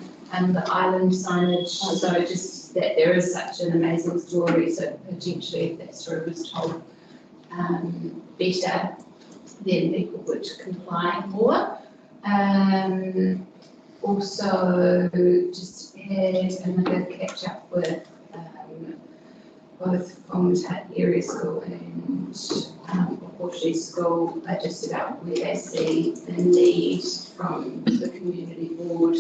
island signage. So just that there is such an amazing story, so potentially if that story was told better, then people would comply more. Also, just had another catch up with both Whangamata Area School and Portuguese School, just about where they see the need from the community board.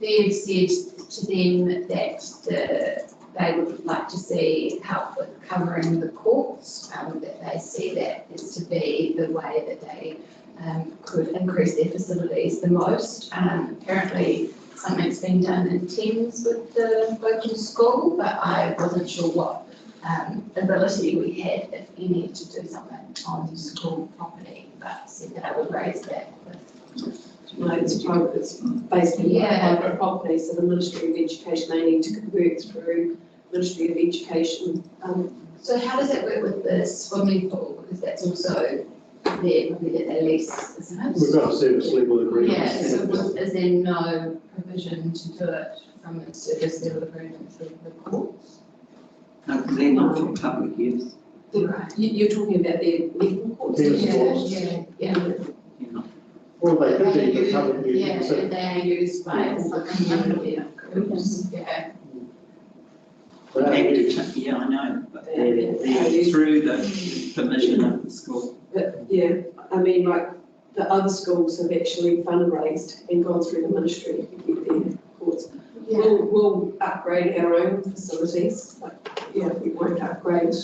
They've said to them that they would like to see help with covering the courts, that they see that as to be the way that they could increase their facilities the most. Apparently something's been done in Thames with the local school, but I wasn't sure what ability we had, if any, to do something on school property, but said that I would raise that with. No, it's private, it's basically private property, so the Ministry of Education, they need to work through Ministry of Education. So how does that work with the swimming pool? Because that's also there, probably that they lease, isn't it? We've got a service level agreement. Yeah, so is there no provision to do it from a service level agreement through the courts? No, because they're not for public use. Right. You're talking about their netball courts? Yeah. Well, they could be for public use. Yeah, So they are used by all the community groups, yeah. they are used. Yeah, I know, but they're through the permission of the school. But yeah, I mean, like the other schools have actually fundraised and gone through the ministry to get their courts. Yeah. We'll upgrade our own facilities, but yeah, we won't upgrade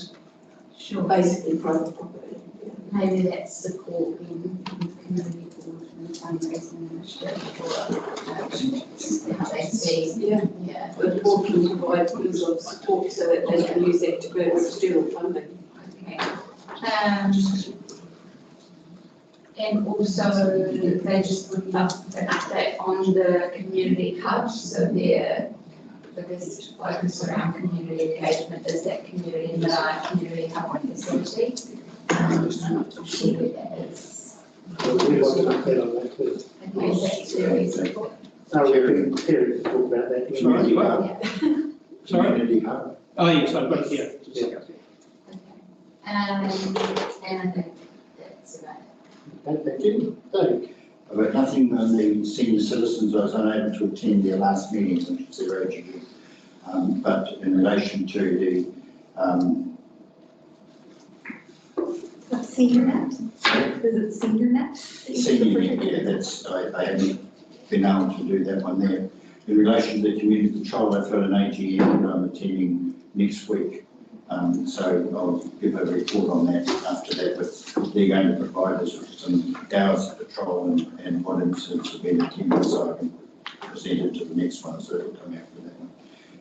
basically private property. Yeah. Maybe that's support in the community board and fundraising initiative for how they see. Yeah. Yeah. The board can provide means of support so that they can use that to go with external funding. Okay. And also, they just would love an update on the community hub. So their biggest focus around community engagement is that community hub facility. I'm not too sure where that is. We want an update on that too. Okay, that's their reason. Oh, we're going to talk about that. Sorry, what? Sorry? Community hub. Oh, yes, I've got it here. Yeah. And I think that's about it. Thank you. Dave. I've got nothing on the senior citizens. I was unable to attend their last meeting, which was their AGM. But in relation to the Senior net? Is it senior net? senior, yeah, that's, I haven't been able to do that one there. In relation to the community control, I've got an AGM that I'm attending next week. So I'll give a report on that after that, but they're going to provide us with some hours of patrol and what incidents have been attended, so I can present it to the next one, so it'll come after that one.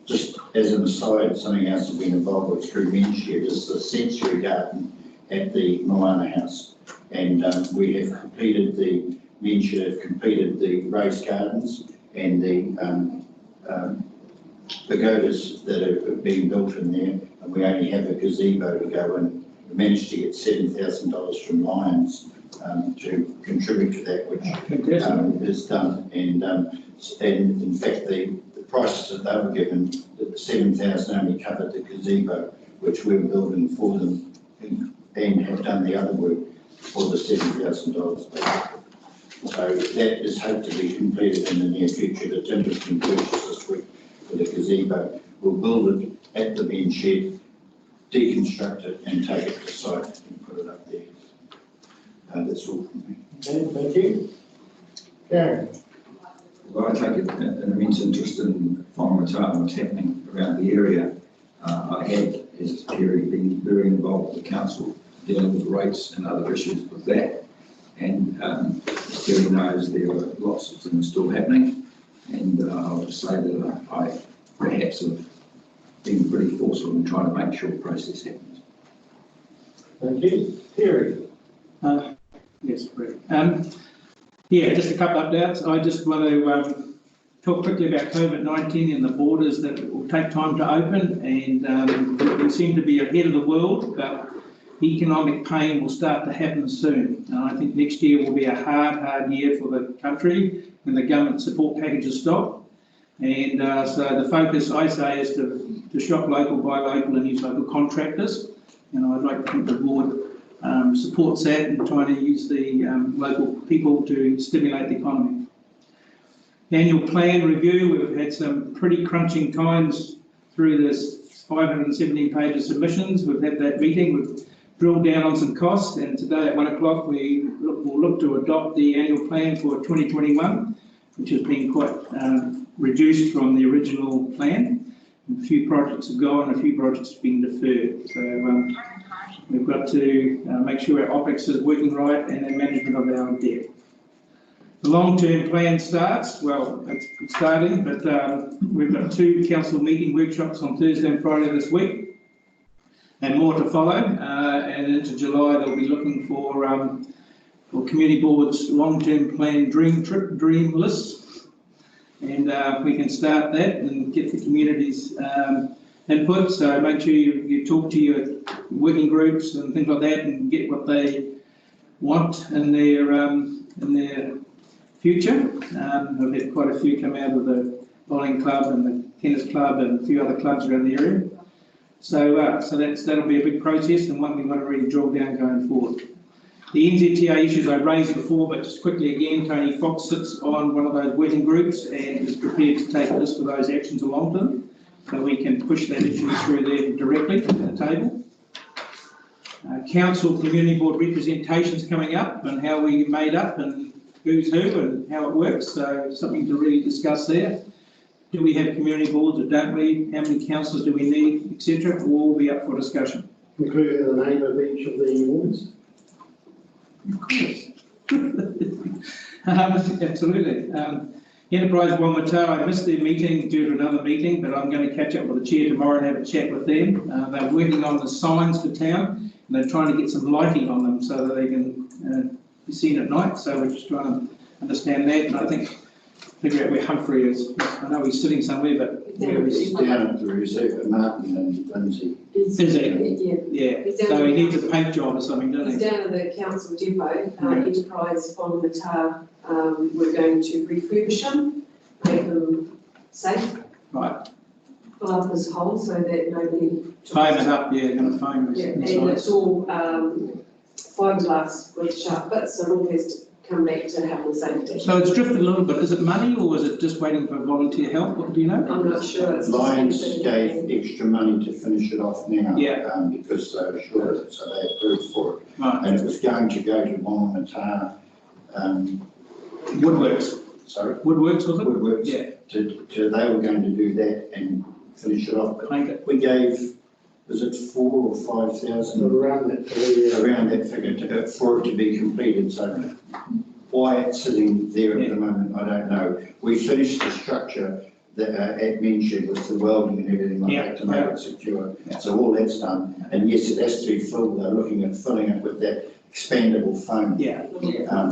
Just as an aside, something else has been involved with through Menshire is the sensory garden at the Moana House. And we have completed the, Menshire have completed the raised gardens and the pagodas that have been built in there, and we only have a gazebo to go in. We managed to get $7,000 from Lions to contribute to that, which is done. And in fact, the prices that they were given, the $7,000 only covered the gazebo, which we're building for them, and have done the other work for the $7,000. So that is hoped to be completed in the near future. The timber's been purchased this week for the gazebo. We'll build it at the men shed, deconstruct it and take it to site and put it up there. That's all from me. Okay, thank you. Karen. Well, I take an immense interest in Whangamata and what's happening around the area. I have, as Terry, been very involved with the council, dealing with rates and other issues with that. And as Terry knows, there are lots of things still happening. And I'll just say that I perhaps have been pretty forceful in trying to make sure the process happens. Thank you. Terry. Yes, Brett. Yeah, just a couple of updates. I just want to talk quickly about COVID-19 and the borders that will take time to open, and we seem to be ahead of the world, but economic pain will start to happen soon. And I think next year will be a hard year for the country when the government support packages stop. And so the focus, I say, is to shop local, buy local and use local contractors. And I'd like to think the board supports that and trying to use the local people to stimulate the economy. Annual plan review, we've had some pretty crunching times through this 517 page of submissions. We've had that meeting, we've drilled down on some costs, and today at 1 o'clock we will look to adopt the annual plan for 2021, which has been quite reduced from the original plan. A few projects have gone, a few projects have been deferred. So we've got to make sure our OPEX is working right and the management of our debt. The long-term plan starts, well, it's starting, but we've got 2 council meeting workshops on Thursday and Friday this week, and more to follow. And into July, they'll be looking for community boards' long-term plan dream lists. And we can start that and get the community's input. So make sure you talk to your working groups and things like that and get what they want in their future. I've had quite a few come out of the bowling club and the tennis club and a few other clubs around the area. So that'll be a big process and one we've got to really drill down going forward. The NZTA issues I raised before, but just quickly again, Tony Fox sits on one of those working groups and is prepared to take a list of those actions along to them, so we can push that issue through there directly to the table. Council community board representations coming up and how we made up and who's who and how it works, so something to really discuss there. Do we have community boards or don't we? How many councillors do we need, etc. Will all be up for discussion. Including the name of each of the wards? Of course. Absolutely. Enterprise Whangamata, I missed their meeting due to another meeting, but I'm going to catch up with the chair tomorrow and have a chat with them. They're working on the signs for town and they're trying to get some lighting on them so that they can be seen at night. So we're just trying to understand that, and I think figure out where Humphrey is. I know he's sitting somewhere, but where is he? He's down at the reserve at Martin and Lindsay. Is he? Yeah. So he needs a paint job or something, doesn't he? He's down at the council depot, Enterprise Whangamata. We're going to refurbish them, make them safe. Right. Fill up his hole so that nobody. Foam it up, yeah, going to foam it. Yeah, and it's all fiberglass with sharp bits, so it all has to come back to health and safety. So it's drifted a little bit. Is it money or is it just waiting for volunteer help? What do you know? I'm not sure. It's Lions just- gave extra money to finish it off now. Yeah. Because they were short of it, so they approved for it. Right. And it was going to go to Whangamata, Woodworks. sorry? Woodworks, was it? Woodworks. Yeah. They were going to do that and finish it off, but Okay. we gave, was it 4,000 or 5,000? Around that, Around that figure for it to be completed, so why it's sitting there at the moment, I don't know. We finished the structure that, at Minshed with the welding and everything like that to make it secure. So all that's done, and yes, it has to be filled, they're looking at filling it with that expandable foam. Yeah.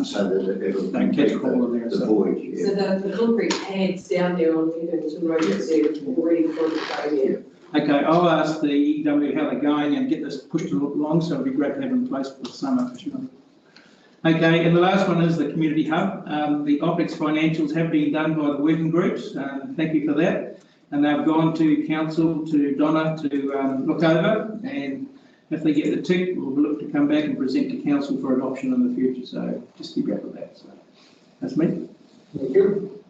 So that it'll Don't catch complete cold in there. the void, yeah. So the concrete pads down there on Featherington Road, is already full to go there. Okay, I'll ask the EW how they're going and get this pushed along, so it'll be great to have in place for the summer for sure. Okay, and the last one is the community hub. The OPEX financials have been done by the working groups. Thank you for that. And they've gone to council, to Donna to look over, and if they get the tick, we'll look to come back and present to council for adoption in the future. So just keep up with that. So that's me. Thank you.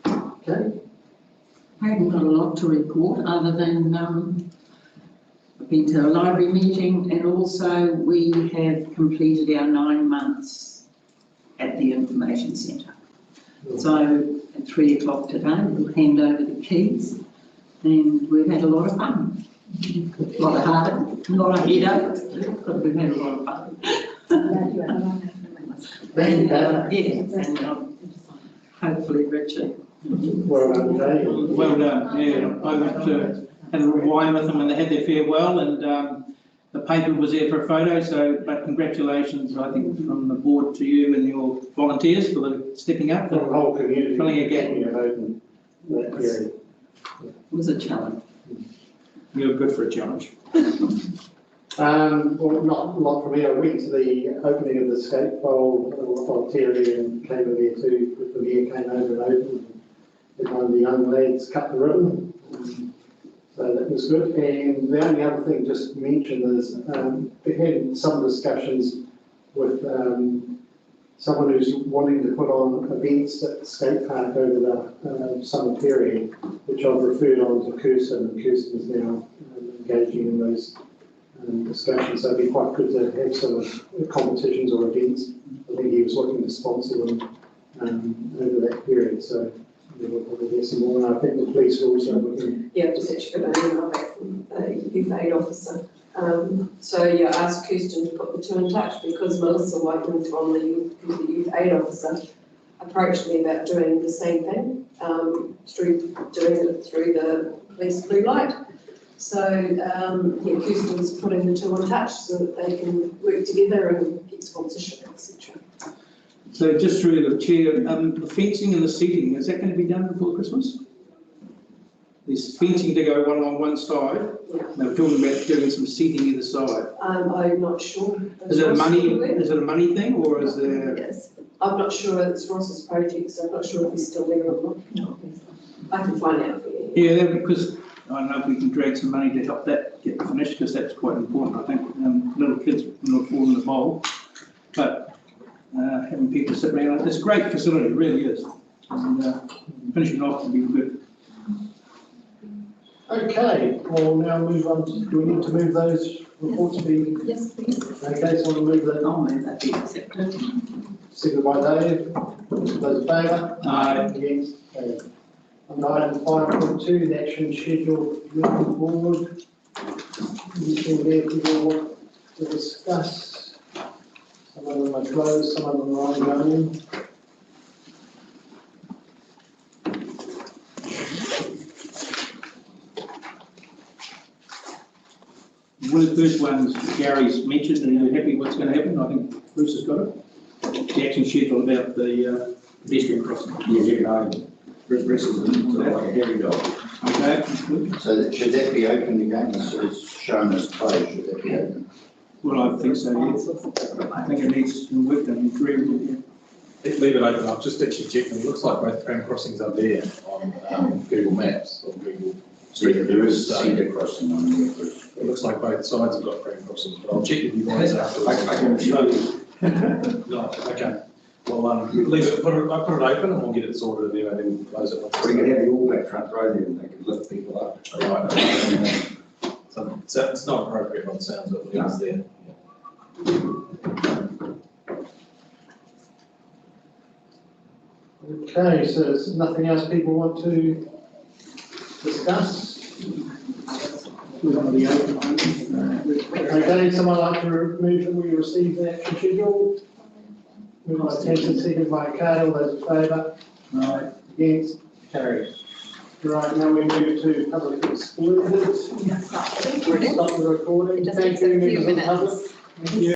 Okay. I haven't got a lot to report other than I've been to a library meeting, and also we have completed our 9 months at the information centre. So at 3 o'clock today we'll hand over the keys, and we've had a lot of fun. A lot of heartache, a lot of headaches, but we've had a lot of fun. And hopefully Richard. Well done, Dave. Well done, yeah. I went to had a little wine with them and they had their farewell, and the paper was there for a photo, so, but congratulations, I think, from the board to you and your volunteers for the stepping up. The whole community. Filling a gap. That period. It was a challenge. You're good for a challenge. Well, not a lot for me. I went to the opening of the skate bowl of Terry and came in there too. The mayor came over and opened, and one of the young lads cut the ribbon. So that was good. And the only other thing just to mention is we had some discussions with someone who's wanting to put on events at the skate park over the summer period, which I've referred on to Kirsten, and Kirsten is now engaging in those discussions. So it'd be quite good to have some competitions or events. I think he was looking to sponsor them over that period. So we'll probably get some more. And I think the police are also looking. Yeah, just actually got an email back from the youth aid officer. So yeah, ask Kirsten to put the two in touch, because Melissa Whiteman from the youth aid officer approached me about doing the same thing, doing it through the police blue light. So yeah, Kirsten's putting the two in touch so that they can work together and get sponsorship, etc. So just through the chair, the fencing and the seating, is that going to be done before Christmas? There's fencing to go on one side. Yeah. They were talking about doing some seating either side. I'm not sure. Is it a money thing, or is there? Yes. I'm not sure. It's Ross's project, so I'm not sure if he's still there or not. No. I can find out for you. Yeah, because I don't know if we can drag some money to help that get finished, because that's quite important, I think. Little kids will not fall in the bowl, but having people sit around, it's a great facility, it really is. And finishing off will be good. Okay, we'll now move on to, do we need to move those reports to be? Yes, please. Okay, so we'll move that I'll on. move that be accepted. Seconded by Dave. Those in favour? Aye. Against? Okay. And item 5.2, the action schedule for the board. Anything there people want to discuss? Some of them are closed, some of them are ongoing. One of the first ones Gary's mentioned, and you're happy what's going to happen. I think Bruce has got it. The action schedule about the pedestrian crossing. Yeah, Bruce is like a heavy dog. Okay, that's good. So that, should that be open again? It's shown as closed, should that be open? Well, I think so, yeah. I think it needs some work done. Agree with you. Leave it open. I've just actually checked, and it looks like both tram crossings are there on Google Maps or Google Street View. There is a cedar crossing on there. It looks like both sides have got tram crossings, but I'll check with you guys afterwards. I can show you. No, okay. Well, leave it, I'll put it open and we'll get it sorted and then close it. We could have the All Black front row there and they could lift people up. Right. So it's not appropriate by the sounds of it, it's there. Okay, so there's nothing else people want to discuss? Okay, someone like to move that we receive the action schedule? Moved by Tenson, seconded by Kay, all those in favour? Right. Against? Carried. Right, now we move to public excluded. Stop the recording. It just Thank takes a you, few members of the public. minutes. Thank you.